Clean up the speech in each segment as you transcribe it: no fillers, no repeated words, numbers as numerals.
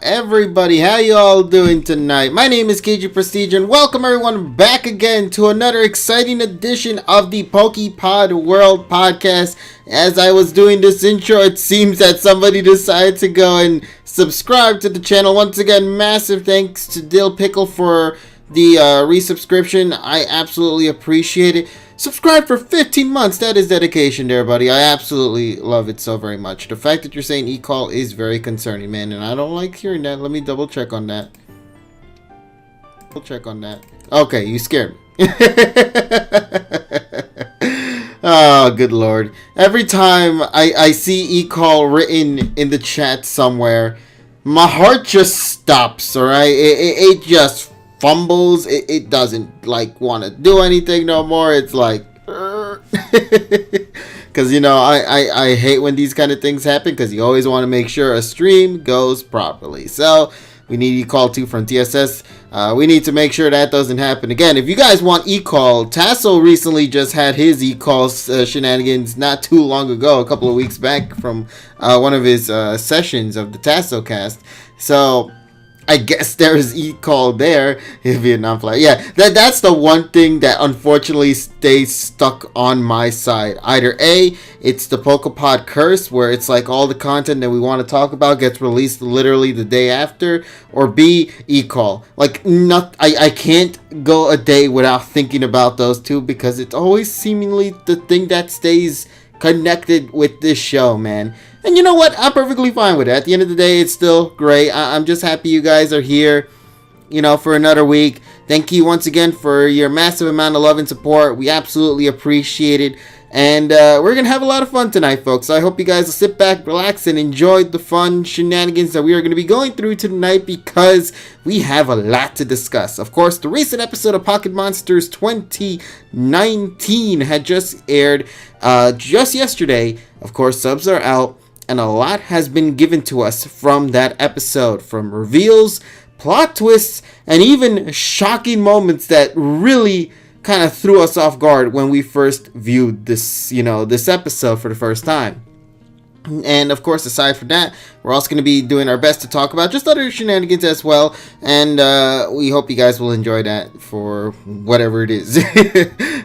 everybody, how you all doing tonight? My name is KG Prestige and welcome everyone back again to another exciting edition of the PokePod World Podcast. As I was doing this intro, it seems that somebody decided to go and subscribe to the channel. Once again, massive thanks to Dill Pickle for the resubscription. I absolutely appreciate it. Subscribe for 15 months. That is dedication there, buddy. I absolutely love it so very much. The fact that you're saying e-call is very concerning, man, and I don't like hearing that. Let me double check on that. Okay, you scared me. Oh, good lord. Every time I see e-call written in the chat somewhere, my heart just stops, alright? It just fumbles. It doesn't like want to do anything no more. It's like because you know I hate when these kind of things happen, because you always want to make sure a stream goes properly. So we need e-call 2 from TSS. We need to make sure that doesn't happen again. If you guys want e-call, Tasso recently just had his e-call shenanigans not too long ago, a couple of weeks back, from one of his sessions of the Tasso cast. So I guess there's e-call there in Vietnam flag. Yeah, that's the one thing that unfortunately stays stuck on my side. Either A, it's the PokePod curse, where it's like all the content that we want to talk about gets released literally the day after, or B, e-call. Like, I can't go a day without thinking about those two, because it's always seemingly the thing that stays connected with this show, man. And you know what? I'm perfectly fine with it. At the end of the day, it's still great. I'm just happy you guys are here, you know, for another week. Thank you once again for your massive amount of love and support. We absolutely appreciate it. And we're going to have a lot of fun tonight, folks. So I hope you guys will sit back, relax, and enjoy the fun shenanigans that we are going to be going through tonight, because we have a lot to discuss. Of course, the recent episode of Pocket Monsters 2019 had just aired just yesterday. Of course, subs are out, and a lot has been given to us from that episode, from reveals, plot twists, and even shocking moments that really kind of threw us off guard when we first viewed this, this episode for the first time. And of course, aside from that, we're also going to be doing our best to talk about just other shenanigans as well. And we hope you guys will enjoy that for whatever it is.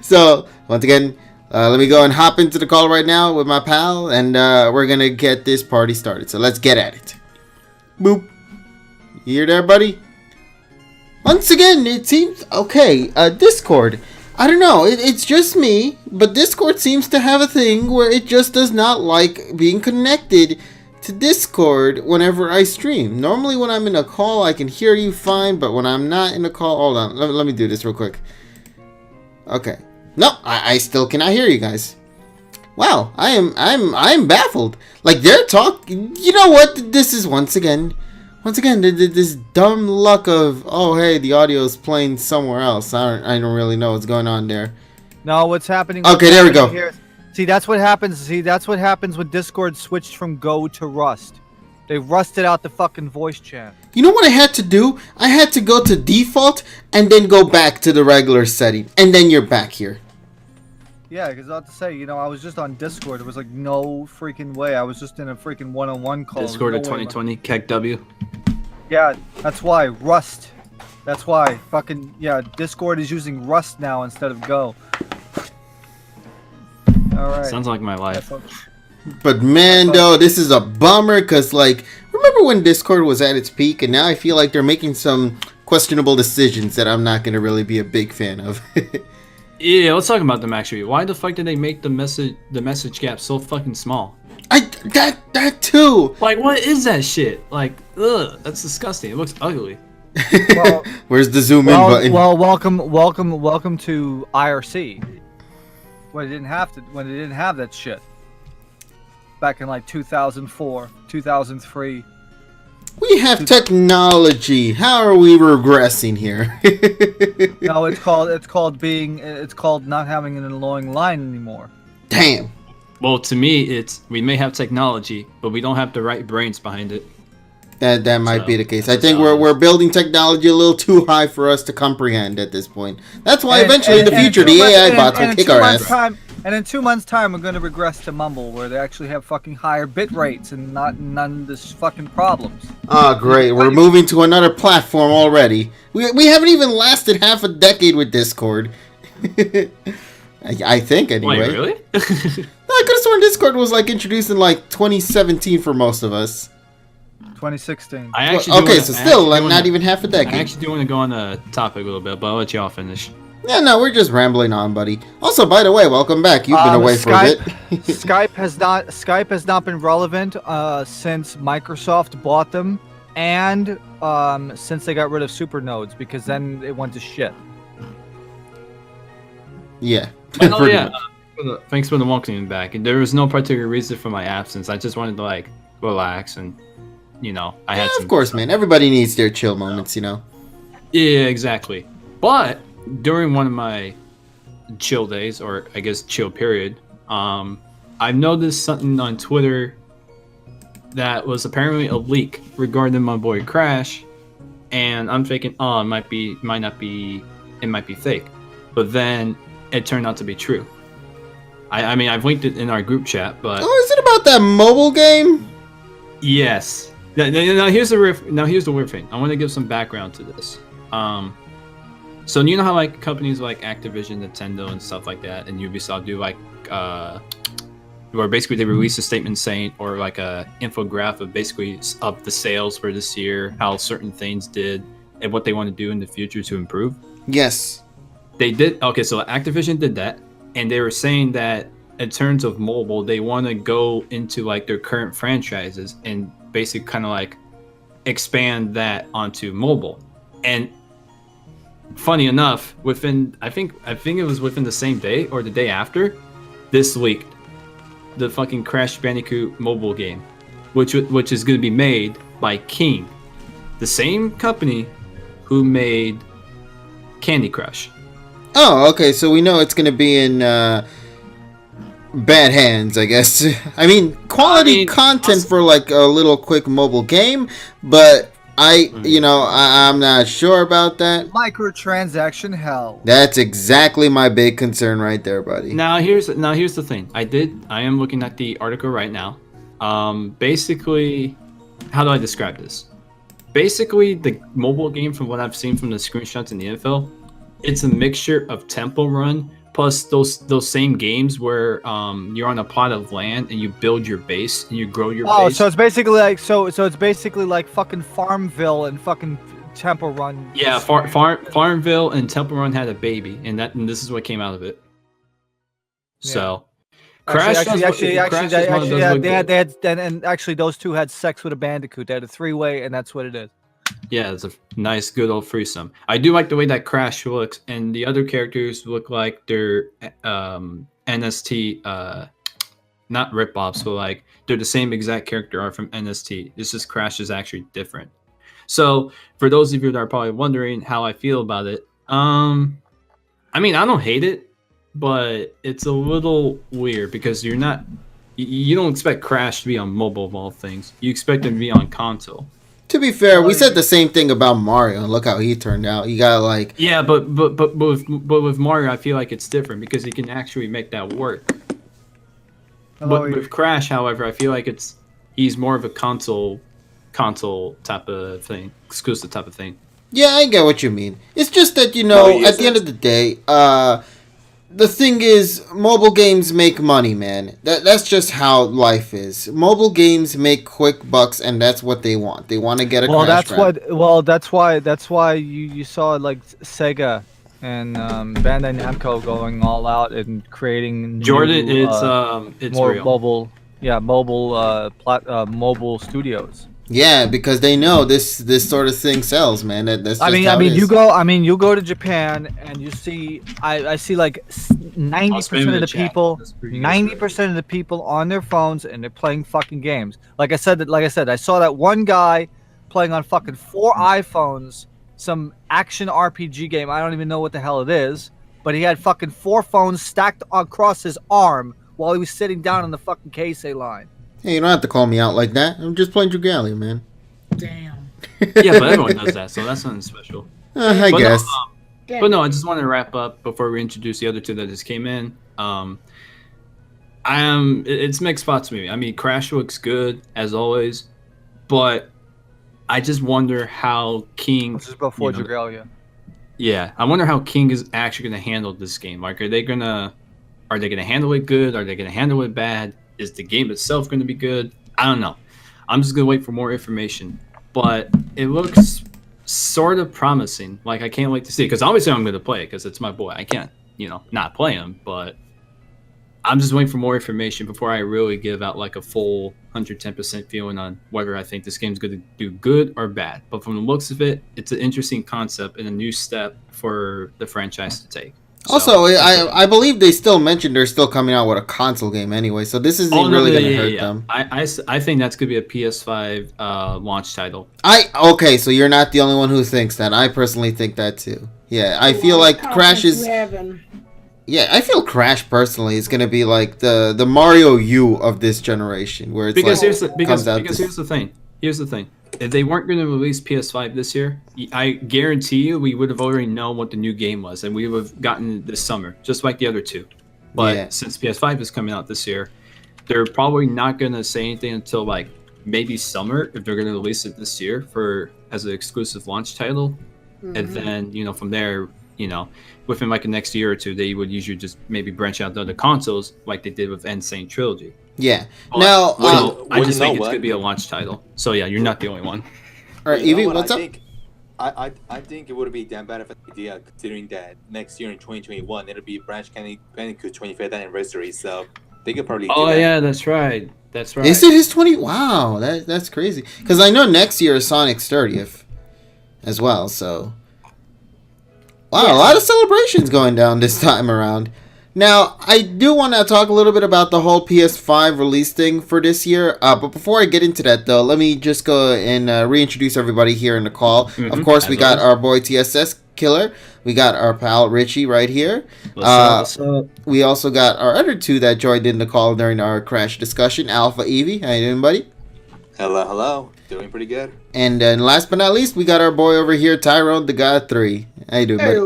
So, once again, let me go and hop into the call right now with my pal, and we're going to get this party started. So let's get at it. Boop. You hear there, buddy? Once again, it seems, okay, Discord, I don't know, it's just me, but Discord seems to have a thing where it just does not like being connected to Discord whenever I stream. Normally when I'm in a call, I can hear you fine, but when I'm not in a call, hold on, let me do this real quick. Okay. No, I still cannot hear you guys. Wow, I'm baffled. Like, they're talking, you know what, this is once again, this dumb luck of, oh hey, the audio is playing somewhere else. I don't really know what's going on there. No, what's happening? Okay, there we go. Here. See, that's what happens. See, that's what happens when Discord switched from Go to Rust. They rusted out the fucking voice chat. You know what I had to do? I had to go to default and then go back to the regular setting, and then you're back here. Yeah, because I was about to say, I was just on Discord. It was like no freaking way. I was just in a freaking one-on-one call. Discord of 2020, Keck W. Yeah, that's why. Rust. That's why. Fucking, yeah, Discord is using Rust now instead of Go. Alright. Sounds like my life. But man, though, this is a bummer, because, like, remember when Discord was at its peak, and now I feel like they're making some questionable decisions that I'm not going to really be a big fan of. Yeah, let's talk about them actually. Why the fuck did they make the message gap so fucking small? That too. Like, what is that shit? Like, ugh, that's disgusting. It looks ugly. Well, where's the zoom in button? Well, welcome to IRC. When it didn't have that shit. Back in like 2004, 2003. We have technology. How are we regressing here? No, it's called not having an annoying line anymore. Damn. Well, to me, we may have technology, but we don't have the right brains behind it. That might be the case. I think we're building technology a little too high for us to comprehend at this point. That's why eventually in the future the AI bots will kick our ass. And in 2 months' time, we're going to regress to Mumble, where they actually have fucking higher bit rates and none of this fucking problems. Oh, great. We're moving to another platform already. We haven't even lasted half a decade with Discord. I think, anyway. Wait, really? I could have sworn Discord was like introduced in like 2017 for most of us. 2016. Not even half a decade. I actually do want to go on the topic a little bit, but I'll let y'all finish. Yeah, no, we're just rambling on, buddy. Also, by the way, welcome back. You've been away for a bit. Skype has not been relevant since Microsoft bought them, and since they got rid of supernodes, because then it went to shit. Yeah. Oh yeah. Thanks for the welcoming back. There was no particular reason for my absence. I just wanted to like relax and, I had some. Of course, man. Everybody needs their chill moments, Yeah, exactly. But during one of my chill days, or I guess chill period, I've noticed something on Twitter that was apparently a leak regarding my boy Crash, and I'm thinking, it might not be fake, but then it turned out to be true. I mean, I've linked it in our group chat, but is it about that mobile game? Yes. Now here's the weird thing. I want to give some background to this. So you know how like companies like Activision, Nintendo, and stuff like that, and Ubisoft do like, where basically they release a statement saying, or like a infographic of basically of the sales for this year, how certain things did, and what they want to do in the future to improve. Yes. They did. Okay, so Activision did that, and they were saying that in terms of mobile, they want to go into like their current franchises and basically kind of like expand that onto mobile. And funny enough, within I think it was within the same day or the day after, this week, the fucking Crash Bandicoot mobile game, which is going to be made by King, the same company who made Candy Crush. Oh, okay. So we know it's going to be in bad hands, I guess. I mean, quality content for like a little quick mobile game, but I'm not sure about that. Microtransaction hell. That's exactly my big concern right there, buddy. Now here's the thing. I am looking at the article right now. Basically, how do I describe this? Basically, the mobile game, from what I've seen from the screenshots and the info, it's a mixture of Temple Run plus those same games where you're on a plot of land and you build your base and you grow your base. Oh, so it's basically like it's basically like fucking Farmville and fucking Temple Run. Yeah, Farmville and Temple Run had a baby, and this is what came out of it. Yeah. So Crash actually those two had sex with a bandicoot. They had a three-way, and that's what it is. Yeah, it's a nice, good old threesome. I do like the way that Crash looks, and the other characters look like they're NST, not rip-offs, but like they're the same exact character art from NST. It's just Crash is actually different. So, for those of you that are probably wondering how I feel about it, I mean, I don't hate it, but it's a little weird because you don't expect Crash to be on mobile of all things. You expect him to be on console. To be fair, we said the same thing about Mario, and look how he turned out. He got like but with Mario, I feel like it's different because he can actually make that work. But with Crash, however, I feel like he's more of a console type of thing, exclusive type of thing. Yeah, I get what you mean. It's just that at the end of the day, the thing is, mobile games make money, man. That's just how life is. Mobile games make quick bucks, and that's what they want. They want to get a crash grab. That's why you saw like Sega and Bandai Namco going all out and creating Jordan. New, it's more real. mobile studios. Yeah, because they know this sort of thing sells, man. That's just you go to Japan and you see I see like 90% of the people, 90% of the people on their phones and they're playing fucking games. Like I said, I saw that one guy playing on fucking 4 iPhones, some action RPG game. I don't even know what the hell it is, but he had fucking 4 phones stacked across his arm while he was sitting down on the fucking Keisei line. Hey, you don't have to call me out like that. I'm just playing Dragalia, man. Damn. Yeah, but everyone does that, so that's something special. I guess. But no, I just want to wrap up before we introduce the other two that just came in. It's mixed spots for me. I mean, Crash looks good as always, but I just wonder how King. This is before Dragalia. Yeah, I wonder how King is actually going to handle this game. Like, are they gonna handle it good? Are they gonna handle it bad? Is the game itself going to be good? I don't know. I'm just gonna wait for more information. But it looks sort of promising. Like, I can't wait to see it, because obviously I'm going to play it because it's my boy. I can't, not play him, but I'm just waiting for more information before I really give out like a full 110% feeling on whether I think this game's going to do good or bad. But from the looks of it, it's an interesting concept and a new step for the franchise to take. Also, I believe they still mentioned they're still coming out with a console game anyway, so this isn't really going to hurt them. I think that's going to be a PS5 launch title. Okay, so you're not the only one who thinks that. I personally think that too. Yeah, I feel like Crash is... Yeah, I feel Crash personally is going to be like the Mario U of this generation, where it's here's the thing. Here's the thing. If they weren't going to release PS5 this year, I guarantee you we would have already known what the new game was, and we would have gotten it this summer, just like the other two. But since PS5 is coming out this year, they're probably not going to say anything until like maybe summer if they're going to release it this year as an exclusive launch title. Mm-hmm. And then, from there, within like the next year or two, they would usually just maybe branch out to other consoles like they did with Insane Trilogy. Yeah. But, now, I just think it's going to be a launch title. So, yeah, you're not the only one. All right, Evie, what's up? I think it would be damn bad of an idea, considering that next year in 2021, it'll be Branch Bandicoot's 25th anniversary, so they could probably do that. Yeah, that's right. That's right. Is it his 20? Wow, that's crazy. Because I know next year is Sonic's 30th as well, so... Wow, a lot of celebrations going down this time around. Now, I do want to talk a little bit about the whole PS5 release thing for this year. But before I get into that, though, let me just go and reintroduce everybody here in the call. Mm-hmm. Of course, we got our boy TSS Killer. We got our pal Richie right here. What's up? We also got our other two that joined in the call during our Crash discussion. Alpha Evie. How you doing, buddy? Hello. Doing pretty good. And then last but not least, we got our boy over here, Tyrone, the God 3. How you doing, buddy?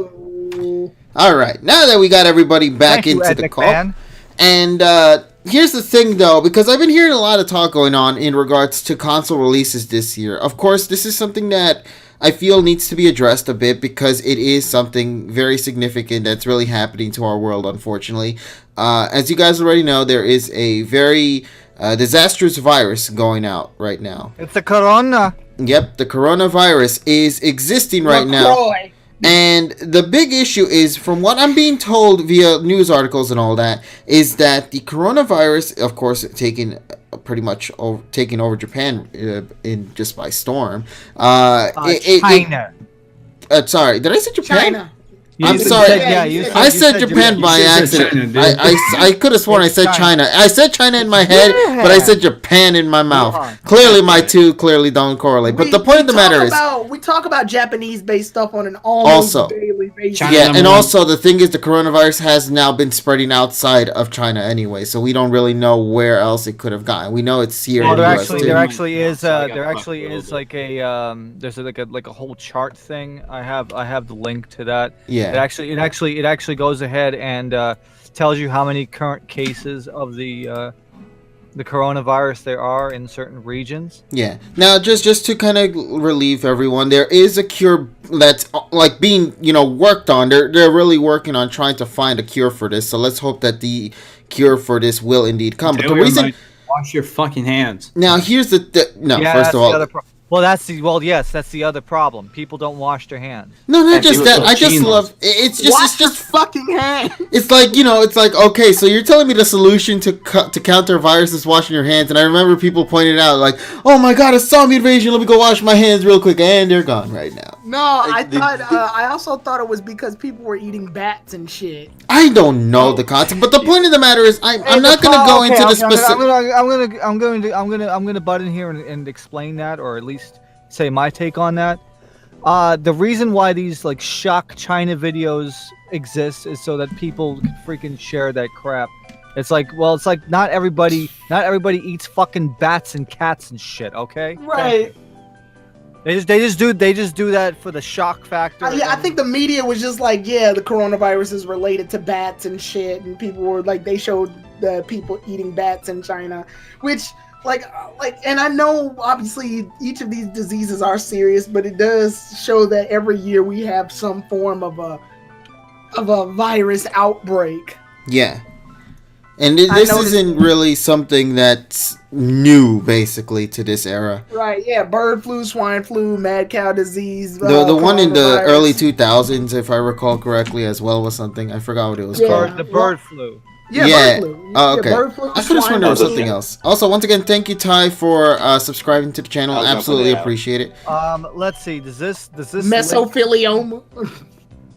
All right, now that we got everybody back into the call, and here's the thing, though, because I've been hearing a lot of talk going on in regards to console releases this year. Of course, this is something that I feel needs to be addressed a bit because it is something very significant that's really happening to our world, unfortunately. As you guys already know, there is a very disastrous virus going out right now. It's the corona. Yep, the coronavirus is existing right now. And the big issue is, from what I'm being told via news articles and all that, is that the coronavirus, of course, taking over Japan in just by storm. China. Sorry, did I say Japan? China. I'm sorry. I said Japan by accident. I could have sworn I said China. I said China in my head, but I said Japan in my mouth. Clearly, my two don't correlate. But the point of the matter is, we talk about Japanese-based stuff on an almost daily basis. And also the thing is, the coronavirus has now been spreading outside of China anyway, so we don't really know where else it could have gone. We know it's here. Well, there actually is like a there's like a whole chart thing. I have the link to that. Yeah. It actually goes ahead and tells you how many current cases of the coronavirus there are in certain regions. Yeah. Now, just to kind of relieve everyone, there is a cure that's like being worked on. They're really working on trying to find a cure for this. So let's hope that the cure for this will indeed come. But the reason, wash your fucking hands. Now, here's first of all. That's the other problem. People don't wash their hands. No, not just that. I just love it's just fucking hands. It's like okay, so you're telling me the solution to counter a virus is washing your hands, and I remember people pointed out like, oh my god, a zombie invasion. Let me go wash my hands real quick, and they're gone right now. No, I also thought it was because people were eating bats and shit. I don't know the concept, but the point of the matter is, I'm not going to go into the specific. I'm gonna butt in here and explain that, or at least say my take on that. The reason why these like shock China videos exist is so that people can freaking share that crap. It's like not everybody eats fucking bats and cats and shit. Okay. Right. They just do that for the shock factor. I think the media was just like, yeah, the coronavirus is related to bats and shit, and people were like, they showed the people eating bats in China, which and I know obviously each of these diseases are serious, but it does show that every year we have some form of a virus outbreak. Yeah. And this isn't really something that's new, basically, to this era. Right, yeah. Bird flu, swine flu, mad cow disease. The one in the early 2000s, if I recall correctly, as well, was something. I forgot what it was called. The bird flu. Yeah, bird flu. Oh, okay. Yeah, bird flu, I could have sworn there was something else. Also, once again, thank you, Ty, for subscribing to the channel. Absolutely appreciate it. Let's see. Does this mesothelioma?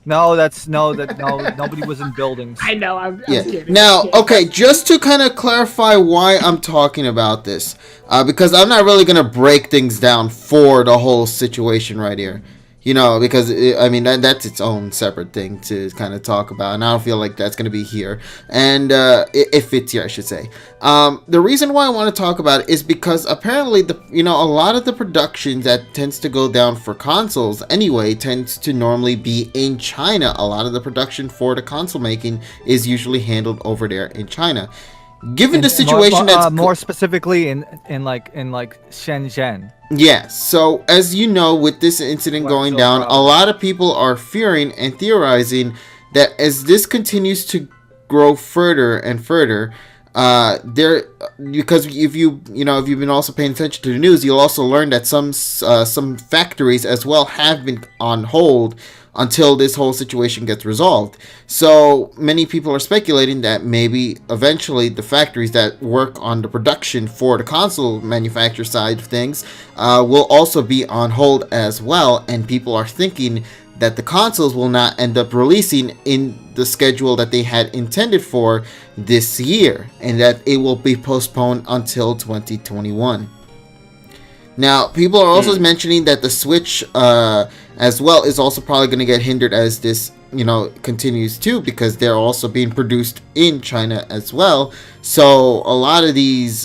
No, nobody was in buildings. I know. I'm kidding. Now, okay, just to kind of clarify why I'm talking about this, because I'm not really gonna break things down for the whole situation right here. Because that's its own separate thing to kind of talk about, and I don't feel like that's going to be here, and if it's here, I should say. The reason why I want to talk about it is because apparently a lot of the production that tends to go down for consoles anyway tends to normally be in China. A lot of the production for the console making is usually handled over there in China. Given the situation that's more specifically in Shenzhen. Yeah, so as you know, with this incident going down, a lot of people are fearing and theorizing that as this continues to grow further and further, because if you've been also paying attention to the news, you'll also learn that some factories as well have been on hold until this whole situation gets resolved. So many people are speculating that maybe eventually the factories that work on the production for the console manufacturer side of things will also be on hold as well, and people are thinking that the consoles will not end up releasing in the schedule that they had intended for this year, and that it will be postponed until 2021. Now, people are also mentioning that the Switch as well is also probably going to get hindered as this continues too, because they're also being produced in China as well. So a lot of these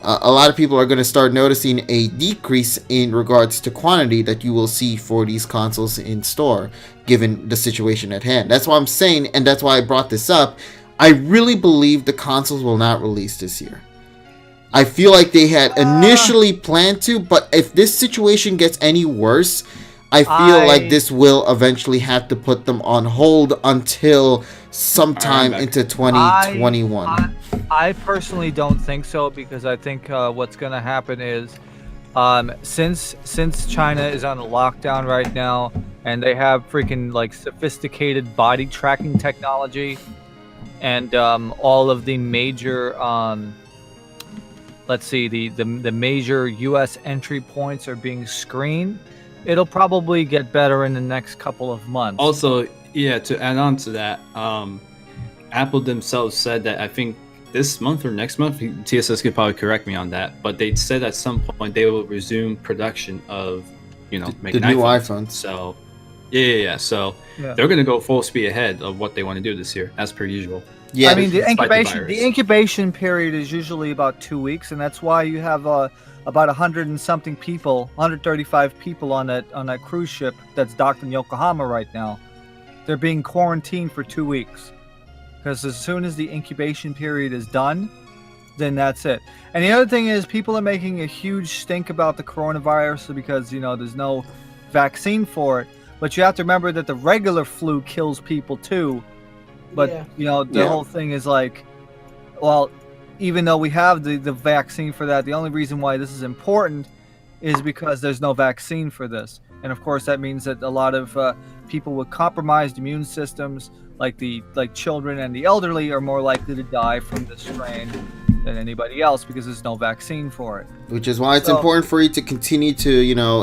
a lot of people are going to start noticing a decrease in regards to quantity that you will see for these consoles in store, given the situation at hand. That's why I'm saying, and that's why I brought this up, I really believe the consoles will not release this year. I feel like they had initially planned to, but if this situation gets any worse, I feel like this will eventually have to put them on hold until sometime into 2021. I personally don't think so, because I think what's going to happen is since China is on a lockdown right now and they have freaking sophisticated body tracking technology and all of the major the major U.S. entry points are being screened, it'll probably get better in the next couple of months. Also, yeah, to add on to that, Apple themselves said that I think this month or next month, TSS could probably correct me on that, but they said at some point they will resume production of, making the new iPhones. So, yeah. So they're going to go full speed ahead of what they want to do this year, as per usual. Yeah, I mean, the incubation period is usually about 2 weeks, and that's why you have about 100 and something people, 135 people on that cruise ship that's docked in Yokohama right now. They're being quarantined for 2 weeks, because as soon as the incubation period is done, then that's it. And the other thing is, people are making a huge stink about the coronavirus because there's no vaccine for it. But you have to remember that the regular flu kills people too. But the whole thing is even though we have the vaccine for that, the only reason why this is important is because there's no vaccine for this. And of course that means that a lot of people with compromised immune systems, like children and the elderly, are more likely to die from this strain than anybody else because there's no vaccine for it. Which is why it's important for you to continue to,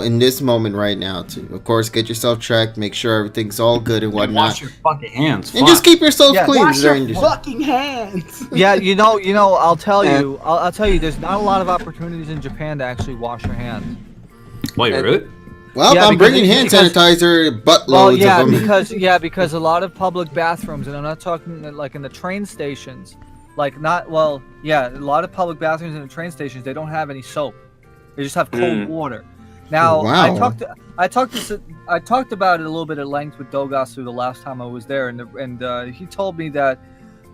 in this moment right now, to, of course, get yourself checked, make sure everything's all good and whatnot. Wash your fucking hands. And just keep yourself clean. Wash your fucking hands. Yeah, I'll tell you, I'll tell you, there's not a lot of opportunities in Japan to actually wash your hands. Wait, really? Well, I'm bringing hand sanitizer, buttloads of them. Because a lot of public bathrooms, and I'm not talking like in the train stations, a lot of public bathrooms in the train stations, they don't have any soap. They just have cold water. Now, I talked about it a little bit at length with Dogasu the last time I was there, and he told me that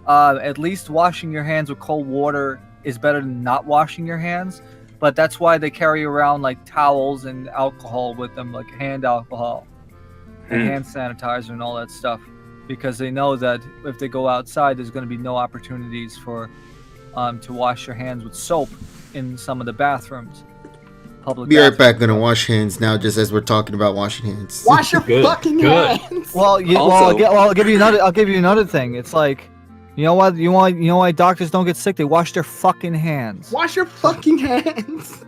At least washing your hands with cold water is better than not washing your hands. But that's why they carry around like towels and alcohol with them, like hand alcohol and hand sanitizer and all that stuff, because they know that if they go outside, there's going to be no opportunities for to wash your hands with soap in some of the bathrooms. Be right back. Gonna wash hands now, just as we're talking about washing hands. Wash your fucking hands. Well, I'll give you another thing. It's like, you know why doctors don't get sick? They wash their fucking hands. Wash your fucking hands.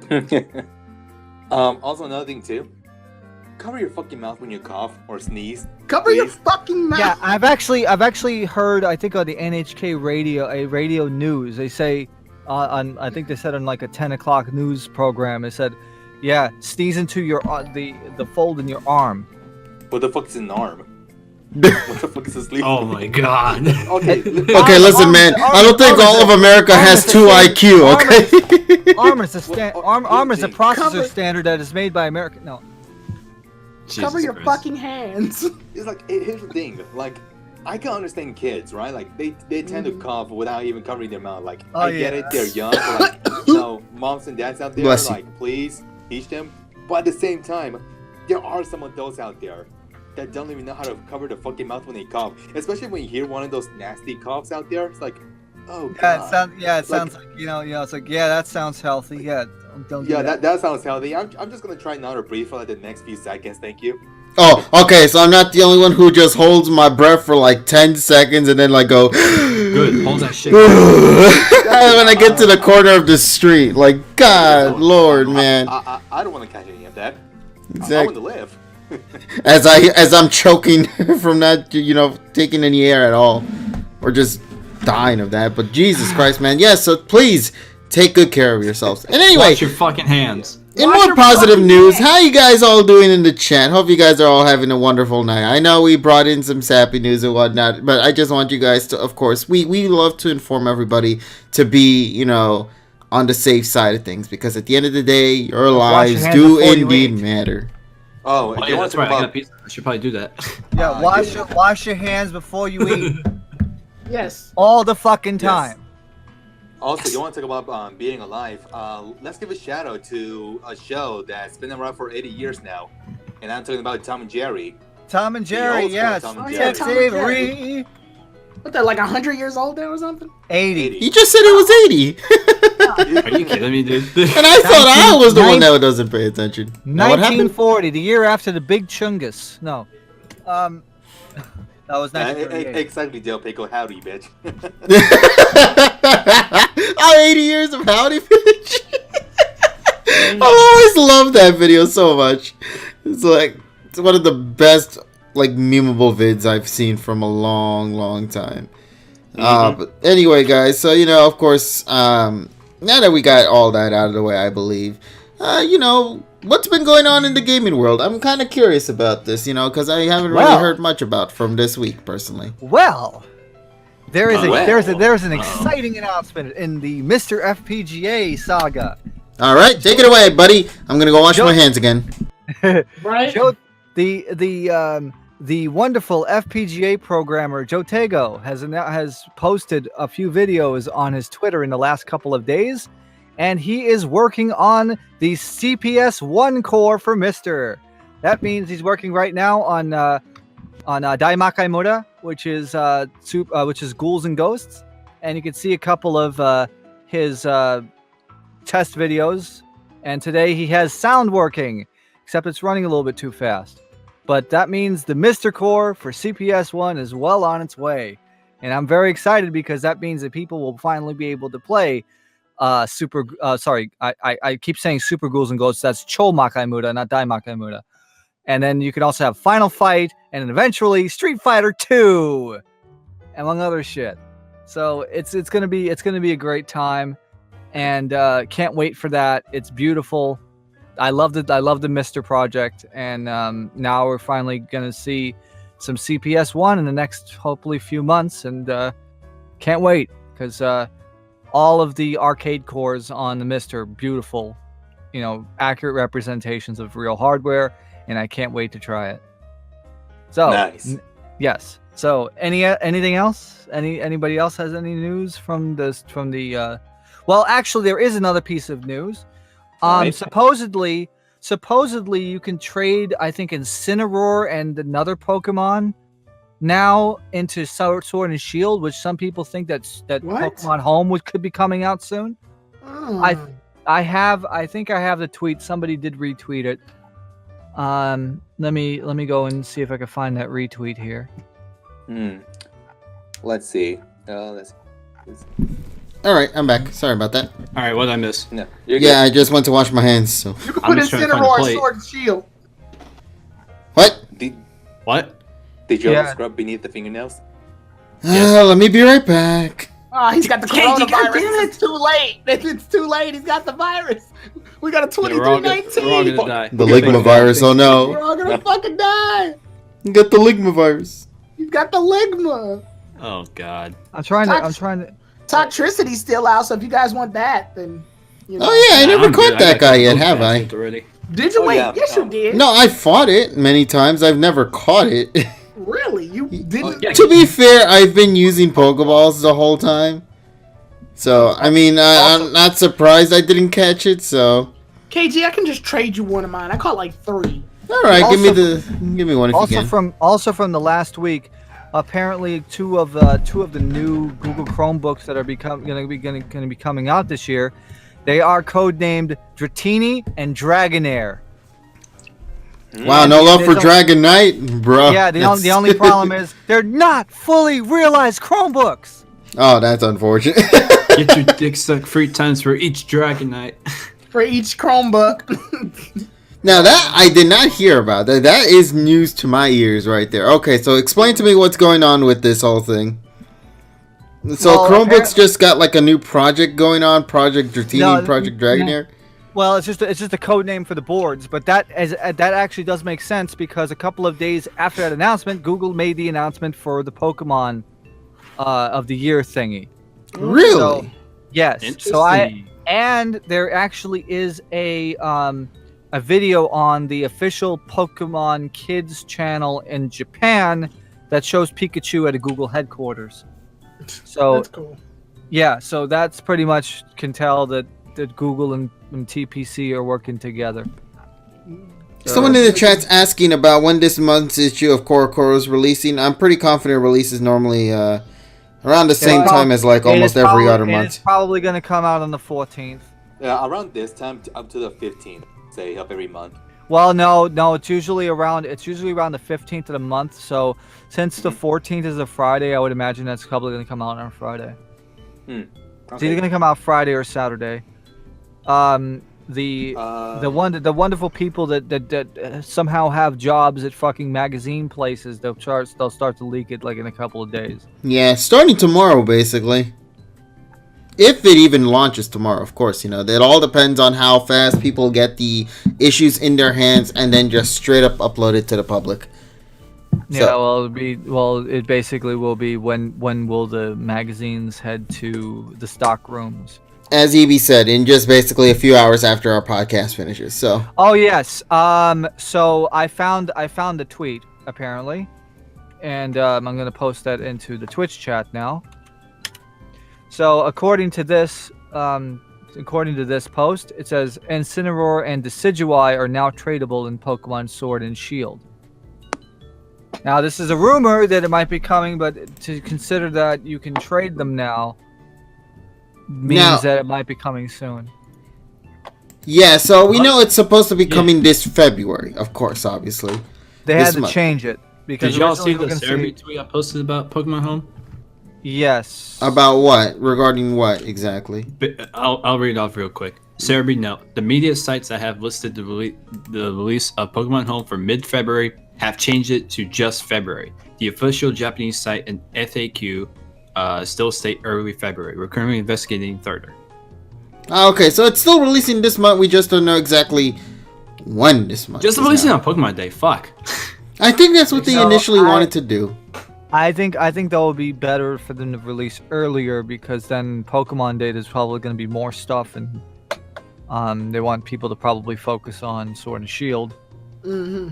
Also, another thing too. Cover your fucking mouth when you cough or sneeze. Cover your fucking mouth. Yeah, I've actually heard. I think on the NHK radio news, they say I think they said on like a 10 o'clock news program, they said, yeah, sneeze into your the fold in your arm. What the fuck is an arm? What the fuck is a sleeve? Oh my god. Okay, listen, man. I don't think all of America has 2 IQ. Okay. Arm is a processor standard that is made by America. No. Cover your fucking hands. It's like, here's the thing. Like, I can understand kids, right? Like, they tend to cough without even covering their mouth. Like, I get it, they're young. But like, moms and dads out there, like, please teach them. But at the same time, there are some adults out there that don't even know how to cover the fucking mouth when they cough. Especially when you hear one of those nasty coughs out there. It's like, oh god. It sounds like it's like, yeah, that sounds healthy. Yeah, don't do that. that sounds healthy. I'm just gonna try not to breathe for like the next few seconds. Thank you. Oh, okay. So I'm not the only one who just holds my breath for like 10 seconds and then like go. Good. Hold that shit. When I get to the corner of the street, like, God, Lord, man. I don't want to catch any of that. Exactly. I want to live. as I'm choking from not, taking any air at all, or just dying of that. But Jesus Christ, man. Yeah. So please take good care of yourselves. And anyway, wash your fucking hands. In more positive news, how you guys all doing in the chat? Hope you guys are all having a wonderful night. I know we brought in some sappy news and whatnot, but I just want you guys to, of course, we love to inform everybody to be, on the safe side of things, because at the end of the day, your lives do indeed matter. Oh, yeah, that's right. I got pizza. I should probably do that. Yeah, wash your hands before you eat. Yes. All the fucking time. Yes. Also, you want to talk about being alive? Let's give a shout out to a show that's been around for 80 years now, and I'm talking about Tom and Jerry. Tom and Jerry, yes. Tom and Jerry. What, they're like 100 years old now or something? 80. You just said it was 80. Are you kidding me, dude? And I thought I was the one that doesn't pay attention. 1940, the year after the Big Chungus. No. That was 1938. Exactly, Del Pico. Howdy, bitch. 80 years of howdy, bitch. I always love that video so much. It's one of the best, memeable vids I've seen from a long, long time. But anyway, guys, so, of course, now that we got all that out of the way, I believe, what's been going on in the gaming world? I'm kind of curious about this, because I haven't really heard much about from this week, personally. Well, there's an exciting announcement in the Mr. FPGA saga. All right, take it away, buddy. I'm gonna go wash my hands again. Right. The wonderful FPGA programmer Joe Tego has posted a few videos on his Twitter in the last couple of days. And he is working on the CPS-1 core for Mister. That means he's working right now on Daimakai Mura, which is Ghouls and Ghosts, and you can see a couple of his test videos. And today he has sound working, except it's running a little bit too fast. But that means the Mister core for CPS-1 is well on its way, and I'm very excited because that means that people will finally be able to play. I keep saying Super Ghouls and Ghosts. That's Cho Makai Mura, not Dai Makai Mura. And then you can also have Final Fight, and then eventually Street Fighter 2, among other shit. So it's gonna be a great time, and can't wait for that. It's beautiful. I love the Mister project, and now we're finally gonna see some CPS-1 in the next hopefully few months, and can't wait because. All of the arcade cores on the Mister, beautiful, accurate representations of real hardware, and I can't wait to try it. So, nice. Yes. So anything else? Anybody else has any news from the? Well, actually, there is another piece of news. Right. Supposedly you can trade, I think, Incineroar and another Pokemon now into Sword and Shield, which some people think that What? Pokemon Home could be coming out soon. Oh. I think I have the tweet. Somebody did retweet it. Let me go and see if I can find that retweet here. Let's see. All right, I'm back. Sorry about that. All right, what did I miss? No, you're Yeah, I just went to wash my hands. So You can I'm put just trying to find the Incineroar plate. Sword and Shield. what? good. What? Did you Yeah. ever scrub beneath the fingernails? Let me be right back. He's got the KG, coronavirus. goddammit. It's too late. It's too late. He's got the virus. We got a Yeah, we're all gonna 2319. die. The Okay, Ligma virus. Oh We're no! all gonna fucking die. You got the Ligma virus. He's got the Ligma. Oh God. I'm trying to. Toxicity's still out, so if you guys want that, then you know. Oh yeah, I never I'm caught good. that I got guy the yet, boat have I? passed already. Did you Oh, wait? yeah. Yes, you did. No, I fought it many times. I've never caught it. Really? You didn't? yeah. To be fair, I've been using Pokeballs the whole time. So, I mean, I'm not surprised I didn't catch it, so... KG, I can just trade you one of mine. I caught like 3. Alright, give me one if you can. Also from the last week, apparently two of the new Google Chromebooks that are going to be coming out this year, they are codenamed Dratini and Dragonair. Wow, no love for Dragon Knight? Bro. Yeah, the only problem is they're not fully realized Chromebooks. Oh, that's unfortunate. Get your dick sucked 3 times for each Dragonite. For each Chromebook. Now, that I did not hear about. That is news to my ears right there. Okay, so explain to me what's going on with this whole thing. So, Well, Chromebooks just got like a new project going on, Project Dratini, No, Project Dragonair? Well, it's just a code name for the boards, but that actually does make sense because a couple of days after that announcement, Google made the announcement for the Pokemon of the year thingy. Really? So, yes. So Interesting. and there actually is a video on the official Pokemon Kids channel in Japan that shows Pikachu at a Google headquarters. So That's cool. yeah, so that's pretty much can tell that Google and TPC are working together. Someone in the chat's asking about when this month's issue of Korokoro is releasing. I'm pretty confident release is normally around the same time as like almost every other month. It's probably going to come out on the 14th. Yeah, around this time up to the 15th, say, of every month. Well, no, it's usually around the 15th of the month. So since the 14th is a Friday, I would imagine that's probably going to come out on Friday. Okay. It's either going to come out Friday or Saturday. The wonderful people that somehow have jobs at fucking magazine places, they'll start to leak it like in a couple of days. Yeah, starting tomorrow, basically. If it even launches tomorrow, of course, you know, it all depends on how fast people get the issues in their hands and then just straight up upload it to the public. Yeah, it basically will be when will the magazines head to the stock rooms? As EB said, in just basically a few hours after our podcast finishes. So. Oh yes. So I found the tweet apparently, and I'm gonna post that into the Twitch chat now. So according to this post, it says Incineroar and Decidueye are now tradable in Pokemon Sword and Shield. Now this is a rumor that it might be coming, but to consider that you can trade them now means that it might be coming soon. Yeah, so we know it's supposed to be coming this February, of course, obviously. They had to change it because did y'all see the originally Sergi tweet I posted about Pokemon Home? Yes. About what? Regarding what exactly? I'll read it off real quick. Sergi note: the media sites that have listed the release of Pokemon Home for mid-February have changed it to just February. The official Japanese site and FAQ still state early February. We're currently investigating further. Okay, so it's still releasing this month. We just don't know exactly when this month. Just releasing on Pokemon Day. Fuck. I think that's what they initially wanted to do. I think that would be better for them to release earlier because then Pokemon Day is probably going to be more stuff, and they want people to probably focus on Sword and Shield. Mm-hmm.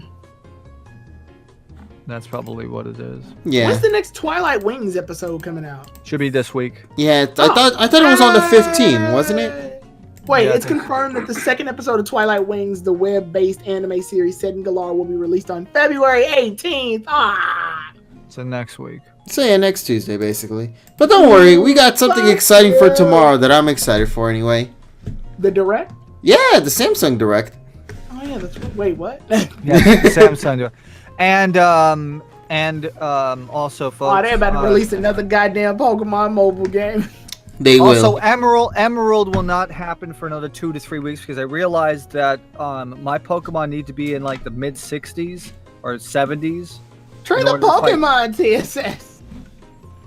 That's probably what it is. Yeah. When's the next Twilight Wings episode coming out? Should be this week. Yeah, I thought it was on the 15th, wasn't it? Wait, Yeah, it's confirmed that the second episode of Twilight Wings, the web-based anime series set in Galar, will be released on February 18th. So next week. So yeah, next Tuesday, basically. But don't worry, we got something exciting for tomorrow that I'm excited for anyway. The Direct? Yeah, the Samsung Direct. Oh yeah, that's right. Wait, what? Yeah, Samsung. And also, folks. Oh, they're about to release another goddamn Pokemon mobile game. They will. Also, Emerald will not happen for another 2 to 3 weeks because I realized that my Pokemon need to be in like the mid 60s or 70s. Train the Pokemon TSS.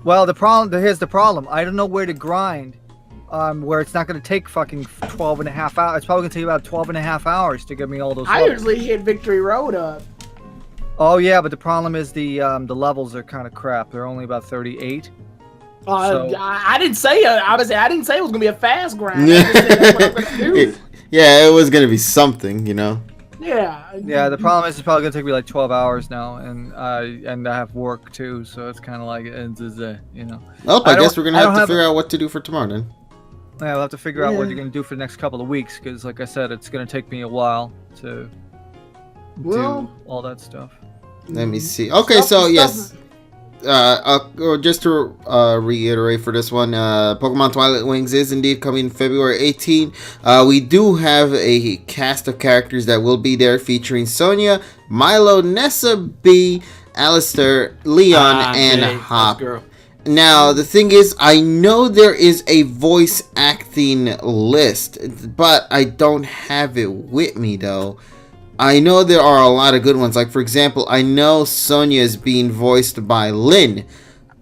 Well, here's the problem. I don't know where to grind. Where it's not going to take fucking 12 and a half hours. It's probably going to take about 12 and a half hours to get me all those I levels. usually hit Victory Road up. Oh yeah, but the problem is the levels are kind of crap. They're only about 38. I didn't say I didn't say it was gonna be a fast grind. I just said that's what I'm gonna do. Yeah, it was gonna be something, you know. Yeah. Yeah, the problem is it's probably gonna take me like 12 hours now, and I have work too, so it's kind of like you know. Well, I guess we're gonna have to figure out what to do for tomorrow then. Yeah, we'll have to figure out what you're gonna do for the next couple of weeks, because like I said, it's gonna take me a while to do all that stuff. Let me see. Okay, so yes. Just to reiterate for this one, Pokemon Twilight Wings is indeed coming February 18. We do have a cast of characters that will be there featuring Sonia, Milo, Nessa B, Alistair, Leon, and Hop. Now, the thing is, I know there is a voice acting list, but I don't have it with me though. I know there are a lot of good ones. Like, for example, I know Sonya is being voiced by Lynn.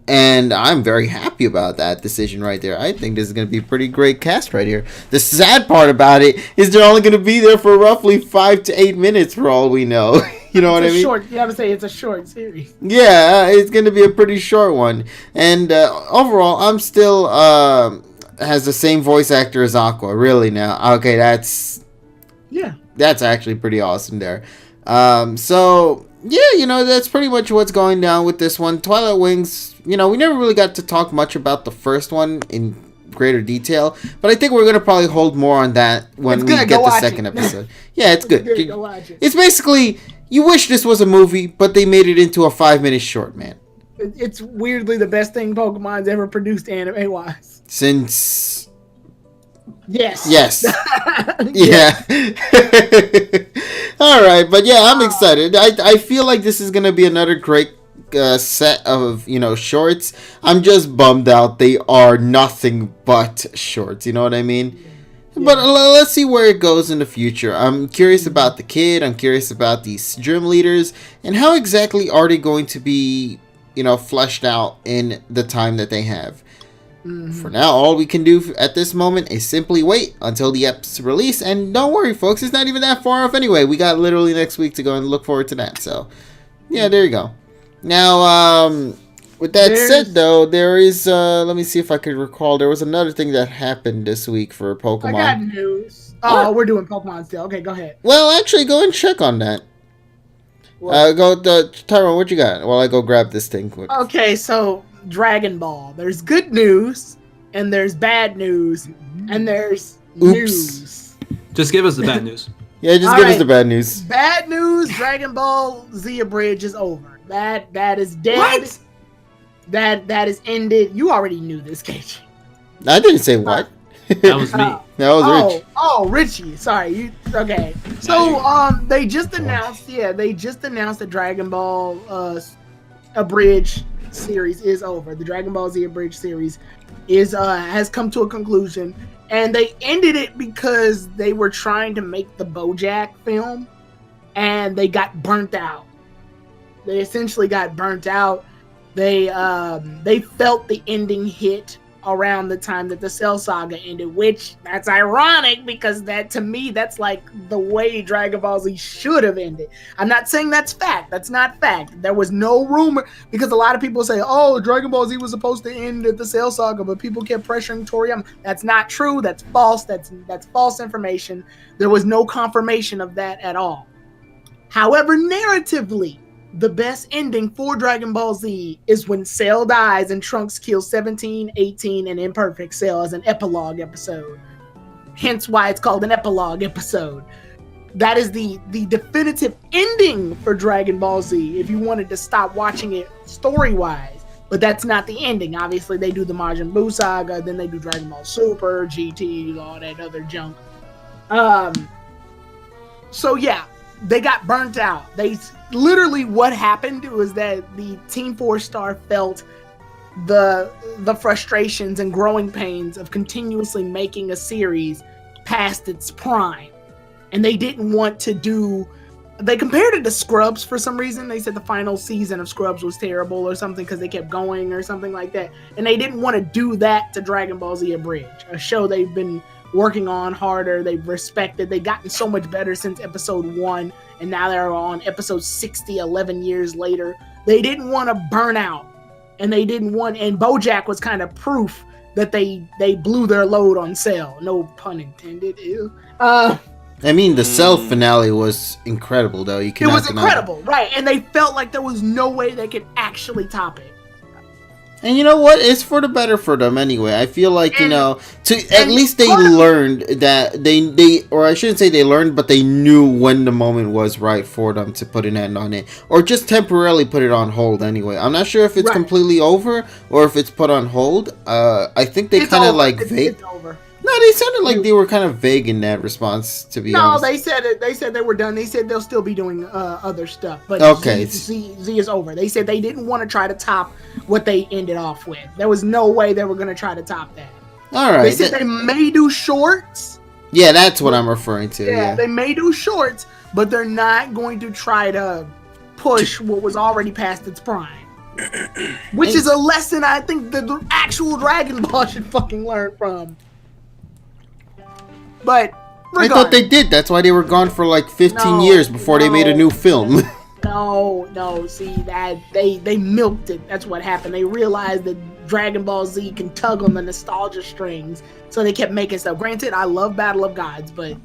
And I'm very happy about that decision right there. I think this is going to be a pretty great cast right here. The sad part about it is they're only going to be there for roughly 5 to 8 minutes for all we know. You know what I mean? You have to say it's a short series. Yeah, it's going to be a pretty short one. And overall, I'm still has the same voice actor as Aqua. Really now. Okay, that's actually pretty awesome there. So, yeah, you know, that's pretty much what's going down with this one. Twilight Wings, you know, we never really got to talk much about the first one in greater detail, but I think we're going to probably hold more on that when we get the second episode. Yeah, it's good. It's basically, you wish this was a movie, but they made it into a 5-minute short, man. It's weirdly the best thing Pokemon's ever produced anime-wise. Since... Yes. Yeah. All right, but yeah, I'm excited. I feel like this is gonna be another great set of, you know, shorts. I'm just bummed out they are nothing but shorts. You know what I mean? Yeah. But let's see where it goes in the future. I'm curious about the kid. I'm curious about these gym leaders and how exactly are they going to be, you know, fleshed out in the time that they have. For now, all we can do at this moment is simply wait until the episode's release. And don't worry, folks, it's not even that far off anyway. We got literally next week to go and look forward to that. So, yeah, there you go. Now, with that said, though, there is, let me see if I could recall. There was another thing that happened this week for Pokemon. I got news. Oh, we're doing Pokemon still. Okay, go ahead. Well, actually, go and check on that. Tyrone, what you got? While I go grab this thing quick. Okay, so... Dragon Ball. There's good news, and there's bad news, and there's news. Just give us the bad news. Yeah, just give us the bad news. Bad news, Dragon Ball Z Bridge is over. That is dead. What? That is ended. You already knew this, KJ. I didn't say what. That was me. That was Rich. Oh, Richie. Sorry. Okay. So they just announced that Dragon Ball Abridged series is over. The Dragon Ball Z Abridged series has come to a conclusion, and they ended it because they were trying to make the BoJack film, and they got burnt out. They essentially got burnt out. They felt the ending hit around the time that the Cell Saga ended, which that's ironic because that, to me, that's like the way Dragon Ball Z should have ended. I'm not saying that's fact. That's not fact. There was no rumor, because a lot of people say, oh, Dragon Ball Z was supposed to end at the Cell Saga, but people kept pressuring Toriyama. That's not true. That's false. That's false information. There was no confirmation of that at all. However, narratively, the best ending for Dragon Ball Z is when Cell dies and Trunks kills 17, 18, and Imperfect Cell as an epilogue episode. Hence why it's called an epilogue episode. That is the definitive ending for Dragon Ball Z if you wanted to stop watching it story-wise. But that's not the ending. Obviously, they do the Majin Buu saga, then they do Dragon Ball Super, GT, all that other junk. So yeah, they got burnt out. Literally what happened was that the Team 4-Star felt the frustrations and growing pains of continuously making a series past its prime. And they didn't want to do... They compared it to Scrubs for some reason. They said the final season of Scrubs was terrible or something because they kept going or something like that. And they didn't want to do that to Dragon Ball Z Abridged, a show they've been working on harder. They've respected. They've gotten so much better since episode 1. And now they're on episode 60, 11 years later. They didn't want to burn out. And they didn't want... And BoJack was kind of proof that they blew their load on Cell. No pun intended. Ew. I mean, the Cell finale was incredible, though. It was incredible, right? And they felt like there was no way they could actually top it. And you know what? It's for the better for them anyway. I feel like, at least they learned that they, or I shouldn't say they learned, but they knew when the moment was right for them to put an end on it. Or just temporarily put it on hold anyway. I'm not sure if it's completely over or if it's put on hold. I think they kind of like... It's over. No, they sounded like they were kind of vague in that response, to be honest. No, they said it. They said they were done. They said they'll still be doing other stuff. But okay. Z is over. They said they didn't want to try to top what they ended off with. There was no way they were going to try to top that. All right. They said they may do shorts. Yeah, that's what I'm referring to. Yeah, they may do shorts, but they're not going to try to push what was already past its prime. Which is a lesson I think the actual Dragon Ball should fucking learn from. But I thought they did. That's why they were gone for like 15 years before they made a new film. No. See, that they milked it. That's what happened. They realized that Dragon Ball Z can tug on the nostalgia strings, so they kept making stuff. Granted, I love Battle of Gods, but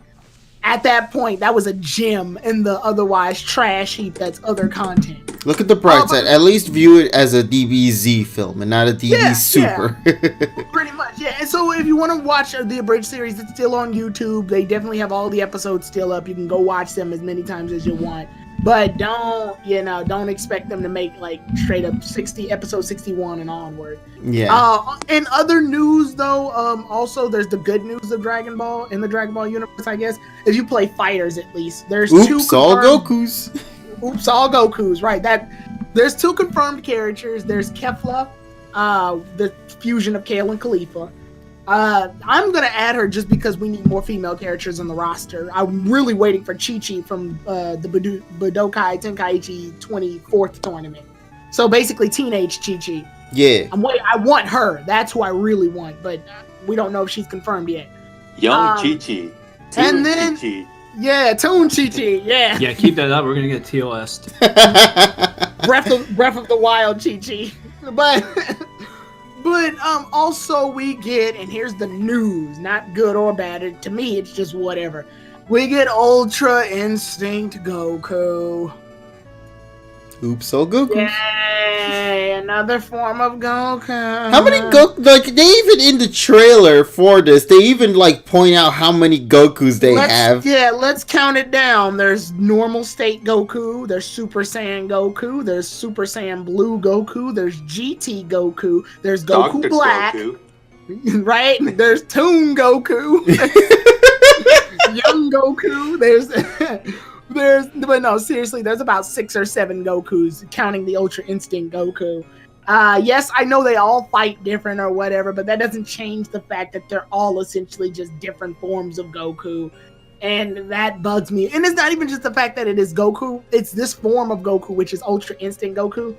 at that point, that was a gem in the otherwise trash heap that's other content. Look at the bright side. At least view it as a DBZ film and not a DB Super. Yeah. Pretty much, yeah. And so if you want to watch the Abridged series, it's still on YouTube. They definitely have all the episodes still up. You can go watch them as many times as you want. But don't expect them to make like straight up episode 61 and onward. Yeah. In other news though, also there's the good news of Dragon Ball in the Dragon Ball universe, I guess. If you play fighters at least. There's all Gokus. Oops, all Gokus, right. There's 2 confirmed characters. There's Kefla, the fusion of Kale and Khalifa. I'm going to add her just because we need more female characters on the roster. I'm really waiting for Chi-Chi from the Budokai Tenkaichi 24th tournament. So basically teenage Chi-Chi. Yeah. I want her. That's who I really want, but we don't know if she's confirmed yet. Young Chi-Chi. And then... Chi-Chi. Yeah, Toon Chi-Chi, yeah. Yeah, keep that up. We're going to get TOS. Breath of the Wild Chi-Chi. But also we get, and here's the news, not good or bad. To me, it's just whatever. We get Ultra Instinct Goku. Oops, all Goku. Yay, another form of Goku. How many Goku? Like, they even in the trailer for this, they even like point out how many Gokus they have. Yeah, let's count it down. There's normal state Goku. There's Super Saiyan Goku. There's Super Saiyan Blue Goku. There's GT Goku. There's Goku Dr. Black. Goku. Right? There's Toon Goku. Young Goku. But no, seriously, there's about 6 or 7 Gokus, counting the Ultra Instinct Goku. Yes, I know they all fight different or whatever, but that doesn't change the fact that they're all essentially just different forms of Goku. And that bugs me. And it's not even just the fact that it is Goku. It's this form of Goku, which is Ultra Instinct Goku.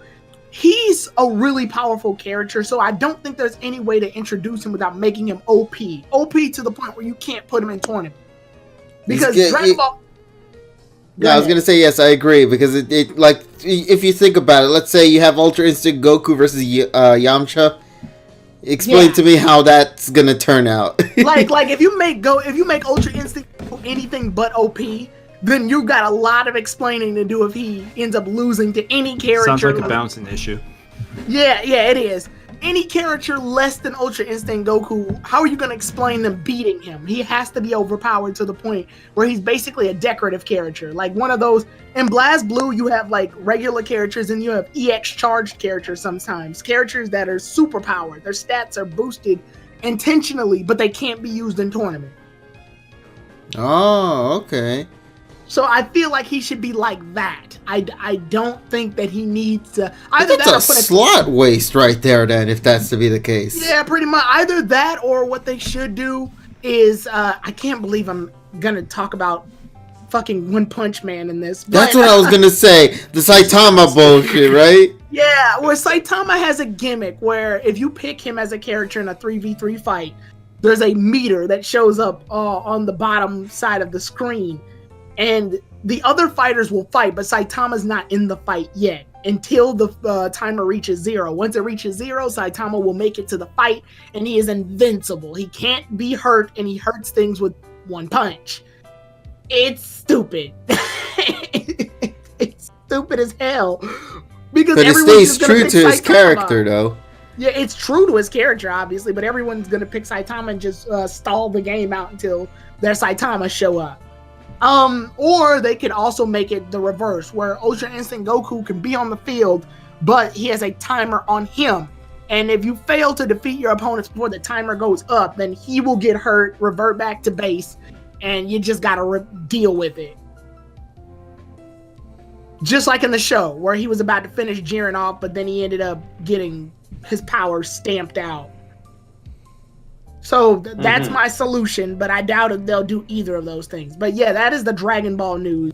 He's a really powerful character, so I don't think there's any way to introduce him without making him OP. OP to the point where you can't put him in tournament. Because Dragon Ball... Yeah, I was gonna say yes, I agree, because it like if you think about it, let's say you have Ultra Instinct Goku versus Yamcha. Explain to me how that's gonna turn out. like if you make Ultra Instinct anything but OP, then you've got a lot of explaining to do if he ends up losing to any character. Sounds like a balancing issue. Yeah, it is. Any character less than Ultra Instinct Goku, how are you going to explain them beating him? He has to be overpowered to the point where he's basically a decorative character. Like one of those, in Blast Blue, you have like regular characters and you have EX charged characters sometimes. Characters that are super powered. Their stats are boosted intentionally, but they can't be used in tournament. Oh, okay. So I feel like he should be like that. I don't think that he needs to either that's that or a put slot waste right there. Then, if that's to be the case, yeah, pretty much either that or what they should do is I can't believe I'm gonna talk about fucking One Punch Man in this. That's what I was gonna say. The Saitama bullshit, right? Yeah, where Saitama has a gimmick where if you pick him as a character in a 3v3 fight, there's a meter that shows up on the bottom side of the screen. And the other fighters will fight, but Saitama's not in the fight yet until the timer reaches 0. Once it reaches 0, Saitama will make it to the fight, and he is invincible. He can't be hurt, and he hurts things with one punch. It's stupid. It's stupid as hell. Because but it stays true to his character, though. Yeah, it's true to his character, obviously, but everyone's going to pick Saitama and just stall the game out until their Saitama show up. Or they could also make it the reverse, where Ultra Instinct Goku can be on the field, but he has a timer on him. And if you fail to defeat your opponents before the timer goes up, then he will get hurt, revert back to base, and you just gotta deal with it. Just like in the show, where he was about to finish Jiren off, but then he ended up getting his powers stamped out. So that's my solution, but I doubt if they'll do either of those things. But yeah, that is the Dragon Ball news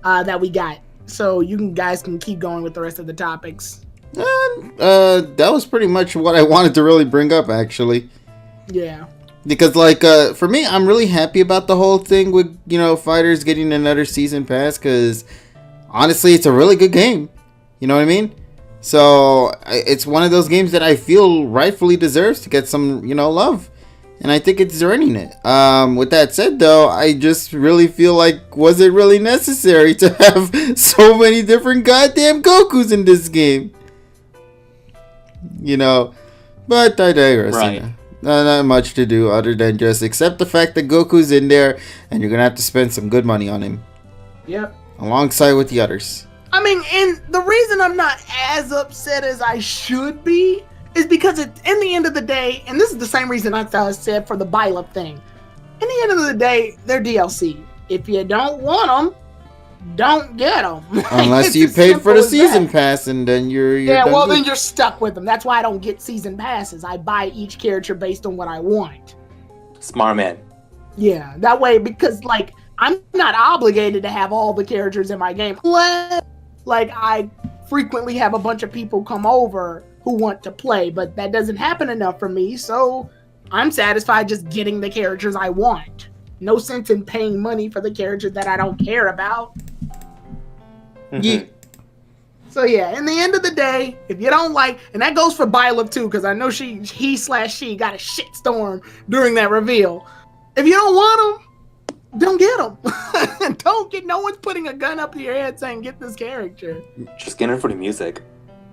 that we got. So guys can keep going with the rest of the topics. That was pretty much what I wanted to really bring up, actually. Yeah. Because, like, for me, I'm really happy about the whole thing with, fighters getting another season pass, because, honestly, it's a really good game. You know what I mean? So, it's one of those games that I feel rightfully deserves to get some, love. And I think it's earning it. With that said, though, I just really feel like, was it really necessary to have so many different goddamn Gokus in this game? But I digress. Right. Not much to do other than just accept the fact that Goku's in there, and you're going to have to spend some good money on him. Yep. Alongside with the others. I mean, and the reason I'm not as upset as I should be is because in the end of the day, and this is the same reason I said for the Byleth thing, in the end of the day, they're DLC. If you don't want them, don't get them. Unless you paid for the season pass, and then you're then you're stuck with them. That's why I don't get season passes. I buy each character based on what I want. Smart man. Yeah, that way, because like I'm not obligated to have all the characters in my game. Like I frequently have a bunch of people come over who want to play, but that doesn't happen enough for me, so I'm satisfied just getting the characters I want. No sense in paying money for the characters that I don't care about. Yeah. So yeah, in the end of the day, if you don't like, and that goes for Byleth too, because I know she got a shitstorm during that reveal. If you don't want them, don't get them. No one's putting a gun up to your head saying get this character. Just get her for the music.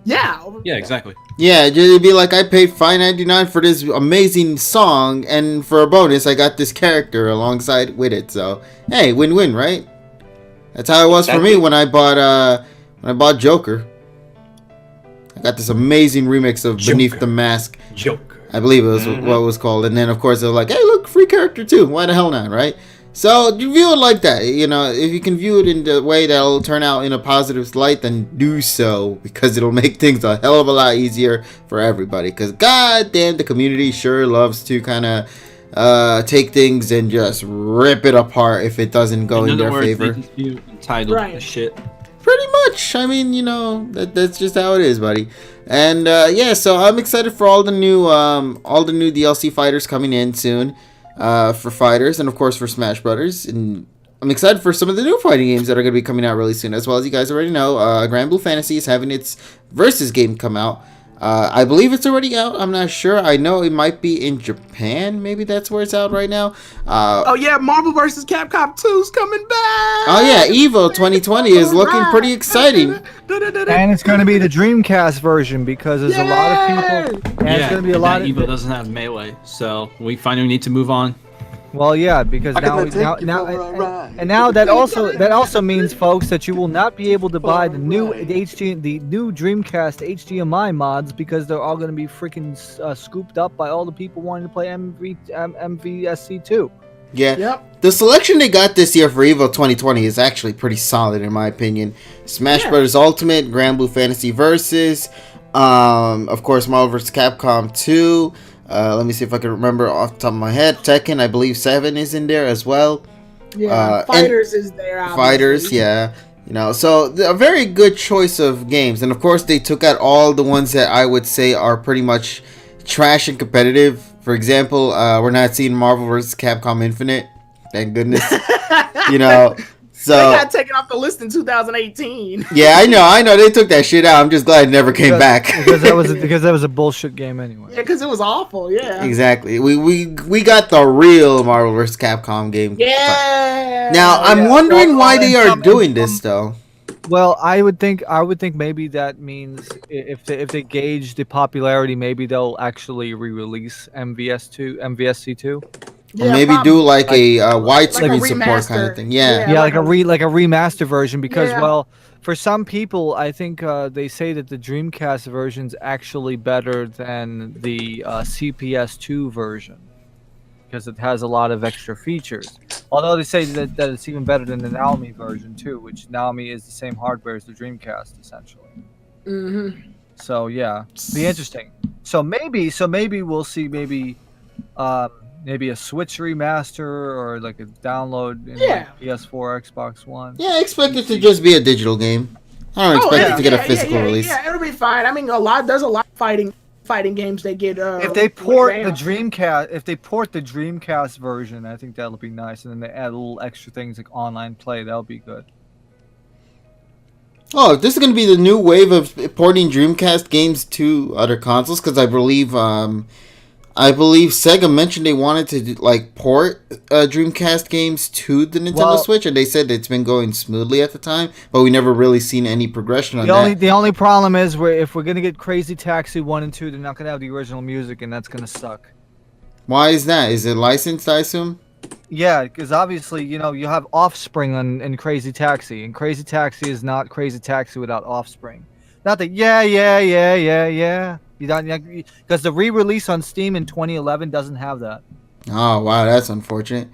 Yeah, exactly. Yeah, it'd be like I paid $5.99 for this amazing song, and for a bonus, I got this character alongside with it. So, hey, win-win, right? That's how it was for me when I bought Joker. I got this amazing remix of Beneath the Mask. Joker. I believe it was what it was called. And then, of course, they were like, hey, look, free character too. Why the hell not, right? So, you view it like that. If you can view it in the way that'll turn out in a positive light, then do so. Because it'll make things a hell of a lot easier for everybody. Because, goddamn, the community sure loves to kind of take things and just rip it apart if it doesn't go in their favor. They just feel entitled to shit. Pretty much. I mean, that's just how it is, buddy. And, so I'm excited for all the new DLC fighters coming in soon. For fighters and of course for Smash Brothers, and I'm excited for some of the new fighting games that are going to be coming out really soon. As well as you guys already know, Grand Blue Fantasy is having its Versus game come out I believe it's already out. I'm not sure. I know it might be in Japan. Maybe that's where it's out right now. Oh yeah, Marvel vs. Capcom 2's coming back. Oh yeah, EVO 2020 is looking pretty exciting. And it's going to be the Dreamcast version because there's a lot of people. And it's going to be a lot of EVO doesn't have Melee, so we finally need to move on. Well, yeah, because now that also means, folks, that you will not be able to buy the new Dreamcast HDMI mods because they're all going to be freaking scooped up by all the people wanting to play MVSC2. Yeah. Yep. The selection they got this year for EVO 2020 is actually pretty solid in my opinion. Smash Bros. Ultimate, Grand Blue Fantasy Versus, of course Marvel vs. Capcom 2. Let me see if I can remember off the top of my head. Tekken, I believe 7 is in there as well. Yeah, Fighters is there. Obviously. Fighters, yeah. You know, so a very good choice of games. And of course, they took out all the ones that I would say are pretty much trash and competitive. For example, we're not seeing Marvel vs. Capcom Infinite. Thank goodness. You know, so they got taken off the list in 2018. Yeah, I know. They took that shit out. I'm just glad it never came back. because that was a bullshit game anyway. Yeah, because it was awful. Yeah. Exactly. We got the real Marvel vs. Capcom game. Yeah. Now I'm wondering why they are doing this though. Well, I would think maybe that means if they gauge the popularity, maybe they'll actually re-release MVSC2. Or maybe do like a widescreen support kind of thing. Yeah, like a remaster version because well, for some people, I think they say that the Dreamcast version's actually better than the CPS2 version because it has a lot of extra features. Although they say that it's even better than the Naomi version too, which Naomi is the same hardware as the Dreamcast essentially. Mm-hmm. So yeah, be interesting. So maybe we'll see maybe a Switch remaster or like a download in like PS4, Xbox One. Yeah, I expect it to just be a digital game. I don't expect it to get a physical release. Yeah, it'll be fine. I mean, there's a lot of fighting games they get. If they port the Dreamcast version, I think that'll be nice, and then they add little extra things like online play. That'll be good. Oh, this is going to be the new wave of porting Dreamcast games to other consoles because I believe Sega mentioned they wanted to port Dreamcast games to the Nintendo Switch, and they said it's been going smoothly at the time, but we never really seen any progression on that. The only problem is if we're gonna get Crazy Taxi 1 and 2, they're not gonna have the original music, and that's gonna suck. Why is that? Is it licensed, I assume? Yeah, because obviously you have Offspring in Crazy Taxi, and Crazy Taxi is not Crazy Taxi without Offspring. Not that yeah. You don't, because the re-release on Steam in 2011 doesn't have that. Oh wow, that's unfortunate.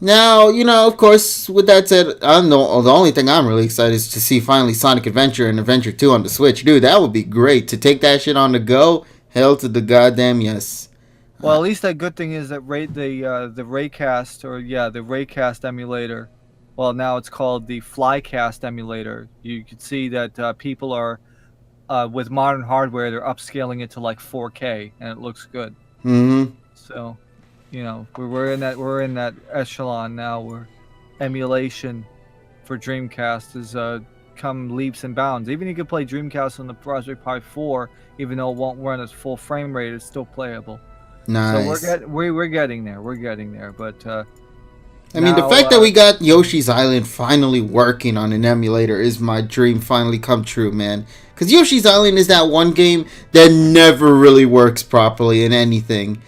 Now, of course, with that said, the only thing I'm really excited is to see finally Sonic Adventure and Adventure 2 on the Switch. Dude, that would be great to take that shit on the go. Hell to the goddamn yes. Well, at least that good thing is that the Raycast emulator. Well, now it's called the Flycast emulator. You can see that people are. With modern hardware, they're upscaling it to like 4K, and it looks good. Mm-hmm. So, we're in that echelon now where emulation for Dreamcast has come leaps and bounds. Even you can play Dreamcast on the Raspberry Pi 4, even though it won't run at full frame rate, it's still playable. Nice. So we're getting there. We're getting there, but. I mean, the fact that we got Yoshi's Island finally working on an emulator is my dream finally come true, man. Because Yoshi's Island is that one game that never really works properly in anything,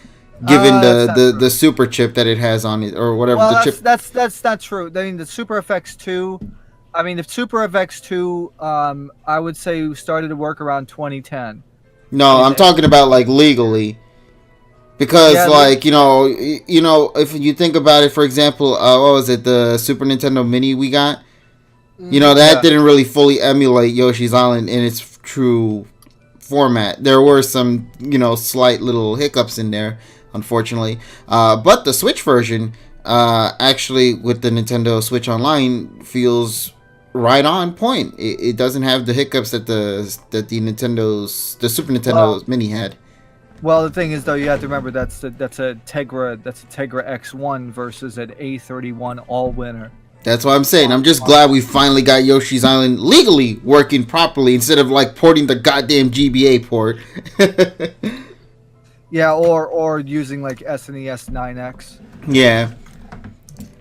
given the super chip that it has on it, or whatever the chip. That's not true. I mean, the Super FX 2. I mean, the Super FX 2, I would say started to work around 2010. No, I'm talking about legally. Because if you think about it, for example, what was it, the Super Nintendo Mini we got? That didn't really fully emulate Yoshi's Island in its true format. There were some, slight little hiccups in there, unfortunately. But the Switch version, actually, with the Nintendo Switch Online, feels right on point. It doesn't have the hiccups that the Super Nintendo Mini had. Well, the thing is, though, you have to remember that's a Tegra X1 versus an A31 All-Winner. That's what I'm saying. I'm just glad we finally got Yoshi's Island legally working properly instead of like porting the goddamn GBA port. Yeah, or using like SNES 9X. Yeah.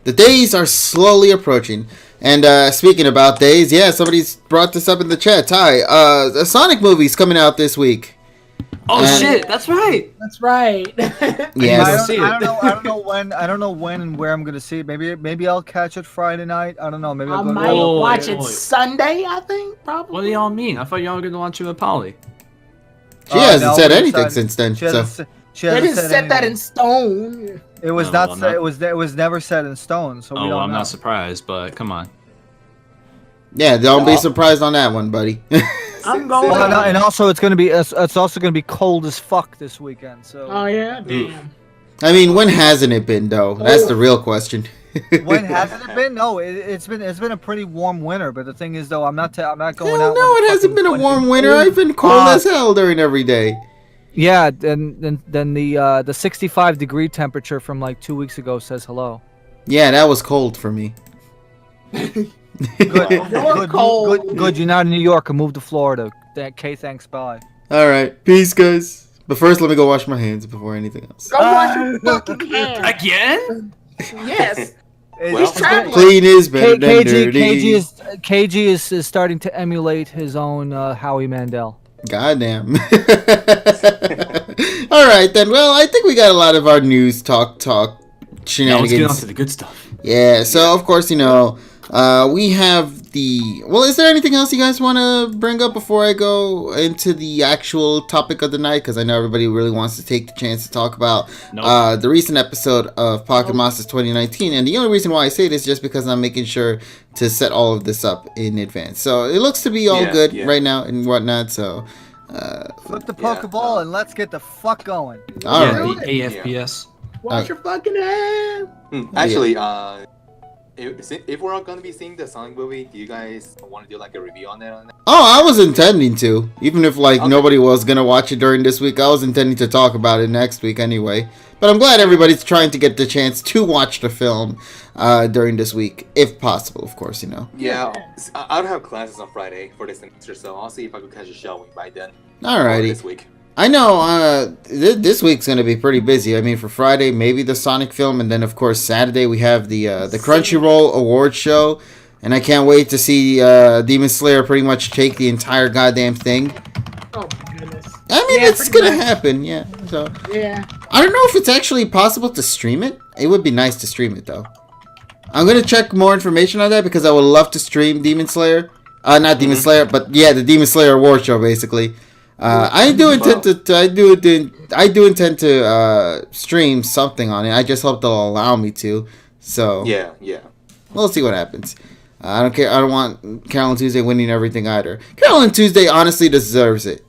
The days are slowly approaching. And speaking about days, yeah, somebody's brought this up in the chat. Ty, the Sonic movie's coming out this week. Oh shit, that's right. That's right. Yeah, I don't know when and where I'm gonna see it. Maybe I'll catch it Friday night. I don't know. Maybe I might watch it Sunday. I think probably. What do y'all mean? I thought y'all were gonna watch it with Polly. She hasn't said anything since then. They didn't set that in stone. It was not. It was never set in stone. So we don't I'm know. not surprised, but come on. Yeah, don't be surprised on that one, buddy. I'm going. Well, and also it's gonna be cold as fuck this weekend. So. Oh yeah, damn. I mean, when hasn't it been though? That's the real question. When hasn't it been? No, it's been a pretty warm winter. But the thing is, though, I'm not going Hell out. No, it hasn't been a warm winter. I've been cold as hell during every day. Yeah, then the 65-degree temperature from like 2 weeks ago says hello. Yeah, that was cold for me. Good. You're not in New York. I moved to Florida. Thanks, bye. All right, peace, guys. But first, let me go wash my hands before anything else. Go wash your fucking hands. Again? Yes. He's traveling. Clean is better than dirty. KG is starting to emulate his own Howie Mandel. Goddamn. All right, then. Well, I think we got a lot of our news talk shenanigans. Let's get on to the good stuff. Yeah, so of course, we have the... Well, is there anything else you guys want to bring up before I go into the actual topic of the night? Because I know everybody really wants to take the chance to talk about the recent episode of Pocket Monsters 2019. And the only reason why I say this is just because I'm making sure to set all of this up in advance. So it looks to be all good right now and whatnot, so... Flip the Pokeball and let's get the fuck going. All right. The AFPS. Wash your fucking hands. Actually, if we're all gonna be seeing the Sonic movie, do you guys want to do like a review on that? Oh, I was intending to. Even if nobody was gonna watch it during this week, I was intending to talk about it next week anyway. But I'm glad everybody's trying to get the chance to watch the film during this week, if possible, of course, Yeah, I don't have classes on Friday for this semester, so I'll see if I can catch a showing by then. Alrighty. This week. I know this week's gonna be pretty busy. I mean, for Friday, maybe the Sonic film, and then of course Saturday we have the Crunchyroll Award show, and I can't wait to see Demon Slayer pretty much take the entire goddamn thing. Oh my goodness! I mean, it's gonna happen, yeah. So yeah, I don't know if it's actually possible to stream it. It would be nice to stream it though. I'm gonna check more information on that because I would love to stream Demon Slayer. Not Demon Slayer, but yeah, the Demon Slayer Award show basically. I do intend to stream something on it. I just hope they'll allow me to. So yeah, we'll see what happens. I don't care. I don't want Carolyn Tuesday winning everything either. Carolyn Tuesday honestly deserves it.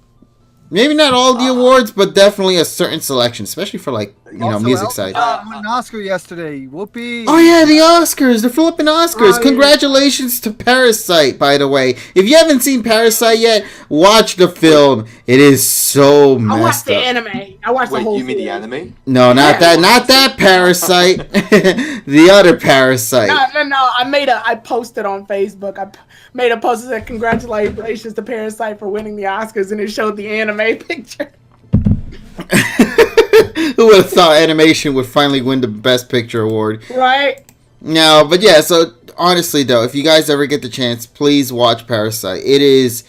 Maybe not all the awards, but definitely a certain selection, especially for music side. Won an Oscar yesterday. Whoopee! Oh yeah, the Oscars, the flipping Oscars. Congratulations to Parasite, by the way. If you haven't seen Parasite yet, watch the film. It is so messed up. I watched the anime. I watched the whole. You mean the anime? No, not that Parasite. The other Parasite. No. I posted on Facebook. I made a post that said congratulations to Parasite for winning the Oscars, and it showed the anime picture. Who would have thought animation would finally win the Best Picture award? Right. No, but yeah, so honestly though, if you guys ever get the chance, please watch Parasite. It is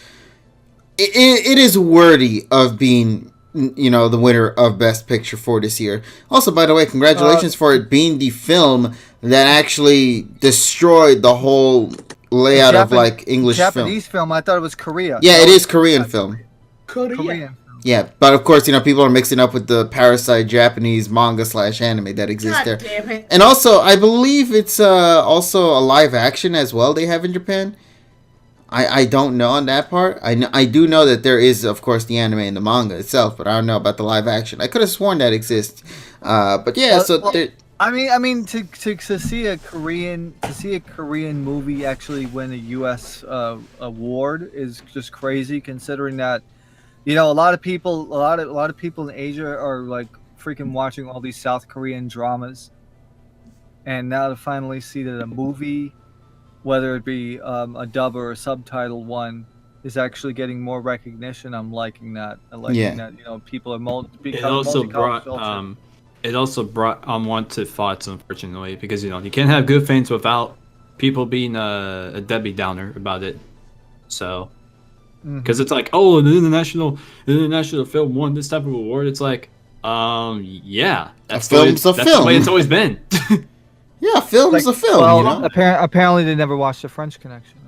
worthy of being, the winner of Best Picture for this year. Also, by the way, congratulations for it being the film that actually destroyed the whole layout of English Japanese film. I thought it was Korea. Yeah, it is Korean film. Korean. Yeah, but of course, people are mixing up with the Parasite Japanese manga/anime that exists God there. Damn it. And also, I believe it's also a live action as well they have in Japan. I don't know on that part. I do know that there is, of course, the anime and the manga itself, but I don't know about the live action. I could have sworn that exists. But yeah, I mean, to see a Korean movie actually win a U.S. award is just crazy, considering that, a lot of people in Asia are freaking watching all these South Korean dramas, and now to finally see that a movie whether it be a dub or a subtitle one, is actually getting more recognition. I'm liking that. I liking that, you know, people are it also brought unwanted thoughts, unfortunately, because, you know, you can't have good things without people being a Debbie Downer about it. So, because it's like, oh, the international film won this type of award. It's like, yeah, that's the way it's always been. Yeah, film's a film. Well, you know? apparently they never watched The French Connection.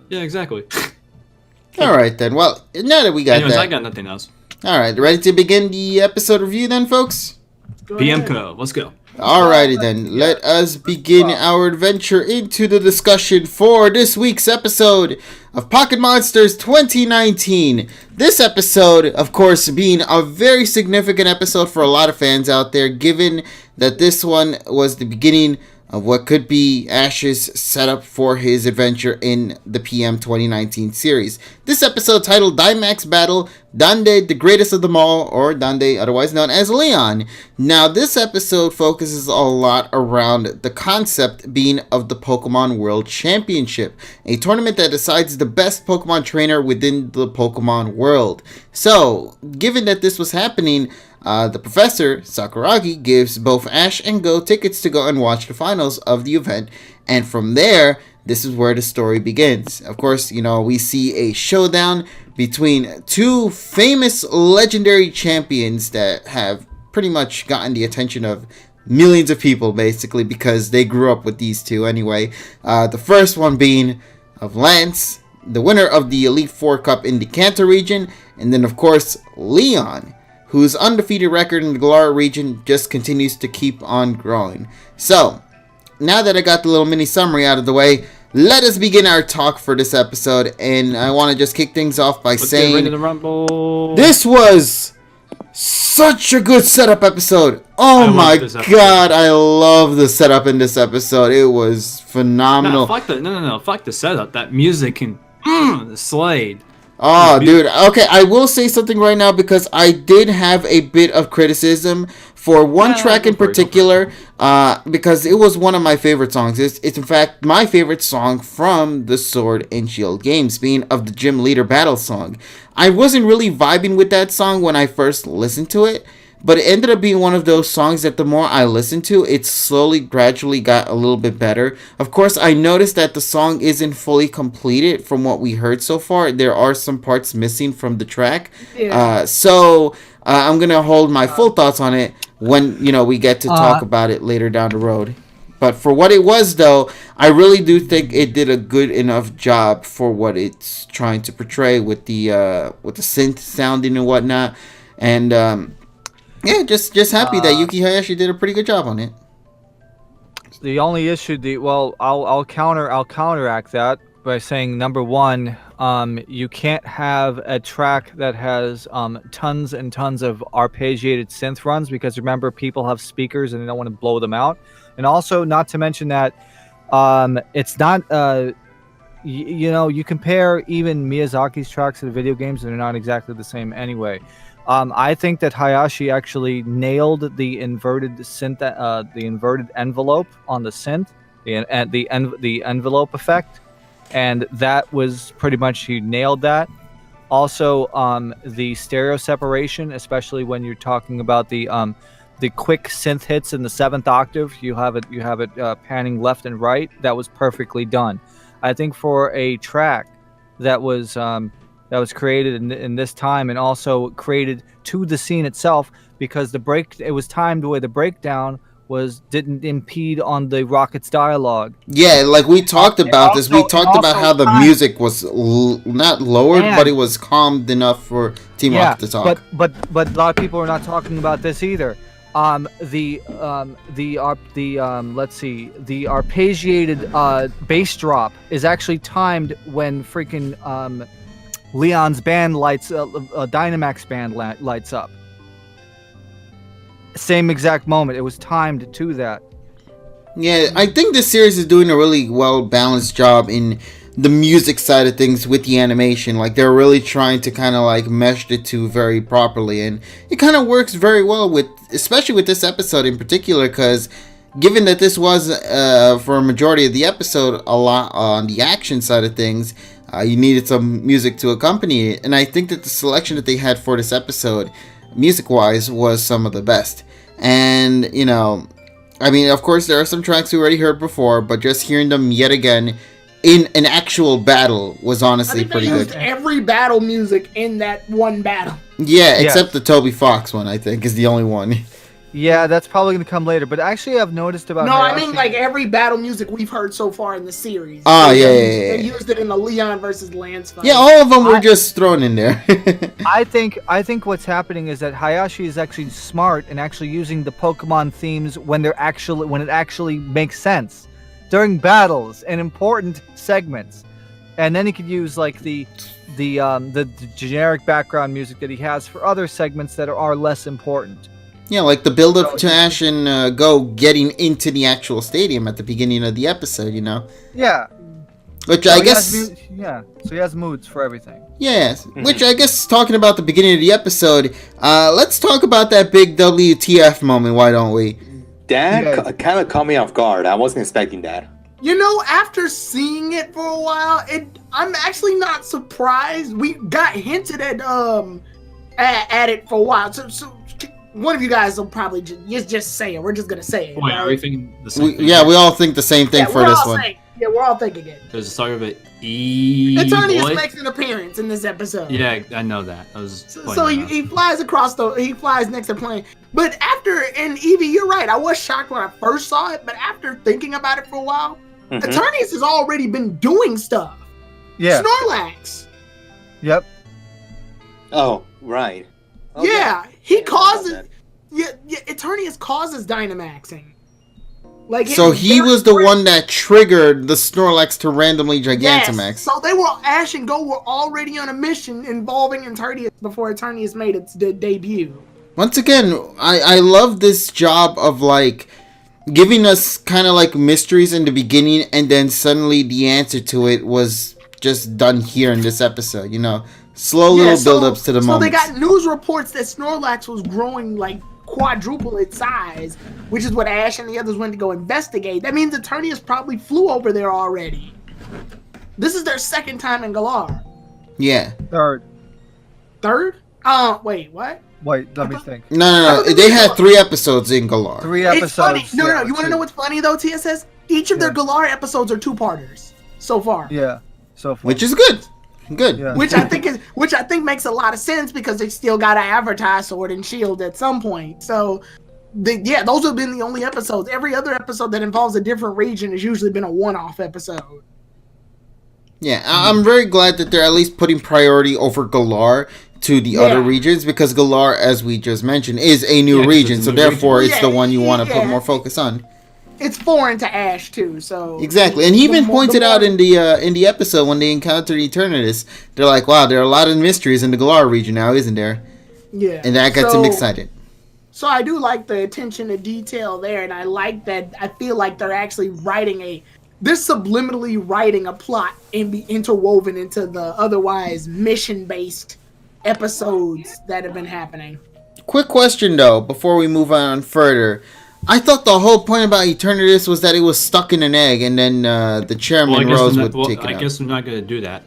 Yeah, exactly. All right then. Well, now that we got that, I got nothing else. All right, ready to begin the episode review then, folks? PMCO, let's go. Alrighty then, let us begin our adventure into the discussion for this week's episode of Pocket Monsters 2019. This episode, of course, being a very significant episode for a lot of fans out there, given that this one was the beginning of what could be Ash's setup for his adventure in the PM 2019 series. This episode, titled Dynamax Battle, Dande, the greatest of them all, or Dande, otherwise known as Leon. Now, this episode focuses a lot around the concept being of the Pokemon World Championship, a tournament that decides the best Pokemon trainer within the Pokemon world. So, given that this was happening, the professor, Sakuragi, gives both Ash and Go tickets to go and watch the finals of the event, and from there, this is where the story begins. Of course, you know, we see a showdown between two famous legendary champions that have pretty much gotten the attention of millions of people, basically, because they grew up with these two anyway. The first one being of Lance, the winner of the Elite Four Cup in the Kanto region, and then, of course, Leon, whose undefeated record in the Galar region just continues to keep on growing. So, now that I got the little mini summary out of the way, let us begin our talk for this episode, and I want to just kick things off by saying this was such a good setup episode. Oh my god, I love the setup in this episode. It was phenomenal. Fuck the setup. That music and Slade. Oh, dude. Okay, I will say something right now because I did have a bit of criticism for one track in particular, because it was one of my favorite songs. It's in fact my favorite song from the Sword and Shield games, being of the Gym Leader Battle song. I wasn't really vibing with that song when I first listened to it, but it ended up being one of those songs that the more I listened to, it slowly, gradually got a little bit better. Of course, I noticed that the song isn't fully completed from what we heard so far. There are some parts missing from the track. Yeah. So I'm going to hold my full thoughts on it when, you know, we get to talk about it later down the road. But for what it was, though, I really do think it did a good enough job for what it's trying to portray with the synth sounding and whatnot. And yeah, just happy that Yuki Hayashi did a pretty good job on it. The only issue, I'll counteract that by saying, number one, you can't have a track that has tons and tons of arpeggiated synth runs, because remember, people have speakers and they don't want to blow them out. And also, not to mention that it's not, you know, you compare even Miyazaki's tracks to the video games and they're not exactly the same anyway. I think that Hayashi actually nailed the inverted synth, the inverted envelope on the synth, the envelope effect, and that was pretty much, he nailed that. Also, the stereo separation, especially when you're talking about the quick synth hits in the 7th octave, you have it panning left and right. That was perfectly done. I think for a track that was created in this time, and also created to the scene itself, because it was timed where the breakdown didn't impede on the Rocket's dialogue. Yeah, like we talked about this. We talked about how the music was not lowered, but it was calmed enough for Team Rocket to talk. But a lot of people are not talking about this either. The arpeggiated bass drop is actually timed when freaking Leon's band Dynamax band lights up. Same exact moment. It was timed to that. Yeah, I think this series is doing a really well balanced job in the music side of things with the animation. Like, they're really trying to kind of like mesh the two very properly, and it kind of works very well with, especially with this episode in particular, because given that this was for a majority of the episode a lot on the action side of things, you needed some music to accompany it, and I think that the selection that they had for this episode, music-wise, was some of the best. And I mean, of course, there are some tracks we already heard before, but just hearing them yet again in an actual battle was honestly pretty good. Every battle music in that one battle. Yeah, except the Toby Fox one, I think, is the only one. Yeah, that's probably going to come later. But actually, I've noticed about... No, I mean, like, every battle music we've heard so far in the series. They used it in the Leon versus Lance fight. Yeah, all of them were just thrown in there. I think what's happening is that Hayashi is actually smart and actually using the Pokemon themes when it actually makes sense. During battles and important segments. And then he could use, like, the generic background music that he has for other segments that are less important. Yeah, like the build-up to Ash and Go getting into the actual stadium at the beginning of the episode, Yeah. Which I guess... so he has moods for everything. Yes, which I guess, talking about the beginning of the episode, let's talk about that big WTF moment, why don't we? That kind of caught me off guard. I wasn't expecting that. After seeing it for a while, I'm actually not surprised. We got hinted at it for a while. So one of you guys will probably just say it. We're just gonna say it. Wait, are we thinking the same thing? Yeah, we all think the same thing for this one. We're all thinking it. There's a start of it. Eternius makes an appearance in this episode. Yeah, I know that. So he flies he flies next to plane. But and Evie, you're right. I was shocked when I first saw it, but after thinking about it for a while, Eternius has already been doing stuff. Yeah. Snorlax. Yep. Oh, right. Okay. Yeah, he causes. Yeah, Eternius causes Dynamaxing. Like, so he was the one that triggered the Snorlax to randomly Gigantamax. Yes, so Ash and Go were already on a mission involving Eternius before Eternius made its debut. Once again, I love this job of, like, giving us kind of like mysteries in the beginning, and then suddenly the answer to it was just done here in this episode, Slow little build-ups to the moment. So they got news reports that Snorlax was growing, like, quadruple its size, which is what Ash and the others went to go investigate. That means Eternius probably flew over there already. This is their second time in Galar. Yeah. Third? Wait, what? Wait, let me think. No. They had 3 episodes in Galar. 3 episodes. It's funny. No. You want to know what's funny, though, TSS? Each of their Galar episodes are 2-parters so far. Yeah, so far. Which is good. Good. Yeah. Which I think makes a lot of sense because they still got to advertise Sword and Shield at some point. So, those have been the only episodes. Every other episode that involves a different region has usually been a one-off episode. Yeah, I'm very glad that they're at least putting priority over Galar to the other regions, because Galar, as we just mentioned, is a new region. So therefore, it's the one you want to put more focus on. It's foreign to Ash too, so exactly. And he even pointed out in the episode when they encountered Eternatus, they're like, "Wow, there are a lot of mysteries in the Galar region now, isn't there?" Yeah, and that gets him excited. So I do like the attention to detail there, and I like that. I feel like they're actually they're subliminally writing a plot and be interwoven into the otherwise mission-based episodes that have been happening. Quick question though, before we move on further. I thought the whole point about Eternatus was that it was stuck in an egg, and then the chairman Rose would take it out. I guess I'm not going to do that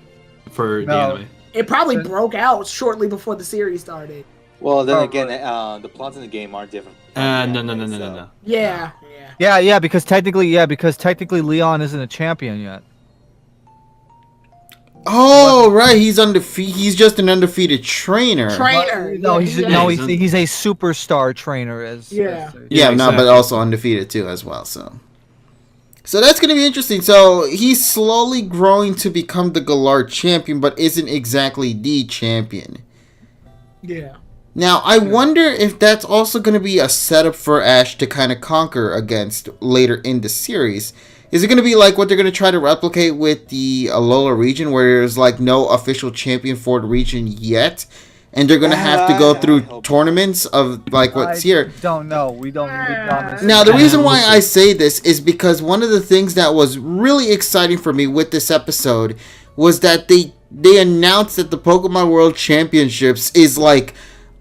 for the anime. It probably broke out shortly before the series started. Well, then again, the plots in the game are different. No. Yeah, because technically Leon isn't a champion yet. Oh, right, he's undefeated. He's just an undefeated trainer. He's a superstar trainer. But also undefeated too as well. So that's gonna be interesting. So he's slowly growing to become the Galar champion, but isn't exactly the champion. Yeah. Now I wonder if that's also gonna be a setup for Ash to kind of conquer against later in the series. Is it going to be like what they're going to try to replicate with the Alola region, where there's like no official champion for the region yet, and they're going to have to go through tournaments of like what's here? Don't know. We don't. Now the reason why I say this is because one of the things that was really exciting for me with this episode was that they announced that the Pokemon World Championships is like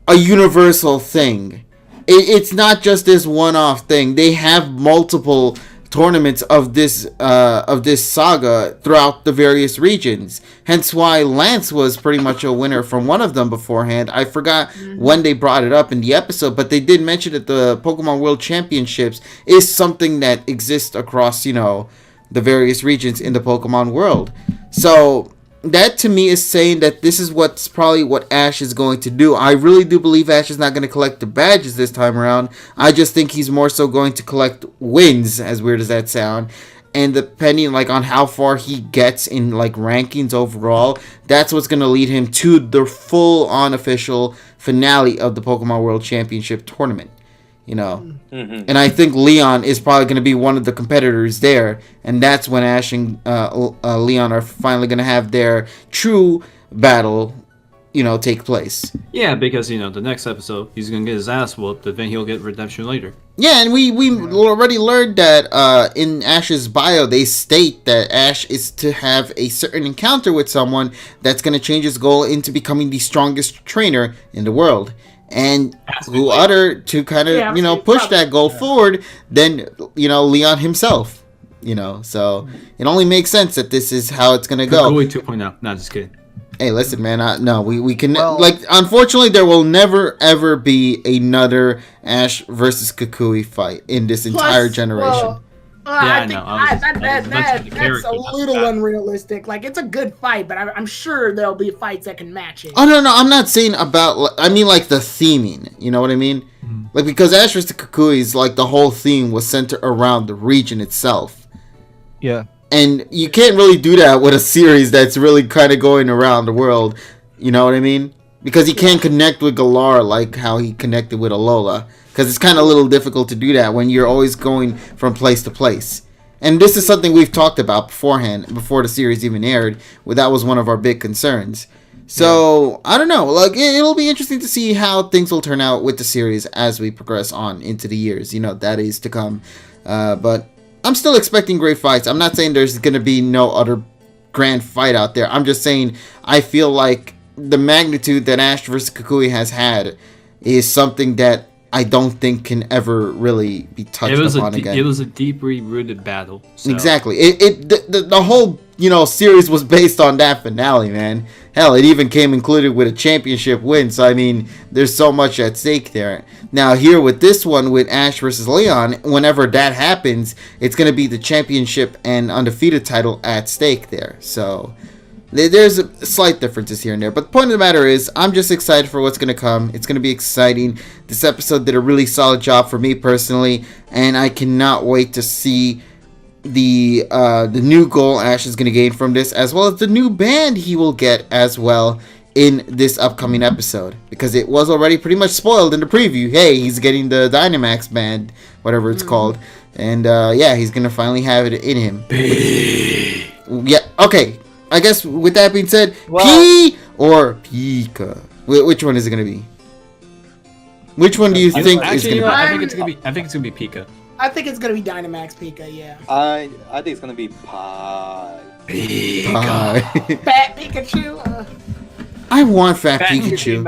a universal thing. it's not just this one-off thing. They have multiple tournaments of this saga throughout the various regions. Hence why Lance was pretty much a winner from one of them beforehand. I forgot when they brought it up in the episode, but they did mention that the Pokemon World Championships is something that exists across, the various regions in the Pokemon world. So that to me is saying that this is probably what Ash is going to do. I really do believe Ash is not going to collect the badges this time around. I just think he's more so going to collect wins, as weird as that sound. And depending on how far he gets in rankings overall, that's what's going to lead him to the full unofficial finale of the Pokemon World Championship tournament. And I think Leon is probably going to be one of the competitors there, and that's when Ash and Leon are finally going to have their true battle, take place. Yeah, because the next episode he's going to get his ass whooped, but then he'll get redemption later. Yeah, and we already learned that in Ash's bio they state that Ash is to have a certain encounter with someone that's going to change his goal into becoming the strongest trainer in the world. And who other to kind of push that goal forward than Leon himself, so it only makes sense that this is how it's gonna go. Kukui 2.0. No, just kidding. Hey, listen, man. No, we can unfortunately there will never ever be another Ash versus Kukui fight in this entire generation. I think that's a little unrealistic. It's a good fight, but I'm sure there'll be fights that can match it. Oh, no, I'm not saying about... I mean, the theming. You know what I mean? Mm-hmm. Because Ash vs. Kukui's, the whole theme was centered around the region itself. Yeah. And you can't really do that with a series that's really kind of going around the world. You know what I mean? Because he can't connect with Galar like how he connected with Alola. Because it's kind of a little difficult to do that when you're always going from place to place. And this is something we've talked about beforehand, before the series even aired. That was one of our big concerns. So, I don't know. It'll be interesting to see how things will turn out with the series as we progress on into the years. That is to come. But I'm still expecting great fights. I'm not saying there's going to be no other grand fight out there. I'm just saying I feel like the magnitude that Ash vs. Kukui has had is something that I don't think can ever really be touched upon again. It was a deeply rooted battle. So. Exactly. The whole series was based on that finale, man. Hell, it even came included with a championship win. So I mean, there's so much at stake there. Now here with this one with Ash versus Leon, whenever that happens, it's gonna be the championship and undefeated title at stake there. So there's slight differences here and there, but the point of the matter is I'm just excited for what's going to come. It's going to be exciting. This episode did a really solid job for me personally, and I cannot wait to see the new goal Ash is going to gain from this, as well as the new band he will get as well in this upcoming episode, because it was already pretty much spoiled in the preview. Hey, he's getting the Dynamax band, whatever it's called, and he's going to finally have it in him. Yeah, okay. I guess with that being said, P or Pika? Which one is it going to be? Which one do you think is going to be? I think it's going to be Pika. I think it's going to be Dynamax Pika, yeah. I think it's going to be Pika. Fat Pikachu. I want Fat Pikachu.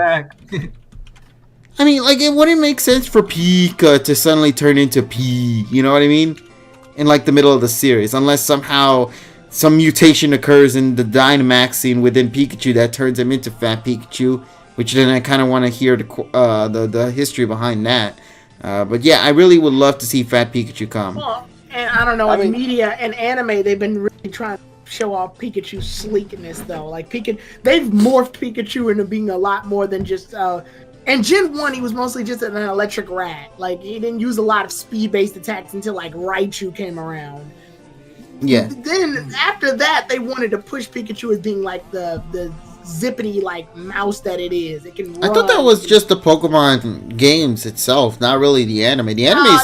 I mean, it wouldn't make sense for Pika to suddenly turn into P, you know what I mean? In the middle of the series, unless somehow some mutation occurs in the Dynamax scene within Pikachu that turns him into Fat Pikachu, which then I kind of want to hear the history behind that. But yeah, I really would love to see Fat Pikachu come. Well, and I don't know, in media and anime, they've been really trying to show off Pikachu's sleekness, though. They've morphed Pikachu into being a lot more than just... in Gen 1, he was mostly just an electric rat. He didn't use a lot of speed-based attacks until, Raichu came around. Yeah. Then after that, they wanted to push Pikachu as being the zippity mouse that it is. It can. I thought that was just the Pokemon games itself, not really the anime. The anime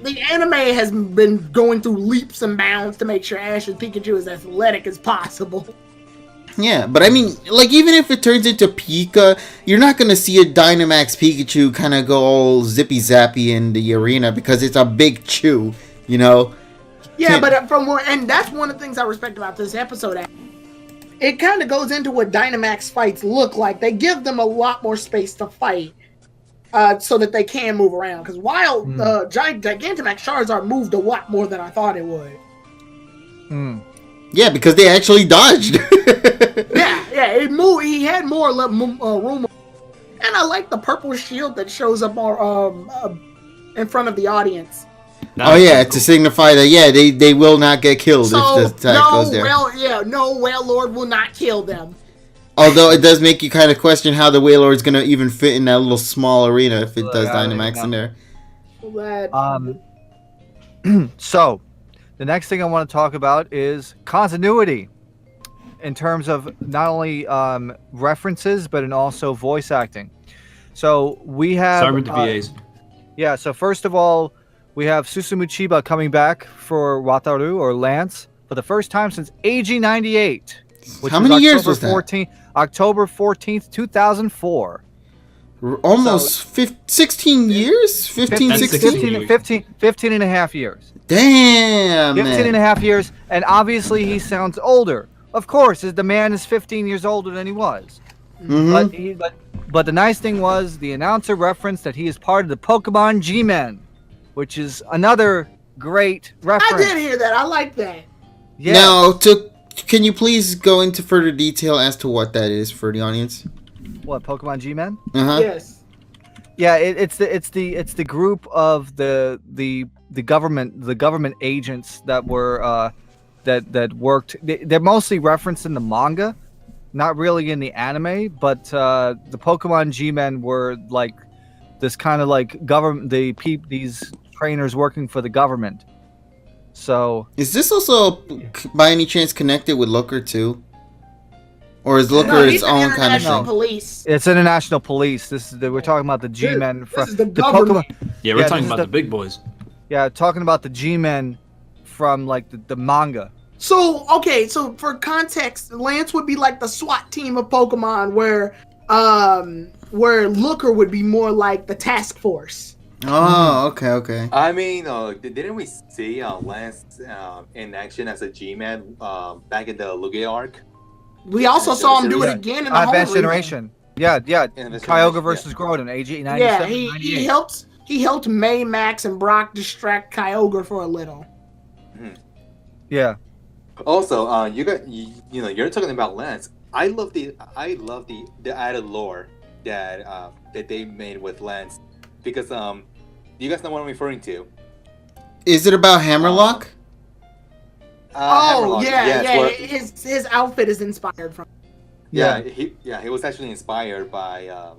the anime has been going through leaps and bounds to make sure Ash's Pikachu is as athletic as possible. Yeah, but I mean, even if it turns into Pika, you're not gonna see a Dynamax Pikachu kind of go all zippy zappy in the arena because it's a big chew, Yeah, but and that's one of the things I respect about this episode. It kind of goes into what Dynamax fights look like. They give them a lot more space to fight. so that they can move around. Because while Gigantamax Charizard moved a lot more than I thought it would. Yeah, because they actually dodged. yeah, it moved. He had more room. And I like the purple shield that shows up in front of the audience. To signify that, they will not get killed if the attack goes there. No Wailord will not kill them. Although it does make you kind of question how the Wailord's going to even fit in that little small arena if it does Dynamax in there. So, the next thing I want to talk about is continuity in terms of not only references, but in also voice acting. So, we have... Sorry with the VAs. Yeah, so first of all, we have Susumu Chiba coming back for Wataru, or Lance, for the first time since AG98. How many years was that? October 14th, 2004. Almost 16 years? 15 and a half years. Damn, 15 and a half years, and obviously he sounds older. Of course, the man is 15 years older than he was. Mm-hmm. But the nice thing was, the announcer referenced that he is part of the Pokemon G-Men, which is another great reference. I did hear that. I like that. Yeah. Now, can you please go into further detail as to what that is for the audience? What, Pokemon G-Men? Yes. Yeah, it's the group of the government agents that were that worked. They're mostly referenced in the manga, not really in the anime. But the Pokemon G-Men were like this kind of like government. These trainers working for the government. So is this also by any chance connected with Looker too? Or is Looker its own kind of thing? Police. It's international police. We're talking about the G-Men from the government. Yeah, we're talking about the big boys. Yeah, talking about the G-Men from like the manga. So for context, Lance would be like the SWAT team of Pokemon, where Looker would be more like the task force. Oh, okay. I mean, didn't we see Lance in action as a G-Man back in the Lugia arc? We also saw him do it again in the Advanced Generation. Yeah. Kyogre versus Groudon, AG 97. Yeah, he helped May, Max, and Brock distract Kyogre for a little. Yeah. Also, you're talking about Lance. I love the added lore that they made with Lance, because do you guys know what I'm referring to? Is it about Hammerlock? Hammerlock. Yeah. His outfit is inspired from. He was actually inspired by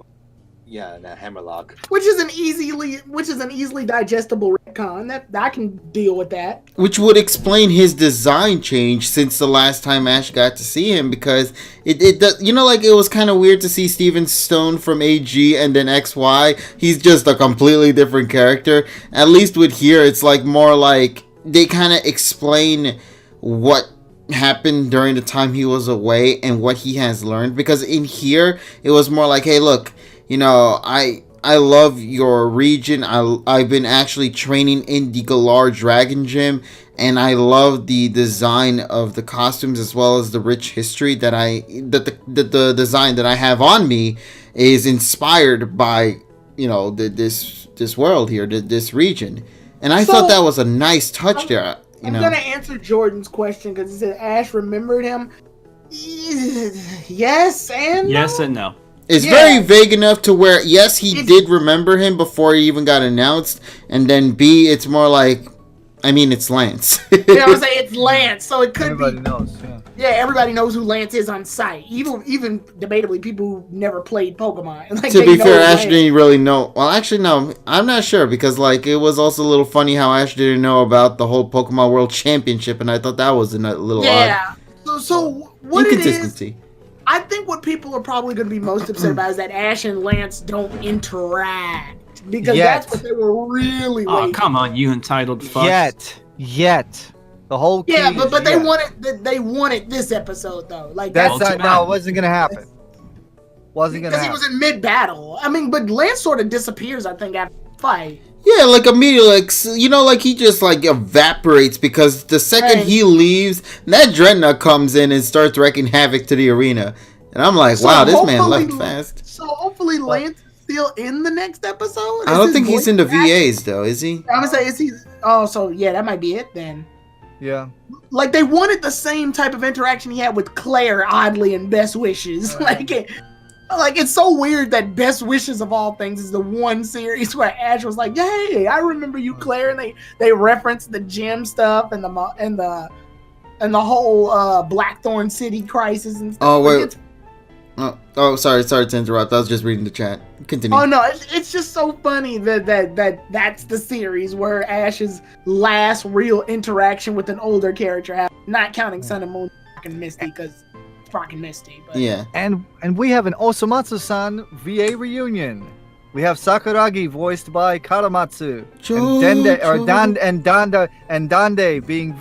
that Hammerlock. Which is an easily digestible retcon. That I can deal with that. Which would explain his design change since the last time Ash got to see him, because it does, like it was kind of weird to see Steven Stone from AG and then XY. He's just a completely different character. At least with here, it's like more like they kind of explain what happened during the time he was away and what he has learned, because in here it was more like, hey, look, I love your region. I've been actually training in the Galar Dragon Gym, and I love the design of the costumes as well as the rich history that the design that I have on me is inspired by this world here, this region, and I thought that was a nice touch there. I'm gonna answer Jordan's question because he said Ash remembered him. Yes and no. It's very vague enough to where, yes, he did remember him before he even got announced, and then B, it's more like, it's Lance. I was saying it's Lance, so it could everybody be. Knows, yeah, everybody knows who Lance is on sight. Even debatably, people who never played Pokemon. To be fair, Ash didn't really know. Well, actually, no, I'm not sure, because it was also a little funny how Ash didn't know about the whole Pokemon World Championship, and I thought that was a little odd. Yeah. So what it is, inconsistency. I think what people are probably going to be most upset about is that Ash and Lance don't interact, because that's what they were really waiting. Oh, come on, you entitled fucks. Yet. The whole key but they wanted this episode though. Like no, it wasn't gonna happen. Because he was in mid battle. But Lance sort of disappears, I think, after the fight. Yeah, immediately, he just evaporates, because the second he leaves, that Dreadnought comes in and starts wreaking havoc to the arena, and I'm like, wow, this man left fast. So hopefully Lance still in the next episode? I don't think he's in the VAs though, is he? I'm gonna say, is he? Oh, so yeah, that might be it then. Yeah. Like they wanted the same type of interaction he had with Claire, oddly, in Best Wishes. Like it's so weird that Best Wishes of all things is the one series where Ash was like, "Hey, I remember you, Claire," and they referenced the gym stuff and the whole Blackthorn City crisis and stuff. Oh wait. Sorry to interrupt. I was just reading the chat. Continue. Oh no, it's just so funny that's the series where Ash's last real interaction with an older character happened. Not counting Sun and Moon and Misty because it's fucking Misty. But. Yeah. And we have an Osomatsu-san VA reunion. We have Sakuragi voiced by Karamatsu, and Dande being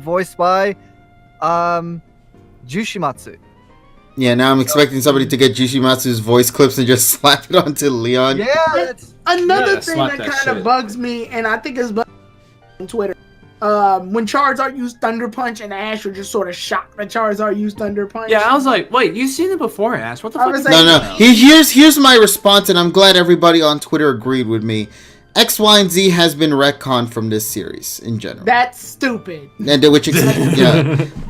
voiced by Jushimatsu. Yeah, now I'm expecting somebody to get Jushimatsu's voice clips and just slap it onto Leon. Yeah, that's another thing that kind of bugs me, and I think it's bugging on Twitter. When Charizard used Thunder Punch and Ash were just sort of shocked that Charizard used Thunder Punch. Yeah, I was like, wait, you've seen it before, Ash. What the fuck? No. Here's my response, and I'm glad everybody on Twitter agreed with me. X, Y, and Z has been retconned from this series in general. That's stupid. And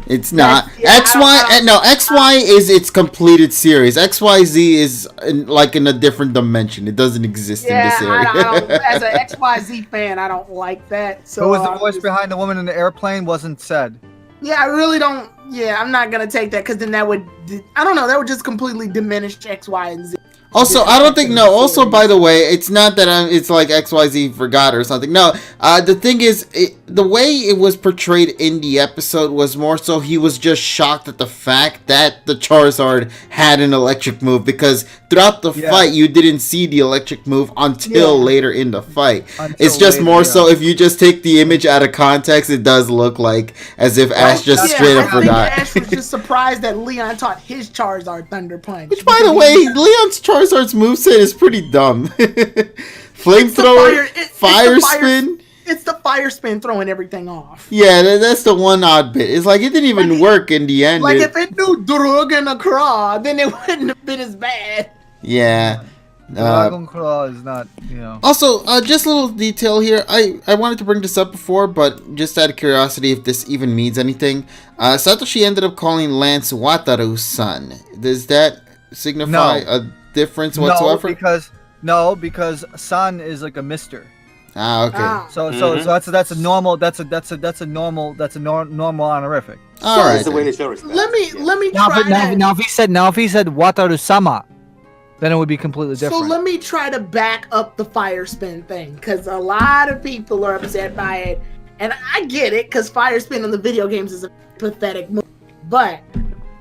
it's not. X, Y is its completed series. X, Y, Z is in a different dimension. It doesn't exist in this area. I don't, as an X, Y, Z fan, I don't like that. So who was the voice behind the woman in the airplane? Wasn't said. Yeah, I really don't. Yeah, I'm not gonna take that because then that would. I don't know. That would just completely diminish X, Y, and Z. Also, I don't think, no, also, by the way, it's not that it's like XYZ forgot or something. No, the thing is, the way it was portrayed in the episode was more so he was just shocked at the fact that the Charizard had an electric move, because throughout the fight, you didn't see the electric move until later in the fight. It's just more so, if you just take the image out of context, it does look like as if Ash just straight up forgot. Ash was just surprised that Leon taught his Charizard Thunder Punch. Which, by the way, Leon's Charizard's moveset is pretty dumb. Flamethrower, fire spin. It's the fire spin throwing everything off. Yeah, that's the one odd bit. It's like it didn't even work in the end. Like if it knew Dragon Claw, then it wouldn't have been as bad. Yeah. Dragon Claw is not, Also, just a little detail here. I wanted to bring this up before, but just out of curiosity if this even means anything. Satoshi ended up calling Lance Wataru-san. Does that signify a difference whatsoever? Because San is like a Mister. Ah, okay. So that's a normal honorific. All right. That's the way they show respect. Let me now, try that. Now if he said Wataru-sama, then it would be completely different. So let me try to back up the fire spin thing, because a lot of people are upset by it, and I get it, because fire spin in the video games is a pathetic move. But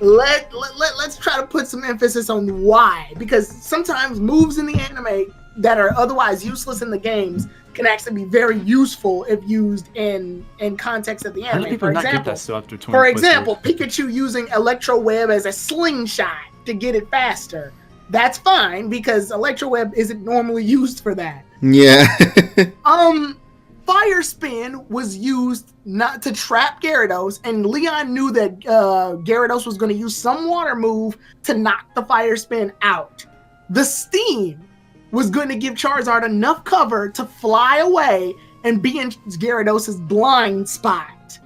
let's try to put some emphasis on why, because sometimes moves in the anime that are otherwise useless in the games can actually be very useful if used in context of the anime. For example, Pikachu using Electro Web as a slingshot to get it faster. That's fine because Electro Web isn't normally used for that. Yeah. Fire Spin was used not to trap Gyarados, and Leon knew that Gyarados was going to use some water move to knock the Fire Spin out. The Steam was going to give Charizard enough cover to fly away and be in Gyarados' blind spot,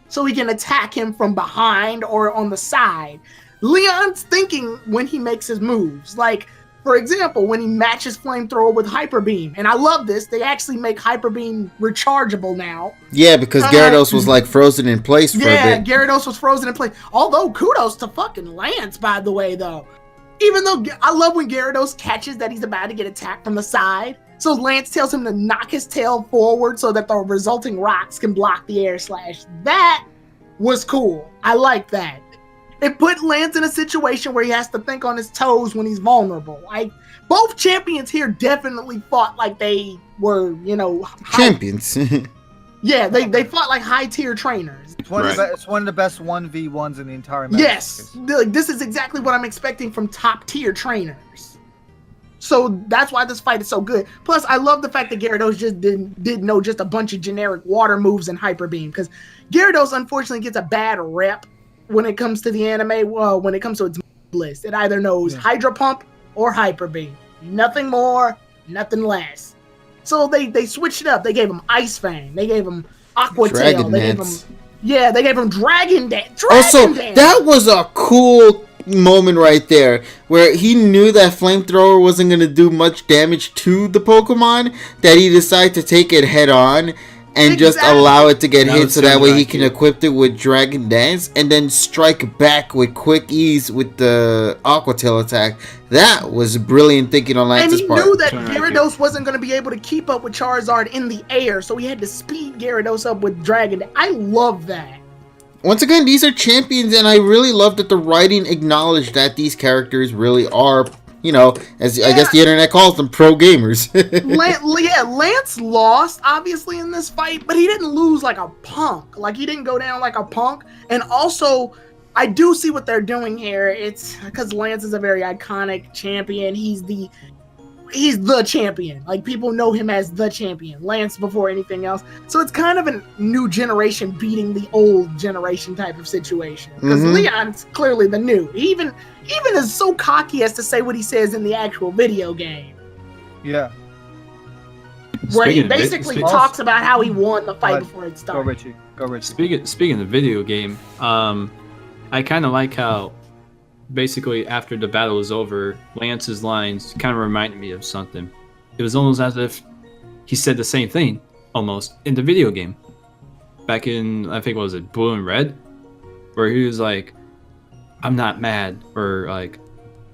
so he can attack him from behind or on the side. Leon's thinking when he makes his moves, like, for example, when he matches Flamethrower with Hyper Beam. And I love this. They actually make Hyper Beam rechargeable now. Yeah, because Gyarados was like frozen in place for a bit. Yeah, Gyarados was frozen in place. Although, kudos to fucking Lance, by the way, though. Even though I love when Gyarados catches that he's about to get attacked from the side. So Lance tells him to knock his tail forward so that the resulting rocks can block the air slash. That was cool. I like that. It put Lance in a situation where he has to think on his toes when he's vulnerable. Like, both champions here definitely fought like they were, champions. Yeah, they fought like high-tier trainers. It's one of the best 1v1s in the entire match. Yes, this is exactly what I'm expecting from top-tier trainers. So that's why this fight is so good. Plus, I love the fact that Gyarados just didn't know just a bunch of generic water moves and Hyper Beam, because Gyarados unfortunately gets a bad rep when it comes to the anime, when it comes to its list. It either knows Hydro Pump or Hyper Beam. Nothing more, nothing less. So they switched it up. They gave him Ice Fang. They gave him Aqua Tail. They gave him, they gave him Dragon Dance. That was a cool moment right there, where he knew that Flamethrower wasn't going to do much damage to the Pokemon, that he decided to take it head on and just allow it to get hit, so that way he can equip it with Dragon Dance and then strike back with quick ease with the Aqua Tail attack. That was brilliant thinking on Lance's part. And he knew that Gyarados wasn't going to be able to keep up with Charizard in the air, so he had to speed Gyarados up with Dragon Dance. I love that. Once again, these are champions, and I really love that the writing acknowledged that these characters really are, I guess the internet calls them, pro gamers. Lance lost, obviously, in this fight, but he didn't lose like a punk. Like, he didn't go down like a punk. And also, I do see what they're doing here. It's because Lance is a very iconic champion. He's the champion. Like, people know him as the champion. Lance before anything else. So it's kind of a new generation beating the old generation type of situation. Because Leon's clearly the new. He even is so cocky as to say what he says in the actual video game. Yeah. Where he basically talks about how he won the fight before it started. Go Richie. Speaking of video game, I kind of like how basically after the battle was over, Lance's lines kind of reminded me of something. It was almost as if he said the same thing almost in the video game back in, I think, what was it, Blue and Red, where he was like, I'm not mad, or like,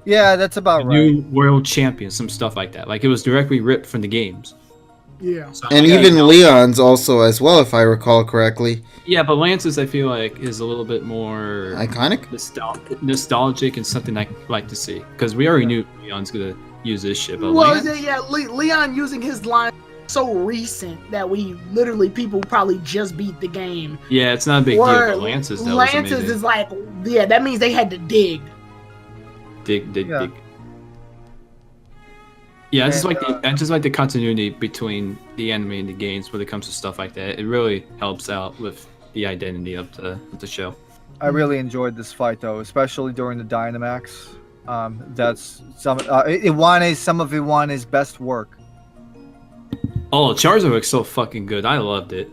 yeah, that's about right, new world champion, some stuff like that. Like, it was directly ripped from the games. Yeah. So and even Leon's also as well, if I recall correctly. Yeah, but Lance's, I feel like, is a little bit more iconic, nostalgic, and something I like to see, because we already knew Leon's gonna use this shit. But Leon using his line so recent that people probably just beat the game. Yeah, it's not a big deal. But Lance's is like, that means they had to dig. Dig. Yeah, I just like the continuity between the anime and the games when it comes to stuff like that. It really helps out with the identity of the show. I really enjoyed this fight though, especially during the Dynamax. That's some of Iwane's best work. Oh, Charizard looks so fucking good. I loved it.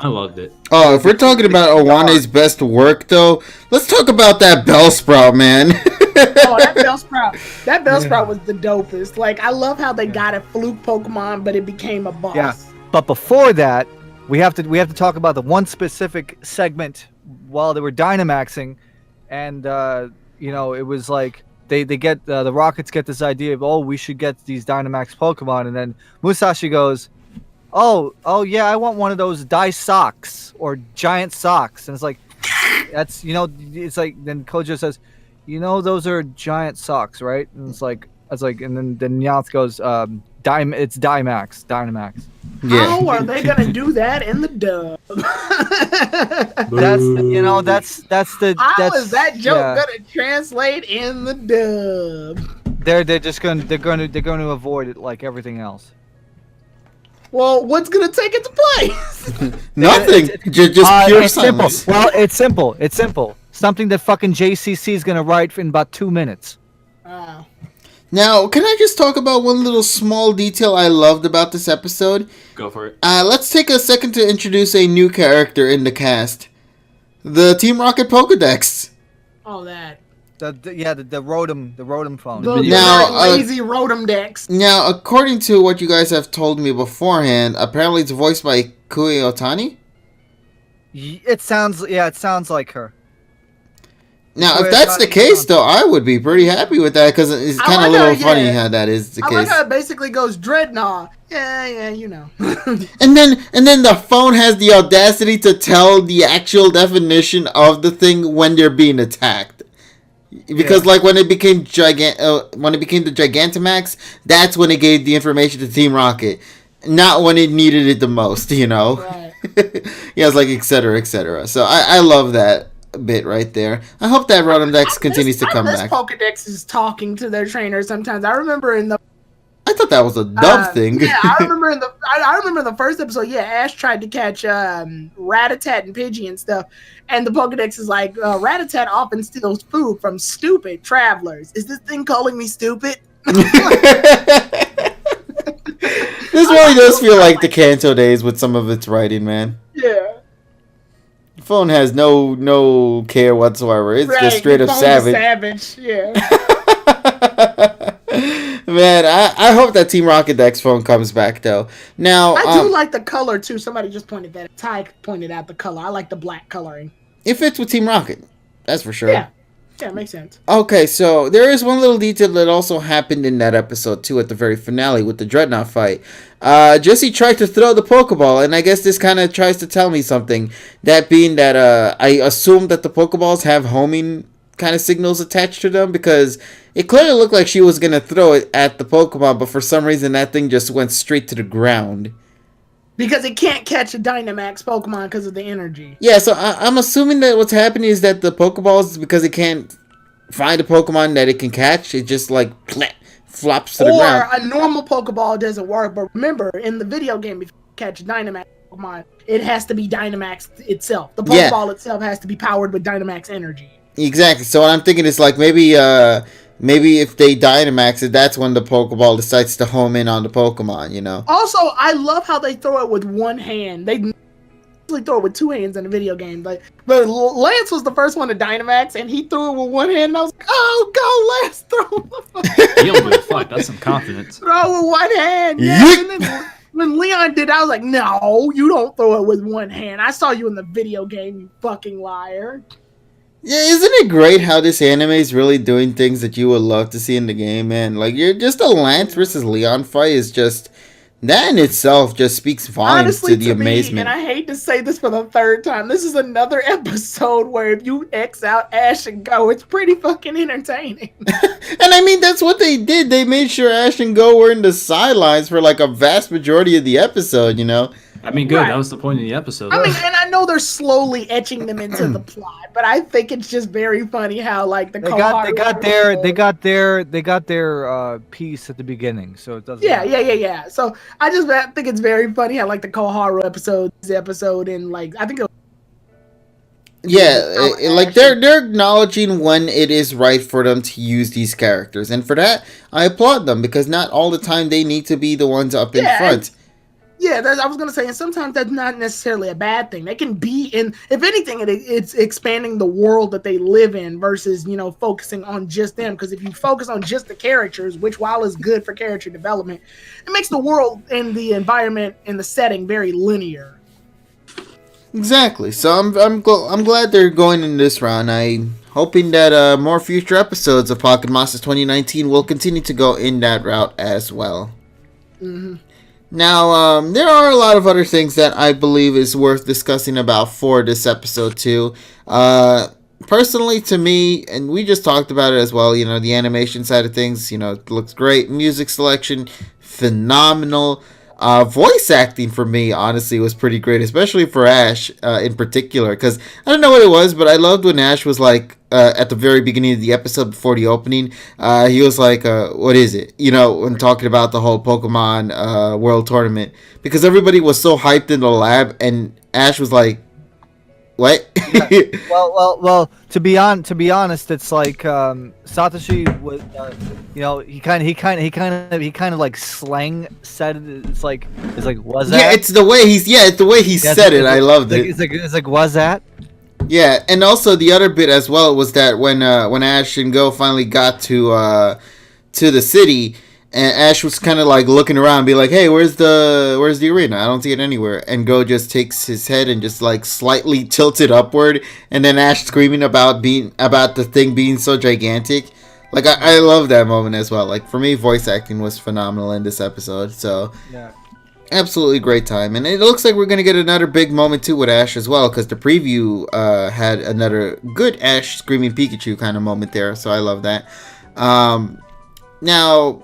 Oh, if we're talking about Iwane's best work though, let's talk about that Bellsprout, man. That Bellsprout was the dopest. Like, I love how they got a fluke Pokemon, but it became a boss. Yeah, but before that, we have to talk about the one specific segment while they were Dynamaxing, and it was like they get the Rockets get this idea of, we should get these Dynamax Pokemon, and then Musashi goes, oh yeah, I want one of those Dice Socks or Giant Socks, and it's like, that's it's like, then Kojo says, those are giant socks, right? And it's like, and then Nyans goes, it's Dynamax. Yeah. How are they gonna do that in the dub? How is that joke gonna translate in the dub? They're going to avoid it like everything else. Well, what's gonna take it to place? Nothing. Just pure silence. Simple. Well, it's simple. Something that fucking JCC is gonna write in about 2 minutes. Now, can I just talk about one little small detail I loved about this episode? Go for it. Let's take a second to introduce a new character in the cast. The Team Rocket Pokedex. Oh, that. The Rotom phone. The lazy Rotom Dex. Now, according to what you guys have told me beforehand, apparently it's voiced by Kui Otani? It sounds like her. Now, if that's the case, though, I would be pretty happy with that, because it's kind of a little funny how that is the case. I like how it basically goes Dreadnought. Yeah, and then the phone has the audacity to tell the actual definition of the thing when they're being attacked. Because when it became the Gigantamax, that's when it gave the information to Team Rocket, not when it needed it the most. Right. Yeah, it's like et cetera. So I love that bit right there. I hope that Rotom Dex continues to come back. Pokedex is talking to their trainer sometimes. I remember in the I thought that was a dub thing. Yeah, I remember I remember in the first episode. Yeah, Ash tried to catch Rat-a-tat and Pidgey and stuff, and the Pokedex is like, Rat-a-tat often steals food from stupid travelers. Is this thing calling me stupid? This really does feel like the Kanto days with some of its writing, man. Yeah. The phone has no care whatsoever. It's just straight up savage. Savage, yeah. Man, I hope that Team Rocket Dex phone comes back though. Now I do like the color too. Somebody just pointed that. Ty pointed out the color. I like the black coloring. It fits with Team Rocket. That's for sure. Yeah, it makes sense. Okay, so there is one little detail that also happened in that episode too at the very finale with the Dreadnought fight. Jesse tried to throw the Pokeball, and I guess this kind of tries to tell me something. That being that I assume that the Pokeballs have homing kind of signals attached to them, because it clearly looked like she was going to throw it at the Pokemon, but for some reason that thing just went straight to the ground. Because it can't catch a Dynamax Pokemon because of the energy. Yeah, so I'm assuming that what's happening is that the Pokeballs, because it can't find a Pokemon that it can catch, it just like flops to the ground. Or a normal Pokeball doesn't work, but remember, in the video game, if you catch a Dynamax Pokemon, it has to be Dynamax itself. The Pokeball itself has to be powered with Dynamax energy. Exactly. So what I'm thinking is like maybe if they Dynamax it, that's when the Pokeball decides to home in on the Pokemon, you know. Also, I love how they throw it with one hand. They usually throw it with two hands in a video game. But Lance was the first one to Dynamax, and he threw it with one hand. And I was like, "Oh, go Lance, throw!" He don't give a fuck. That's some confidence. Throw it with one hand. Yeah. And then when Leon did, I was like, "No, you don't throw it with one hand. I saw you in the video game, you fucking liar." Yeah, isn't it great how this anime is really doing things that you would love to see in the game, man? Like, you're just a Lance versus Leon fight is just, that in itself just speaks volumes. Honestly, to the amazement. And I hate to say this for the third time, this is another episode where if you X out Ash and Go, it's pretty fucking entertaining. And I mean, that's what they did. They made sure Ash and Go were in the sidelines for like a vast majority of the episode, you know? I mean, good. Right. That was the point of the episode. I mean, and I know they're slowly etching them into the plot, but I think it's just very funny how like they got their piece at the beginning, so it doesn't. Yeah. So I think it's very funny how like the Koharu episode, and like I think. Like they're acknowledging when it is right for them to use these characters, and for that I applaud them, because not all the time they need to be the ones up in front. Yeah, I was going to say, and sometimes that's not necessarily a bad thing. They can be in, if anything, it's expanding the world that they live in versus, focusing on just them. Because if you focus on just the characters, which while is good for character development, it makes the world and the environment and the setting very linear. Exactly. So I'm glad they're going in this round. I'm hoping that more future episodes of Pocket Monsters 2019 will continue to go in that route as well. Mm-hmm. Now, there are a lot of other things that I believe is worth discussing about for this episode too. Personally, to me, and we just talked about it as well, the animation side of things, it looks great. Music selection, phenomenal. Voice acting for me, honestly, was pretty great, especially for Ash in particular, because I don't know what it was, but I loved when Ash was like, at the very beginning of the episode before the opening, he was like, what is it? When talking about the whole Pokemon World Tournament, because everybody was so hyped in the lab, and Ash was like, what? Yeah. Well. To be honest, it's like Satoshi was, he kind of like slang said it. It's like was that? Yeah, it's the way he said it. I loved it. It's like was that? Yeah, and also the other bit as well was that when Ash and Go finally got to the city, and Ash was kind of like looking around, be like, "Hey, where's the arena? I don't see it anywhere." And Go just takes his head and just like slightly tilts it upward, and then Ash screaming about the thing being so gigantic. Like I love that moment as well. Like for me, voice acting was phenomenal in this episode. So yeah. Absolutely great time, and it looks like we're gonna get another big moment too with Ash as well, because the preview had another good Ash screaming Pikachu kind of moment there. So I love that. Now,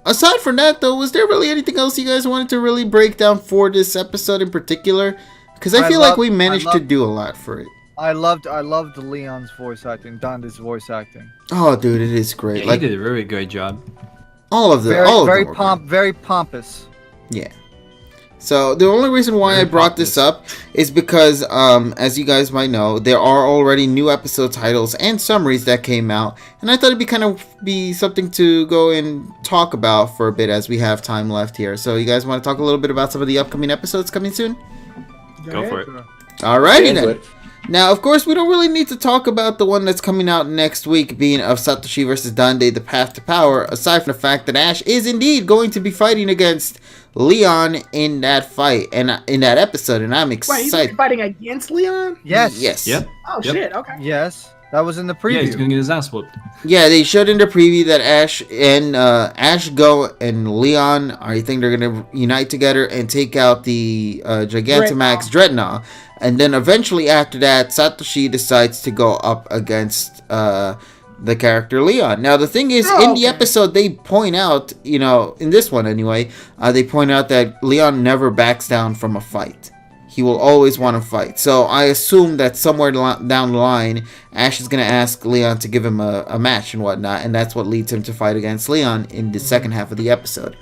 aside from that, though, was there really anything else you guys wanted to really break down for this episode in particular? Because I feel like we managed to do a lot for it. I loved Leon's voice acting, Donda's voice acting. Oh, dude, it is great. Yeah, he did a really great job. All of them. Very pompous. Yeah. So the only reason why I brought this up is because, as you guys might know, there are already new episode titles and summaries that came out, and I thought it'd be something to go and talk about for a bit as we have time left here. So you guys want to talk a little bit about some of the upcoming episodes coming soon? Go for it. Alrighty then. Now, of course, we don't really need to talk about the one that's coming out next week, being of Satoshi versus Dande, The Path to Power, aside from the fact that Ash is indeed going to be fighting against Leon in that fight, and in that episode, and I'm excited. Wait, he's fighting against Leon? Yes. Yes. Yep. Oh, shit, okay. Yes. That was in the preview. Yeah, he's going to get his ass whooped. Yeah, they showed in the preview that Ash, Go, and Leon, I think they're going to unite together and take out the Gigantamax Dreadnought. And then eventually after that, Satoshi decides to go up against the character Leon. Now, the thing is, in the episode, they point out, in this one anyway, they point out that Leon never backs down from a fight. He will always want to fight. So I assume that somewhere down the line, Ash is going to ask Leon to give him a match and whatnot, and that's what leads him to fight against Leon in the second half of the episode.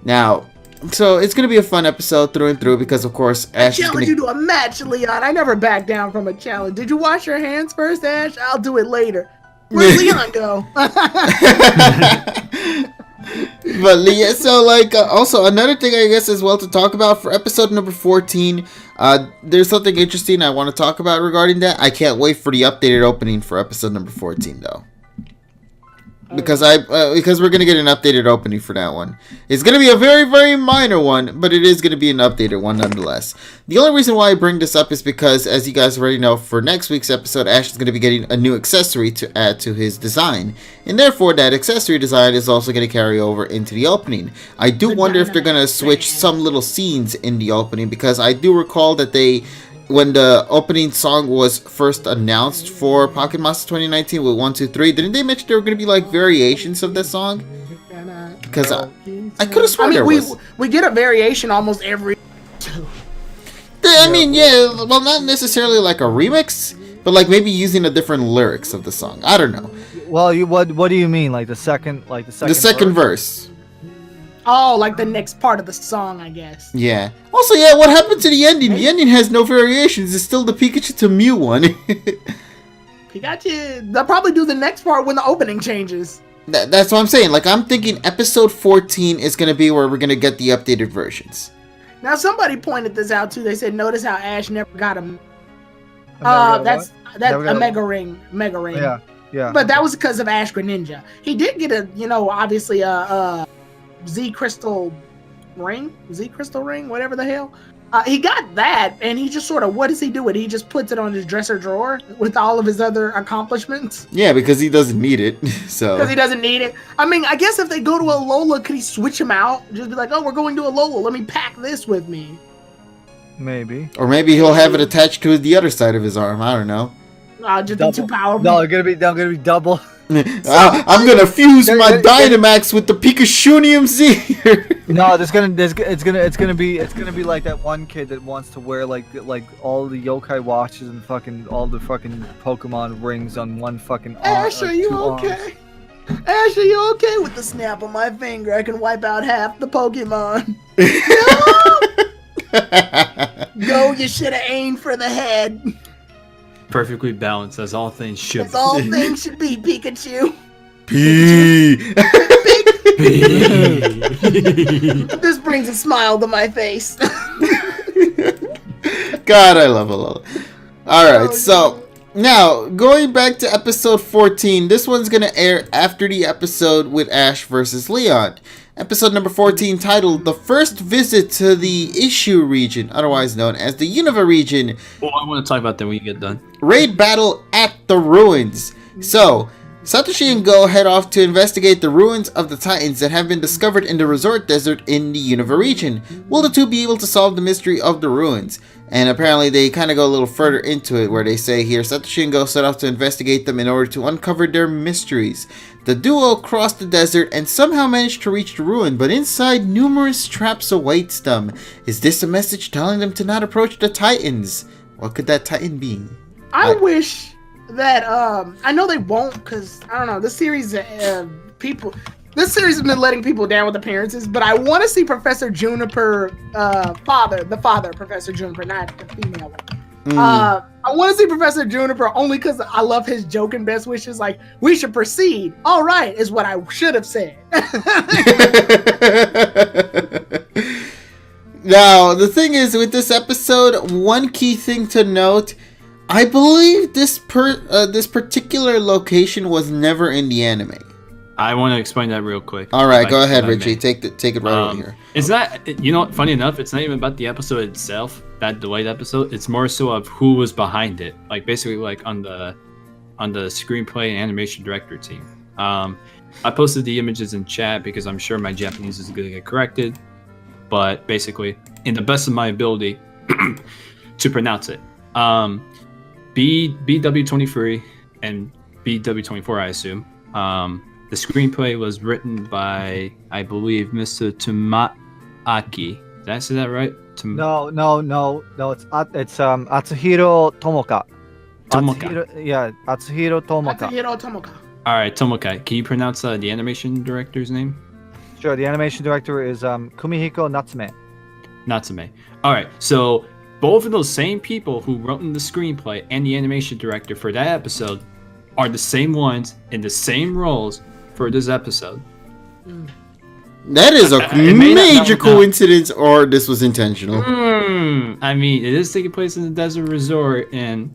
Now, so it's going to be a fun episode through and through because, of course, Ash is going to... challenge you to a match, Leon. I never back down from a challenge. Did you wash your hands first, Ash? I'll do it later. Where'd Leon go? But yeah, so also another thing I guess as well to talk about for episode number 14, there's something interesting I want to talk about regarding that. I can't wait for the updated opening for episode number 14 though. Because we're gonna get an updated opening for that one. It's gonna be a very, very minor one, but it is gonna be an updated one nonetheless. The only reason why I bring this up is because, as you guys already know, for next week's episode, Ash is gonna be getting a new accessory to add to his design, and therefore that accessory design is also gonna carry over into the opening. I do wonder if they're gonna switch some little scenes in the opening, because I do recall that when the opening song was first announced for Pocket Monster 2019 with 1, 2, 3, didn't they mention there were going to be variations of that song? Because I could have sworn there was. We get a variation almost every. I mean, yeah, well, not necessarily like a remix, but maybe using a different lyrics of the song. I don't know. Well, what do you mean, the second verse? Oh, the next part of the song, I guess. Yeah. Also, yeah, what happened to the ending? The ending has no variations. It's still the Pikachu to Mew one. Pikachu. They'll probably do the next part when the opening changes. That's what I'm saying. I'm thinking episode 14 is going to be where we're going to get the updated versions. Now, somebody pointed this out, too. They said, notice how Ash never got a... that's a Mega Ring. Mega Ring. Yeah. But that was because of Ash Greninja. He did get obviously Z Crystal Ring, whatever the hell. He got that, and he just sort of, what does he do with it? He just puts it on his dresser drawer with all of his other accomplishments. Yeah, because he doesn't need it. Because he doesn't need it. I mean, I guess if they go to a Lola, could he switch him out? Just be like, oh, we're going to a Lola. Let me pack this with me. Maybe. Or maybe he'll have it attached to the other side of his arm. I don't know. Just be too powerful. No, they're gonna be double. I'm gonna fuse my Dynamax with the Pikachunium Z. No, it's gonna be like that one kid that wants to wear like all the yokai watches and fucking all the fucking Pokemon rings on one fucking arm. Ash, are you okay? Ash, are you okay? With the snap of my finger, I can wipe out half the Pokemon. Go, you should have aimed for the head. Perfectly balanced, as all things should. As all things should be, Pikachu. P. This brings a smile to my face. God, I love Alola. Alright, so now going back to episode 14, this one's gonna air after the episode with Ash versus Leon. Episode number 14, titled The First Visit to the Issue Region, otherwise known as the Unova Region. Well, I want to talk about that when you get done. Raid Battle at the Ruins. So, Satoshi and Go head off to investigate the ruins of the Titans that have been discovered in the resort desert in the Unova region. Will the two be able to solve the mystery of the ruins? And apparently they kind of go a little further into it, where they say here, Satoshi and Go set off to investigate them in order to uncover their mysteries. The duo cross the desert and somehow manage to reach the ruin, but inside numerous traps awaits them. Is this a message telling them to not approach the Titans? What could that Titan be? I wish that, I know they won't, because, I don't know, this series, people, this series has been letting people down with appearances, but I want to see Professor Juniper, the father, Professor Juniper, not the female one. I want to see Professor Juniper only because I love his joke and best wishes. Like, we should proceed. All right, is what I should have said. Now, the thing is, with this episode, one key thing to note, I believe this particular location was never in the anime. I want to explain that real quick. All right, go ahead, Richie. Take it right over here. It's not, funny enough, it's not even about the episode itself, that delayed episode. It's more so of who was behind it. Like, basically, like on the screenplay and animation director team. I posted the images in chat because I'm sure my Japanese is going to get corrected. But basically, in the best of my ability to pronounce it, BW23 and BW24, I assume. The screenplay was written by, I believe, Mr. Tamaaki. Did I say that right? No. It's Atsuhiro Tomoka. Tomoka. Atsuhiro Tomoka. Atsuhiro Tomoka. All right, Tomoka. Can you pronounce the animation director's name? Sure. The animation director is Kumihiko Natsume. Natsume. All right. So both of those same people who wrote in the screenplay and the animation director for that episode are the same ones in the same roles for this episode. That is a major coincidence, or this was intentional. I mean, it is taking place in the desert resort, and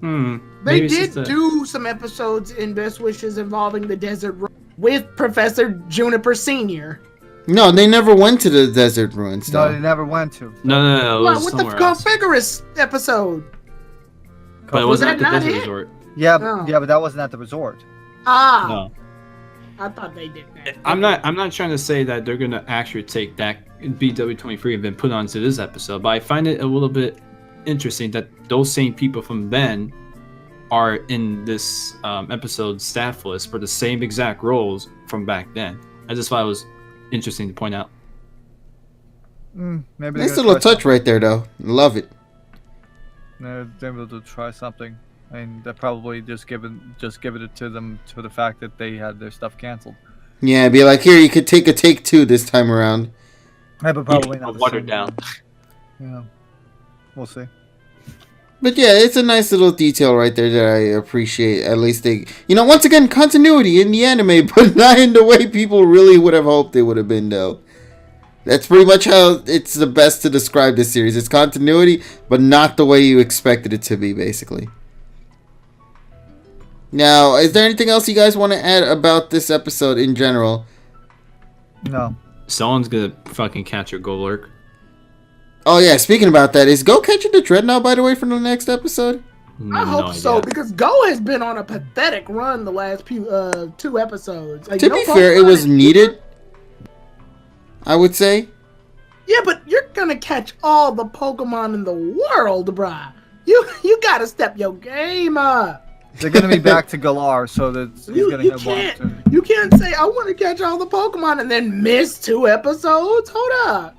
they did do some episodes in Best Wishes involving the desert with Professor Juniper Senior. No, they never went to the desert ruins. Though. No, they never went to. No. What with the Configurus episode? But it wasn't at the desert resort. Yeah, but that wasn't at the resort. No. I thought they did that. I'm not trying to say that they're gonna actually take that BW23 and then put onto this episode, but I find it a little bit interesting that those same people from then are in this episode staff list for the same exact roles from back then. I just thought it was interesting to point out. Maybe nice little touch right there, though. Love it. They're able to try something. I mean, they're probably just giving it to them for the fact that they had their stuff canceled. Yeah, be like, here, you could take a take two this time around. Yeah, but probably not. Watered down. Yeah, we'll see. But yeah, it's a nice little detail right there that I appreciate. At least they, once again, continuity in the anime, but not in the way people really would have hoped it would have been, though. That's pretty much how it's the best to describe this series. It's continuity, but not the way you expected it to be, basically. Now, is there anything else you guys want to add about this episode in general? No. Someone's gonna fucking catch a Golurk. Oh yeah, speaking about that, is Go catching the Dreadnought, by the way, from the next episode? I hope so, because Go has been on a pathetic run the last two episodes. Like, to be fair, it was needed, I would say. Yeah, but you're gonna catch all the Pokemon in the world, bruh. You gotta step your game up. They're gonna be back to Galar, so that he's gonna have one. You can't say I want to catch all the Pokemon and then miss 2 episodes. Hold up.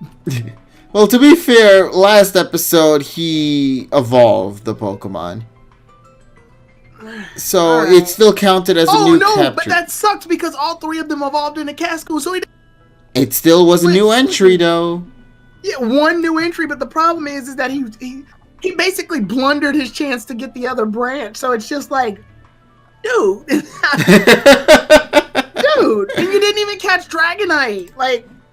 Well, to be fair, last episode he evolved the Pokemon, so it still counted as a new capture. Oh no, but that sucks because all 3 of them evolved into Casco, so it still was a new entry though. Yeah, 1 new entry, but the problem is that he basically blundered his chance to get the other branch. So it's just like, dude, dude, and you didn't even catch Dragonite,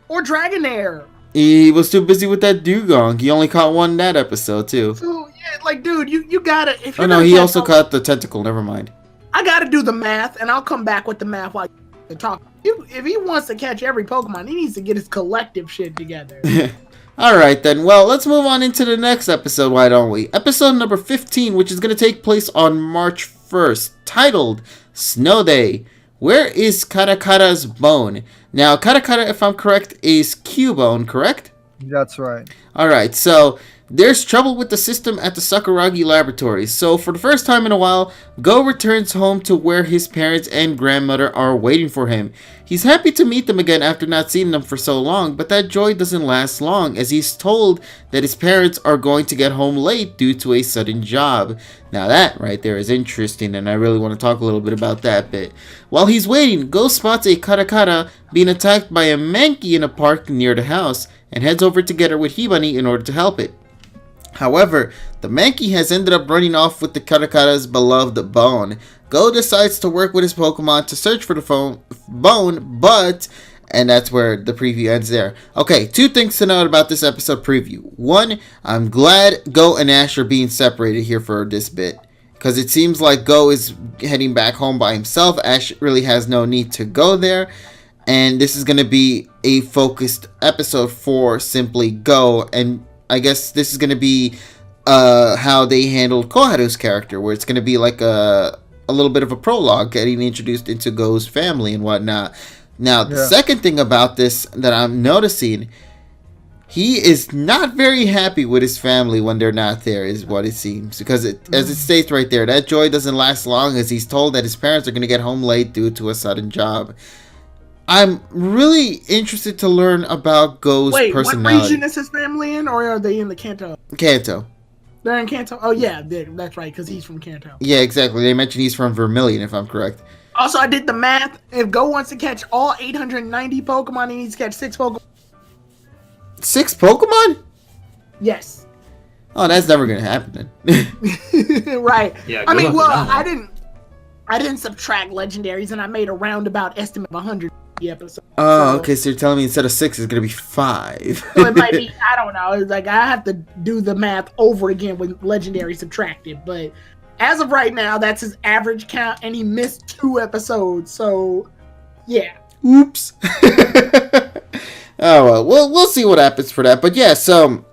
or Dragonair. He was too busy with that Dugong. He only caught 1 that episode too. So yeah, dude, you gotta. If oh no, he also caught the tentacle. Never mind. I gotta do the math, and I'll come back with the math while you talk. If he wants to catch every Pokemon, he needs to get his collective shit together. Alright then, well, let's move on into the next episode, why don't we? Episode number 15, which is going to take place on March 1st, titled Snow Day. Where is Karakara's bone? Now, Karakara, if I'm correct, is Cubone, correct? That's right. Alright, so There's trouble with the system at the Sakuragi laboratories, so for the first time in a while, Go returns home to where his parents and grandmother are waiting for him. He's happy to meet them again after not seeing them for so long, but that joy doesn't last long as he's told that his parents are going to get home late due to a sudden job. Now that right there is interesting, and I really want to talk a little bit about that bit. While he's waiting, Go spots a karakara being attacked by a monkey in a park near the house and heads over together with Hibani in order to help it. However, the monkey has ended up running off with the karakara's beloved bone. Go decides to work with his Pokemon to search for the bone, but... And that's where the preview ends there. Okay, 2 things to note about this episode preview. 1, I'm glad Go and Ash are being separated here for this bit, because it seems like Go is heading back home by himself. Ash really has no need to go there. And this is going to be a focused episode for simply Go, and I guess this is going to be how they handled Koharu's character, where it's going to be like a little bit of a prologue, getting introduced into Go's family and whatnot. Now, the second thing about this that I'm noticing, he is not very happy with his family when they're not there, is what it seems. Because as it states right there, that joy doesn't last long as he's told that his parents are going to get home late due to a sudden job. I'm really interested to learn about Go's personality. What region is his family in, or are they in the Kanto? Kanto. They're in Kanto? Oh, yeah, that's right, because he's from Kanto. Yeah, exactly. They mentioned he's from Vermilion, if I'm correct. Also, I did the math. If Go wants to catch all 890 Pokemon, he needs to catch 6 Pokemon. 6 Pokemon? Yes. Oh, that's never going to happen then. Right. Yeah, I mean, well, I didn't subtract legendaries, and I made a roundabout estimate of 100 episode. Oh, okay. So you're telling me instead of 6, it's gonna be 5. So it might be. I don't know. It's like I have to do the math over again with legendary subtracted. But as of right now, that's his average count, and he missed 2 episodes. So, yeah. Oops. Oh well, we'll see what happens for that. But yeah, so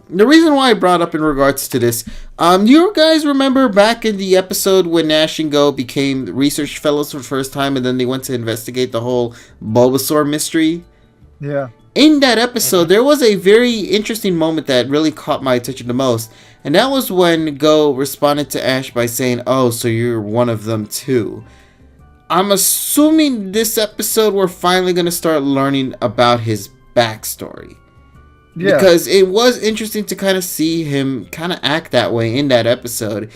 the reason why I brought up in regards to this, do you guys remember back in the episode when Ash and Go became research fellows for the first time, and then they went to investigate the whole Bulbasaur mystery? Yeah. In that episode, there was a very interesting moment that really caught my attention the most, and that was when Go responded to Ash by saying, "Oh, so you're one of them too." I'm assuming this episode we're finally going to start learning about his backstory. Yeah. Because it was interesting to kind of see him kind of act that way in that episode.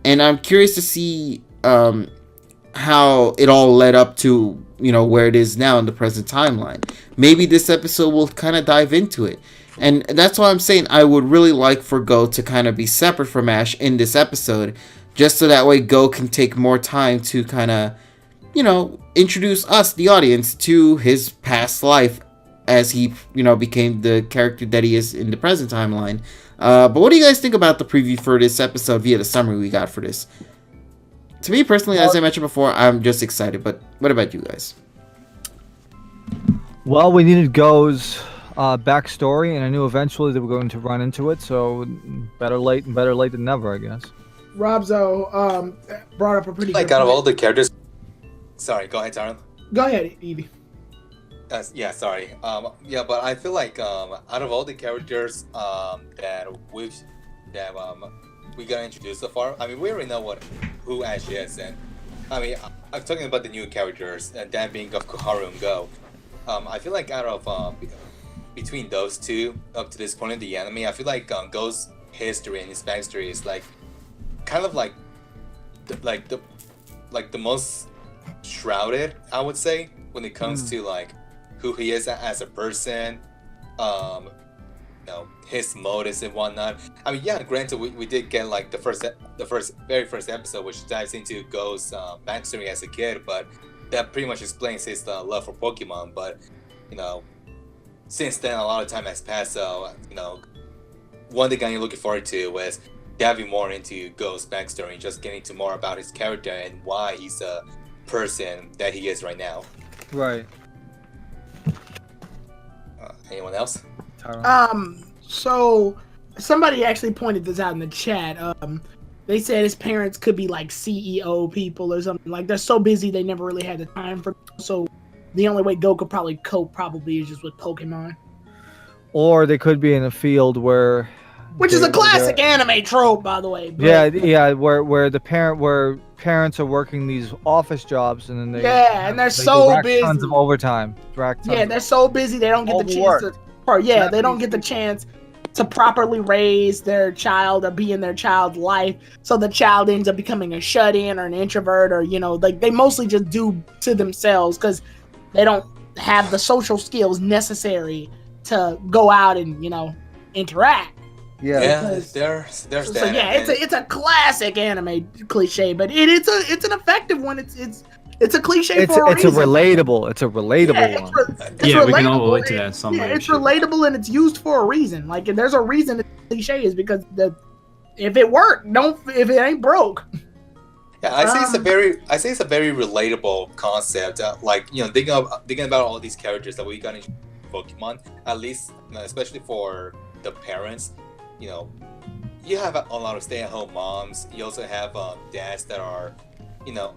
And I'm curious to see how it all led up to, where it is now in the present timeline. Maybe this episode will kind of dive into it. And that's why I'm saying I would really like for Go to kind of be separate from Ash in this episode. Just so that way Go can take more time to kind of, introduce us, the audience, to his past life as he, became the character that he is in the present timeline. But what do you guys think about the preview for this episode via the summary we got for this? To me personally, as I mentioned before, I'm just excited. But what about you guys? Well, we needed Go's backstory, and I knew eventually they were going to run into it. So better late than never, I guess. Robzo brought up a pretty good out of all the characters. Sorry, go ahead, Tyrone. Go ahead, Evie. Sorry. But I feel like out of all the characters that we got introduced so far, I mean, we already know who Ash is, and I mean, I'm talking about the new characters, and that being of Koharu and Go. I feel like out of between those two up to this point in the anime, I feel like Go's history and his backstory is like kind of like the most shrouded, I would say, when it comes to like who he is as a person, his motives and whatnot. I mean, yeah, granted, we did get like the very first episode, which dives into Go's backstory as a kid, but that pretty much explains his love for Pokemon. But since then, a lot of time has passed. So one thing I'm looking forward to was diving more into Go's backstory, just getting to more about his character and why he's a person that he is right now. Right. Anyone else? So somebody actually pointed this out in the chat. They said his parents could be like CEO people or something. Like they're so busy they never really had the time for. So the only way Go could probably cope is just with Pokemon. Or they could be in a field where which is a classic anime trope, by the way. But, where parents are working these office jobs and then and they're so busy. Tons of overtime. They're so busy they don't get the chance to. They don't get the chance to properly raise their child or be in their child's life. So the child ends up becoming a shut-in or an introvert, or they mostly just do to themselves because they don't have the social skills necessary to go out and interact. There's that. It's a classic anime cliche, but it's an effective one. It's a cliche for a reason. It's a relatable one. We can all relate to that in some way. It's relatable and it's used for a reason. Like, there's a reason it's cliche is because if it worked, if it ain't broke. Yeah, I say it's a very relatable concept. Thinking about all these characters that we got in Pokemon, at least, especially for the parents, you have a lot of stay-at-home moms. You also have dads that are,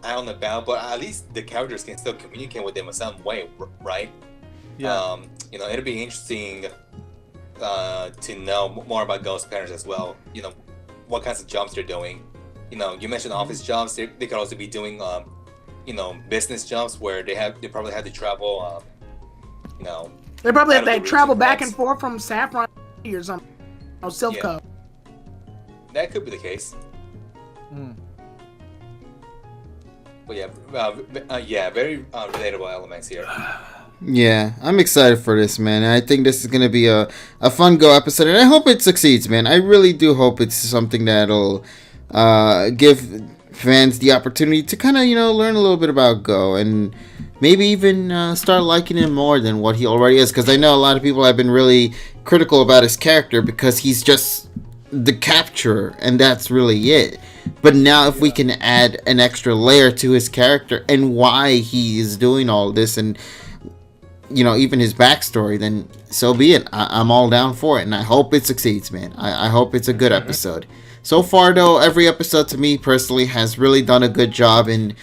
out and about, but at least the characters can still communicate with them in some way, right? Yeah. It'll be interesting to know more about Ghost parents as well. What kinds of jobs they're doing. You mentioned office jobs. They could also be doing, business jobs where they probably have to travel. They probably have to travel back and forth from Saffron or something. Silph Co. That could be the case. But very relatable elements here. Yeah, I'm excited for this, man. I think this is gonna be a fun Go episode, and I hope it succeeds, man. I really do hope it's something that'll give fans the opportunity to kind of learn a little bit about Go and maybe even start liking him more than what he already is, because I know a lot of people have been really critical about his character because he's just the capturer and that's really it. But now if we can add an extra layer to his character and why he is doing all this and even his backstory, then so be it. I'm all down for it, and I hope it succeeds, man. I hope it's a good episode. So far, though, every episode to me personally has really done a good job in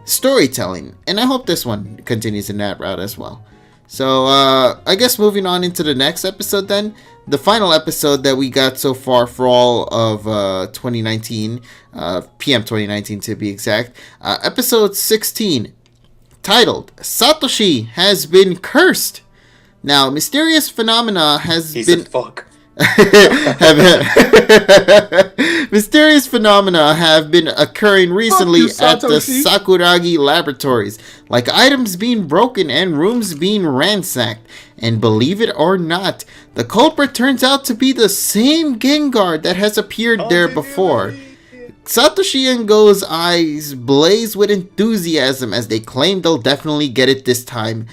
storytelling, and I hope this one continues in that route as well. So I guess moving on into the next episode then, the final episode that we got so far for all of 2019, PM 2019 to be exact, episode 16, titled Satoshi Has Been Cursed. Now, mysterious phenomena Mysterious phenomena have been occurring recently at the Sakuragi laboratories, like items being broken and rooms being ransacked. And believe it or not, the culprit turns out to be the same Gengar that has appeared there before. Satoshi and Go's eyes blaze with enthusiasm as they claim they'll definitely get it this time.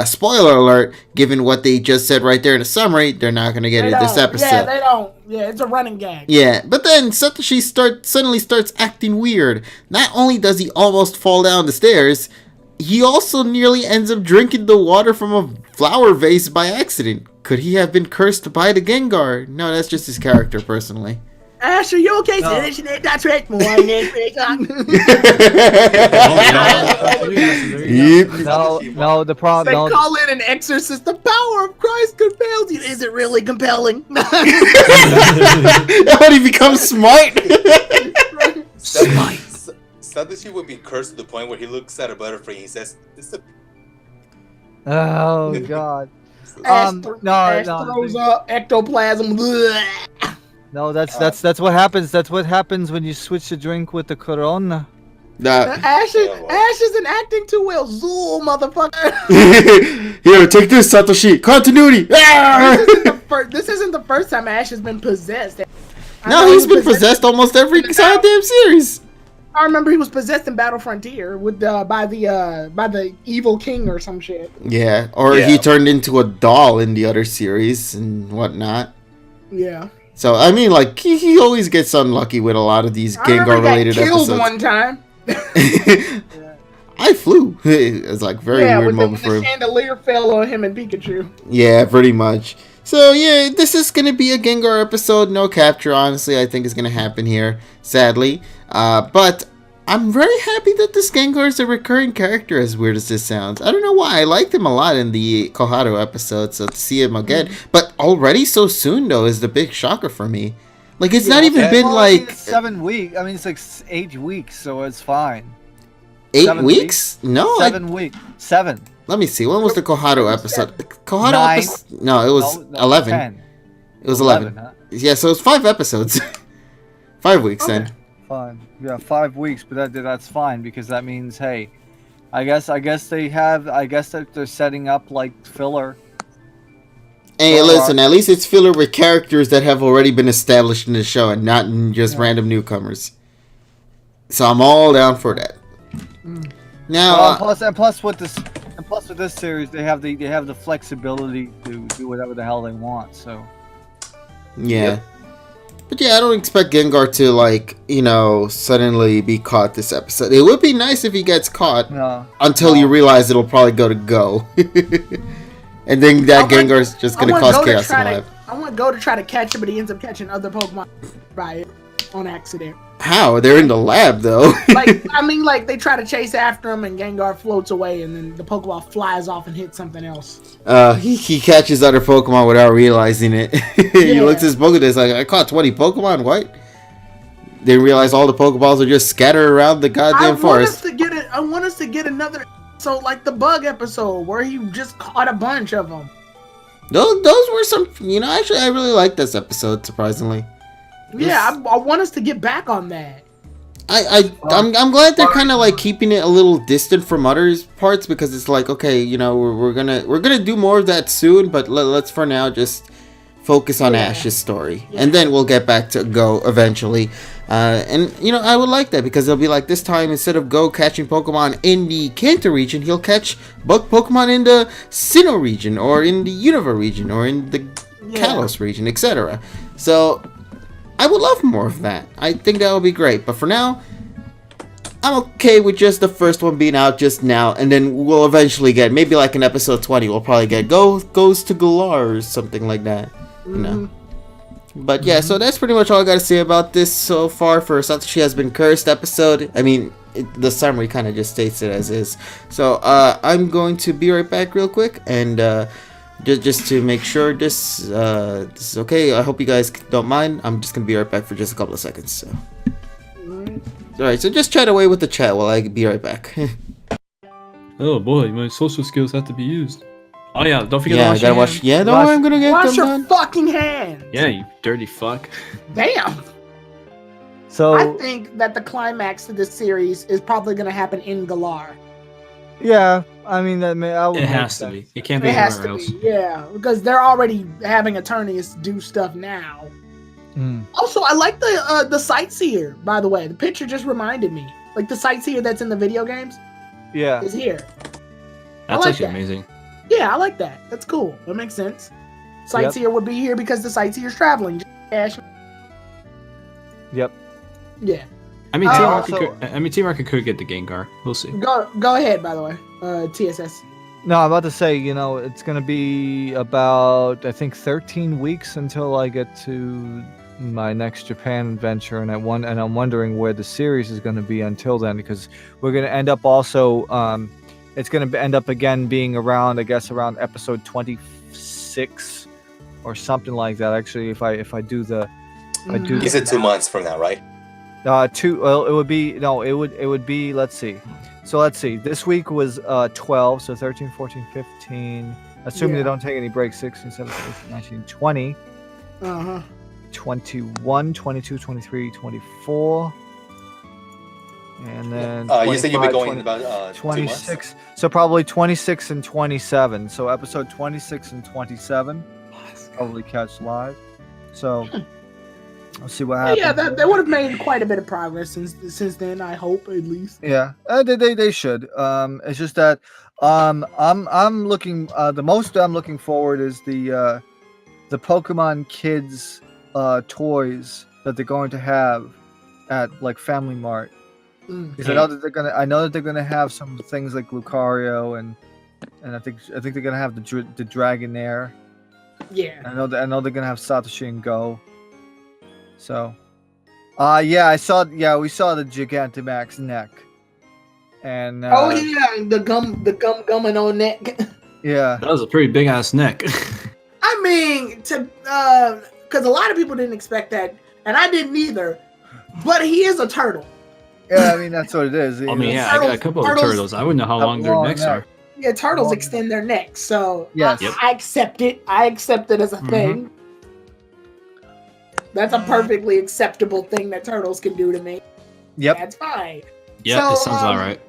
Spoiler alert, given what they just said right there in the summary, they're not going to get it this episode. Yeah, they don't. Yeah, it's a running gag. Yeah, but then Satoshi suddenly starts acting weird. Not only does he almost fall down the stairs, he also nearly ends up drinking the water from a flower vase by accident. Could he have been cursed by the Gengar? No, that's just his character, personally. Ash, are you okay? No. That's right. No, the problem. They call it an exorcist. The power of Christ compels you. Is it really compelling? How he becomes smart? Satoshi would be cursed to the point where he looks at a butterfly and he says, "This is a." Oh God. Ash throws up ectoplasm. No, that's what happens. That's what happens when you switch the drink with the Corona. Ash isn't acting too well. Zool, motherfucker. Here, take this, Satoshi. Continuity. This isn't the first time Ash has been possessed. No, he's been possessed almost every goddamn series. I remember he was possessed in Battle Frontier with by the evil king or some shit. Yeah, or he turned into a doll in the other series and whatnot. Yeah. So I mean, like he always gets unlucky with a lot of these Gengar-related episodes. One time. I flew. It's like very weird moment for him. The chandelier fell on him and Pikachu. Yeah, pretty much. So yeah, this is gonna be a Gengar episode. No capture, honestly, I think is gonna happen here. Sadly, but I'm very happy that this Gengar is a recurring character, as weird as this sounds. I don't know why. I liked him a lot in the Koharu episode, so to see him again. But already so soon, though, is the big shocker for me. Like, it's not even been like... It's 7 weeks. I mean, it's like 8 weeks, so it's fine. 8 weeks? No. 7 weeks. 7. Let me see. When was the Koharu episode? Koharu 9. episode? No, it was 11. 10. It was 11. Huh? Yeah, so it's 5 episodes. 5 weeks then. Fine. Yeah, 5 weeks, but that's fine because that means, hey, I guess that they're setting up like filler. Hey, listen, at least it's filler with characters that have already been established in the show and not in just random newcomers. So I'm all down for that. Now, plus with this series, they have the flexibility to do whatever the hell they want. So yeah. But yeah, I don't expect Gengar to, like, suddenly be caught this episode. It would be nice if he gets caught until you realize it'll probably go. And then that Gengar's just going to cause chaos in life. I want Go to try to catch him, but he ends up catching other Pokemon by it on accident. How? They're in the lab, though. They try to chase after him, and Gengar floats away, and then the Pokeball flies off and hits something else. He catches other Pokemon without realizing it. He looks at his Pokedex like, I caught 20 Pokemon, what? They realize all the Pokeballs are just scattered around the goddamn forest. I want us to get another... So, like the bug episode where he just caught a bunch of them. Those were some, actually I really liked this episode, surprisingly. Yeah, I want us to get back on that. I'm glad they're kind of like keeping it a little distant from other parts because it's like, okay, we're gonna do more of that soon, but let's for now just focus on Ash's story, and then we'll get back to Go eventually. And I would like that because they'll be like, this time instead of Go catching Pokemon in the Kanto region, he'll catch bug Pokemon in the Sinnoh region, or in the Unova region, or in the Kalos region, etc. So I would love more of that. I think that would be great. But for now, I'm okay with just the first one being out just now, and then we'll eventually get, maybe like in episode 20, we'll probably get goes to Galar or something like that. But yeah, so that's pretty much all I gotta say about this so far for Satoshi Has Been Cursed episode. I mean, the summary kind of just states it as is. So I'm going to be right back real quick, and just to make sure this is okay. I hope you guys don't mind. I'm just gonna be right back for just a couple of seconds. So, alright, so just chat away with the chat while I be right back. Oh boy, my social skills have to be used. Oh yeah, don't forget to wash your hands. I'm gonna get wash them your done. fucking hands. Yeah, you dirty fuck. Damn. So I think that the climax of this series is probably gonna happen in Galar. Yeah, I mean that. It has to be. It can't be anywhere else. Yeah, because they're already having attorneys do stuff now. Also, I like the sightseer. By the way, the picture just reminded me, like the sightseer that's in the video games. Yeah, is here. That's actually amazing. Yeah, I like that. That's cool. That makes sense. Sightseer would be here because the sightseer's traveling. Yep. Yeah. I mean, Team Rocket could get the Gengar. We'll see. Go ahead. By the way, TSS. No, I'm about to say, it's gonna be about, I think, 13 weeks until I get to my next Japan adventure, and I'm wondering where the series is gonna be until then, because we're gonna end up also. It's going to end up again being around, I guess, around episode 26 or something like that. Actually, if I do the, you said 2 months from now, right? Well, it would be. Let's see. So let's see. This week was 12, so 13, 14, 15. Assuming they don't take any breaks, 16, 17, 18, 19, 20. 21, 22, 23, 24. And then you said you'll be going in about 26. 2 months? So probably 26 and 27. So episode 26 and 27 probably catch live. So let's see what happens. Yeah, they would have made quite a bit of progress since then. I hope, at least. Yeah, they should. It's just that I'm looking. The most I'm looking forward is the Pokemon Kids toys that they're going to have at like Family Mart. Because I know that they're gonna have some things like Lucario and I think they're gonna have the Dragonair. Yeah. I know they're gonna have Satoshi and Go. So Yeah, I saw. Yeah, we saw the Gigantamax neck. And oh yeah, the gumming on neck. Yeah, that was a pretty big ass neck. I mean, because a lot of people didn't expect that, and I didn't either. But he is a turtle. Yeah, I mean that's what it is. I mean, yeah, I got a couple of turtles. I wouldn't know how long their necks are. Yeah, turtles extend their necks, so yes. I accept it. I accept it as a thing. That's a perfectly acceptable thing that turtles can do to me. Yep, that's fine. Yeah, so, it sounds all right.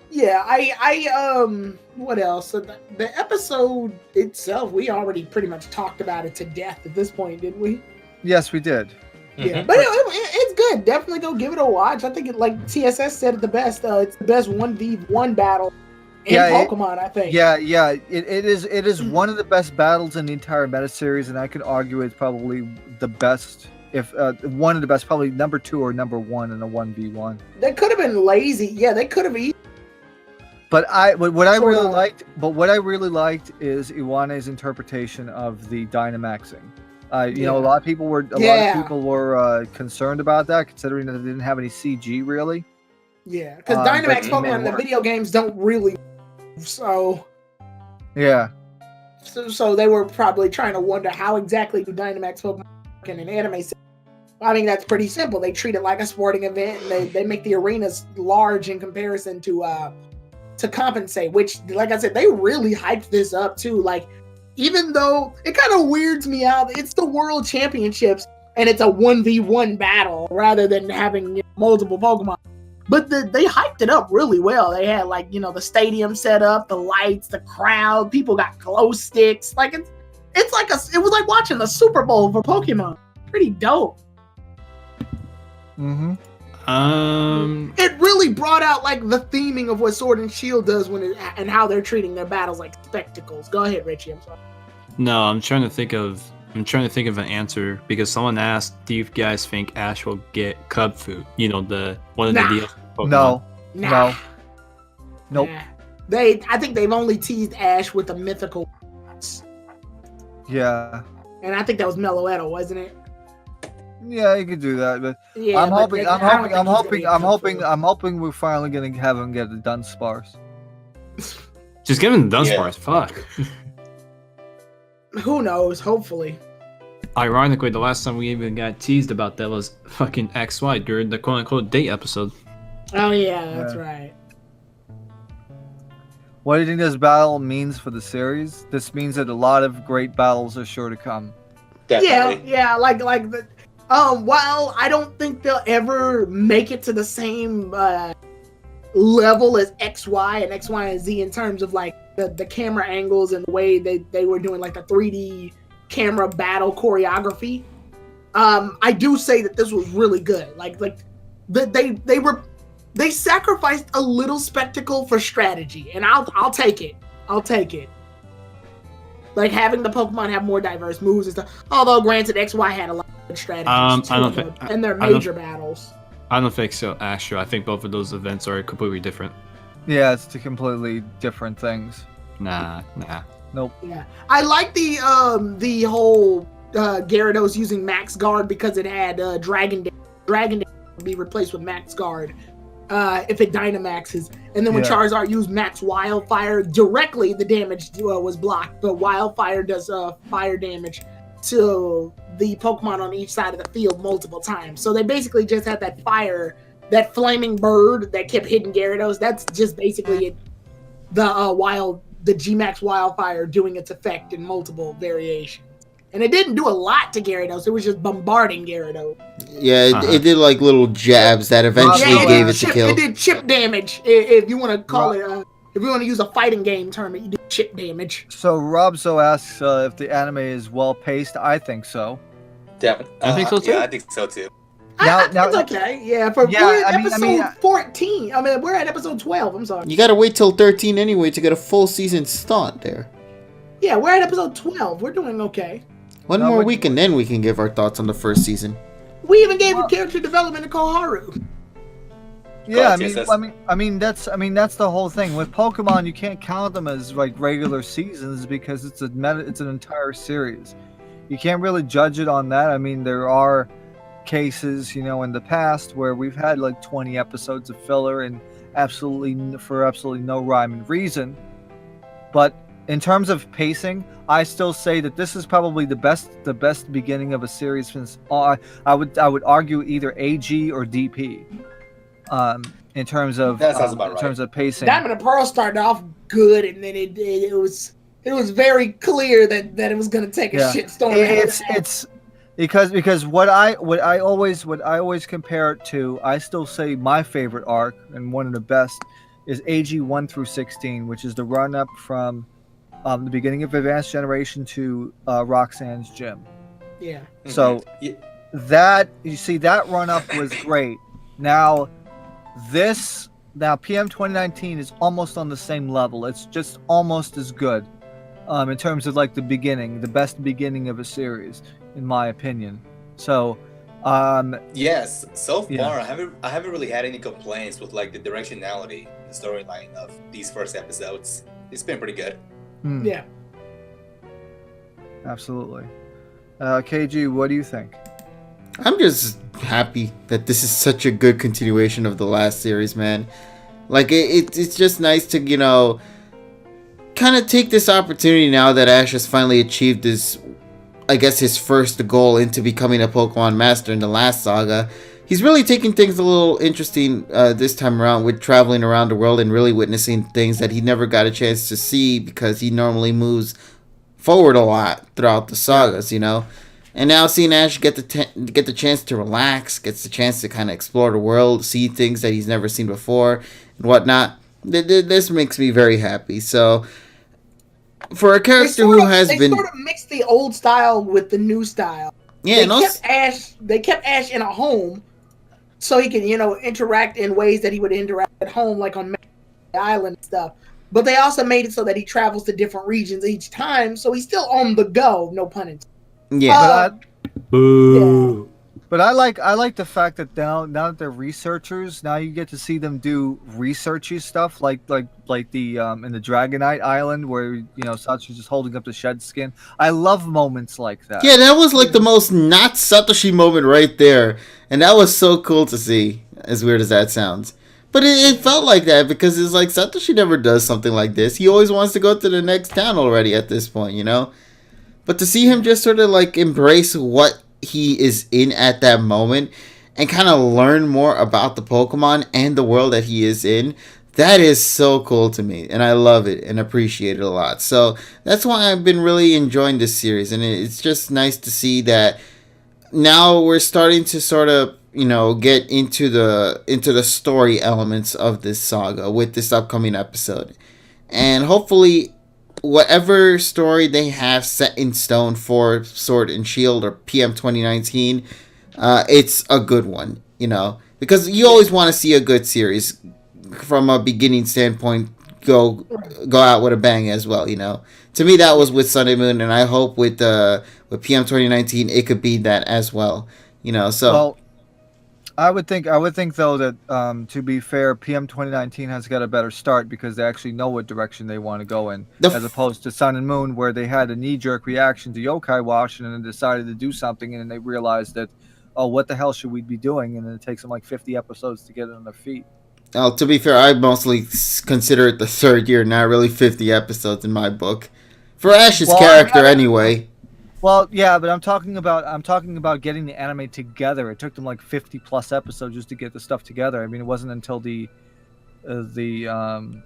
Yeah, I what else? So the episode itself, we already pretty much talked about it to death at this point, didn't we? Yes, we did. Yeah, but it's good. Definitely go give it a watch. I think it, like TSS said it the best. It's the best 1v1 battle in Pokemon, I think. Yeah. It is one of the best battles in the entire meta series, and I could argue it's probably the best. If one of the best, probably number 2 or number 1 in a 1v1. They could have been lazy. Yeah, they could have eaten. But what I really liked is Iwane's interpretation of the Dynamaxing. You know, a lot of people were concerned about that, considering that they didn't have any CG really. Yeah, because Dynamax Pokemon in the video games don't really, so. Yeah. So they were probably trying to wonder how exactly do Dynamax Pokemon work in an anime. I mean, that's pretty simple. They treat it like a sporting event, and they make the arenas large in comparison to compensate. Which, like I said, they really hyped this up too. Like, even though it kind of weirds me out, it's the World Championships and it's a 1v1 battle rather than having multiple Pokemon. But they hyped it up really well. They had the stadium set up, the lights, the crowd, people got glow sticks. Like it was like watching the Super Bowl for Pokemon. Pretty dope. Mm-hmm. It really brought out like the theming of what Sword and Shield does and how they're treating their battles like spectacles. Go ahead, Richie. I'm sorry. No, I'm trying to think of an answer because someone asked, "Do you guys think Ash will get cub food?" You know, one of the deals. No. Nah. Nope. Nah. I think they've only teased Ash with the mythical. Yeah. And I think that was Meloetta, wasn't it? Yeah, you could do that, but yeah, I'm hoping we're finally gonna have him get the Dunsparce. Just give him the Dunsparce. Fuck. Who knows? Hopefully. Ironically, the last time we even got teased about that was fucking XY during the quote-unquote date episode. Oh yeah, that's right. What do you think this battle means for the series? This means that a lot of great battles are sure to come. Definitely. Yeah, like the. While I don't think they'll ever make it to the same level as XY and XY and Z in terms of like the camera angles and the way they were doing like the 3D camera battle choreography, I do say that this was really good. Like they sacrificed a little spectacle for strategy, and I'll take it. I'll take it. Like having the Pokemon have more diverse moves and stuff. Although granted, XY had a lot of strategies and their major battles. I don't think so, Astro. I think both of those events are completely different. Yeah, it's two completely different things. Nah. Nope. Yeah, I like the whole Gyarados using Max Guard because it had Dragon Dance. Dragon Dance would be replaced with Max Guard if it Dynamaxes. And then when Charizard used Max Wildfire, directly the damage was blocked. But Wildfire does fire damage to the Pokemon on each side of the field multiple times. So they basically just had that fire, that flaming bird that kept hitting Gyarados. That's just basically it. The G-Max Wildfire doing its effect in multiple variations. And it didn't do a lot to Gyarados. It was just bombarding Gyarados. Yeah, it did like little jabs that eventually gave it the kill. It did chip damage, if you want to call it. If you want to use a fighting game term, you did chip damage. So Robzo asks if the anime is well paced. I think so. Definitely. I think so too. Yeah, I think so too. I think it's okay. Yeah, we're at episode 14. I mean, we're at episode 12. I'm sorry. You gotta wait till 13 anyway to get a full season start there. Yeah, we're at episode 12. We're doing okay. One more week and then we can give our thoughts on the first season. We even gave a character development to Koharu. Yeah, I mean that's the whole thing with Pokemon. You can't count them as like regular seasons because it's an entire series. You can't really judge it on that. I mean, there are cases, in the past where we've had like 20 episodes of filler and absolutely no rhyme and reason. But in terms of pacing, I still say that this is probably the best beginning of a series since I would argue either AG or DP. In terms of terms of pacing, Diamond and Pearl started off good, and then it was very clear that it was going to take a shitstorm. It's because what I always compare it to, I still say my favorite arc and one of the best is AG 1 through 16, which is the run up from the beginning of Advanced Generation to Roxanne's gym. Yeah. So that run up was great. Now PM 2019 is almost on the same level. It's just almost as good in terms of like the best beginning of a series, in my opinion. So yes, so far I haven't really had any complaints with like the directionality, the storyline of these first episodes. It's been pretty good. Yeah, absolutely. KG, what do you think? I'm just happy that this is such a good continuation of the last series, man. Like it's just nice to kind of take this opportunity now that Ash has finally achieved his first goal into becoming a Pokemon Master in the last saga. He's really taking things a little interesting this time around with traveling around the world and really witnessing things that he never got a chance to see because he normally moves forward a lot throughout the sagas, And now seeing Ash get the chance to relax, gets the chance to kind of explore the world, see things that he's never seen before and whatnot. This makes me very happy. So for a character they sort of mixed the old style with the new style. Yeah, they kept Ash in a home so he can, interact in ways that he would interact at home, like on the island and stuff. But they also made it so that he travels to different regions each time, so he's still on the go, no pun intended. Yeah. Boo. But I like the fact that now that they're researchers, now you get to see them do researchy stuff like the in the Dragonite Island where Satoshi just holding up the shed skin. I love moments like that. Yeah, that was like the most not Satoshi moment right there, and that was so cool to see. As weird as that sounds, but it felt like that because it's like Satoshi never does something like this. He always wants to go to the next town already at this point, But to see him just sort of like embrace what he is in at that moment and kind of learn more about the Pokemon and the world that he is in, that is so cool to me. And I love it and appreciate it a lot. So that's why I've been really enjoying this series. And it's just nice to see that now we're starting to sort of, get into the story elements of this saga with this upcoming episode. And hopefully whatever story they have set in stone for Sword and Shield or PM 2019, it's a good one, because you always want to see a good series from a beginning standpoint go out with a bang as well, To me, that was with Sun and Moon, and I hope with PM 2019 it could be that as well, So. Well, I would think though that to be fair, PM 2019 has got a better start because they actually know what direction they want to go in, as opposed to Sun and Moon, where they had a knee-jerk reaction to Yokai Wash and then decided to do something, and then they realized that, oh, what the hell should we be doing? And then it takes them like 50 episodes to get it on their feet. To be fair, I mostly consider it the third year, not really 50 episodes in my book. For Ash's character, anyway. Well, yeah, but I'm talking about getting the anime together. It took them like 50 plus episodes just to get the stuff together. I mean, it wasn't until the Solgaleo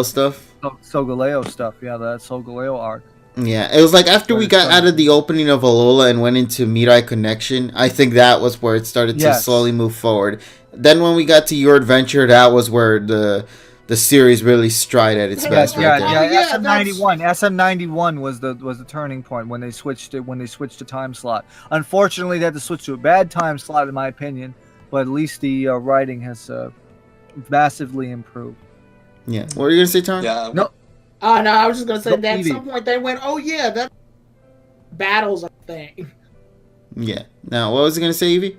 stuff. Solgaleo stuff, yeah, that Solgaleo arc. Yeah, it was like after we got out of the opening of Alola and went into Mirai Connection, I think that was where it started to slowly move forward. Then when we got to Your Adventure, that was where the series really stride at its best. SM91 was the turning point when they switched to time slot. Unfortunately, they had to switch to a bad time slot, in my opinion. But at least the writing has massively improved. Yeah. What were you gonna say, Tom? Yeah. No. No, I was just gonna say that at some point they went, oh yeah, that battles a thing. Yeah. Now, what was I gonna say, Evie?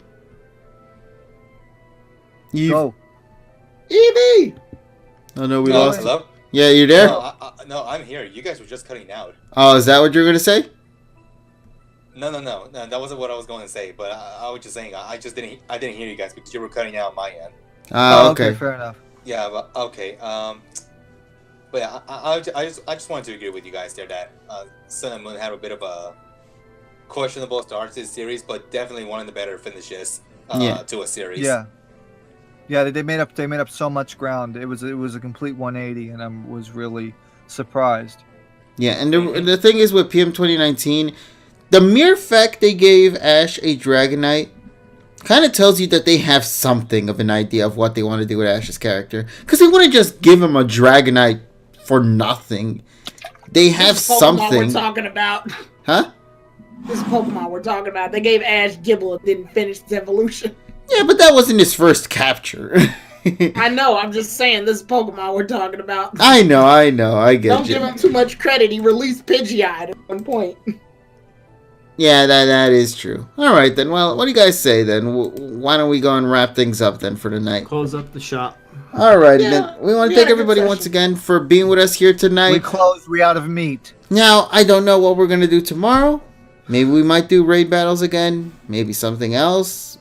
Go. Evie. Oh no, we lost. Hello? Yeah, you there? No, I'm here. You guys were just cutting out. Oh, is that what you were gonna say? No. That wasn't what I was going to say. But I was just saying I didn't hear you guys because you were cutting out on my end. Okay, fair enough. Yeah, but okay. But yeah, I just wanted to agree with you guys there that Sun and Moon had a bit of a questionable start to the series, but definitely one of the better finishes to a series. Yeah, they made up so much ground. It was a complete 180, and I was really surprised. Yeah, and the thing is with PM 2019, the mere fact they gave Ash a Dragonite kind of tells you that they have something of an idea of what they want to do with Ash's character. Because they wouldn't just give him a Dragonite for nothing. They have this is something. We're talking about. Huh? This is Pokemon we're talking about. They gave Ash Gibble and didn't finish its evolution. Yeah, but that wasn't his first capture. I know. I'm just saying this is Pokemon we're talking about. I know. I get Don't you. give him too much credit. He released Pidgeot at one point. Yeah, that is true. All right, then. Well, what do you guys say, then? Why don't we go and wrap things up, then, for tonight? Close up the shop. All right, then. We want to thank everybody once again for being with us here tonight. We out of meat. Now, I don't know what we're going to do tomorrow. Maybe we might do raid battles again. Maybe something else.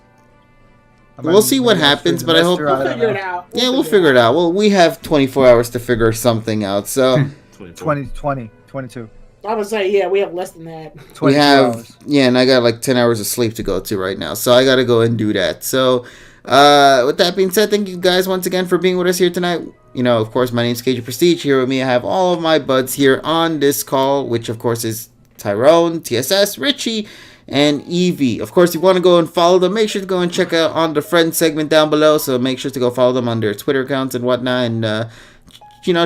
We'll see what happens, but I hope... We'll figure it out. We'll figure it out. Well, we have 24 hours to figure something out, so... 22. I would say, we have less than that. We have... hours. Yeah, and I got like 10 hours of sleep to go to right now, so I got to go and do that. So, with that being said, thank you guys once again for being with us here tonight. You know, of course, my name is KJ Prestige. Here with me, I have all of my buds here on this call, which, of course, is Tyrone, TSS, Richie, and Evie. Of course, if you want to go and follow them, make sure to go and check out on the friends segment down below. So make sure to go follow them on their Twitter accounts and whatnot, and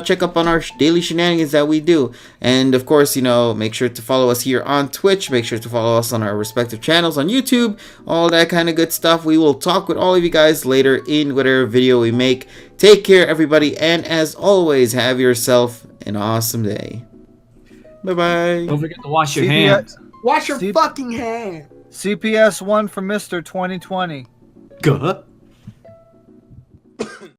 check up on our daily shenanigans that we do. And of course, make sure to follow us here on Twitch. Make sure to follow us on our respective channels on YouTube. All that kind of good stuff. We will talk with all of you guys later in whatever video we make. Take care, everybody, and as always, have yourself an awesome day. Bye bye. Don't forget to wash your hands. Wash your fucking hands. CPS 1 for Mr. 2020. Good.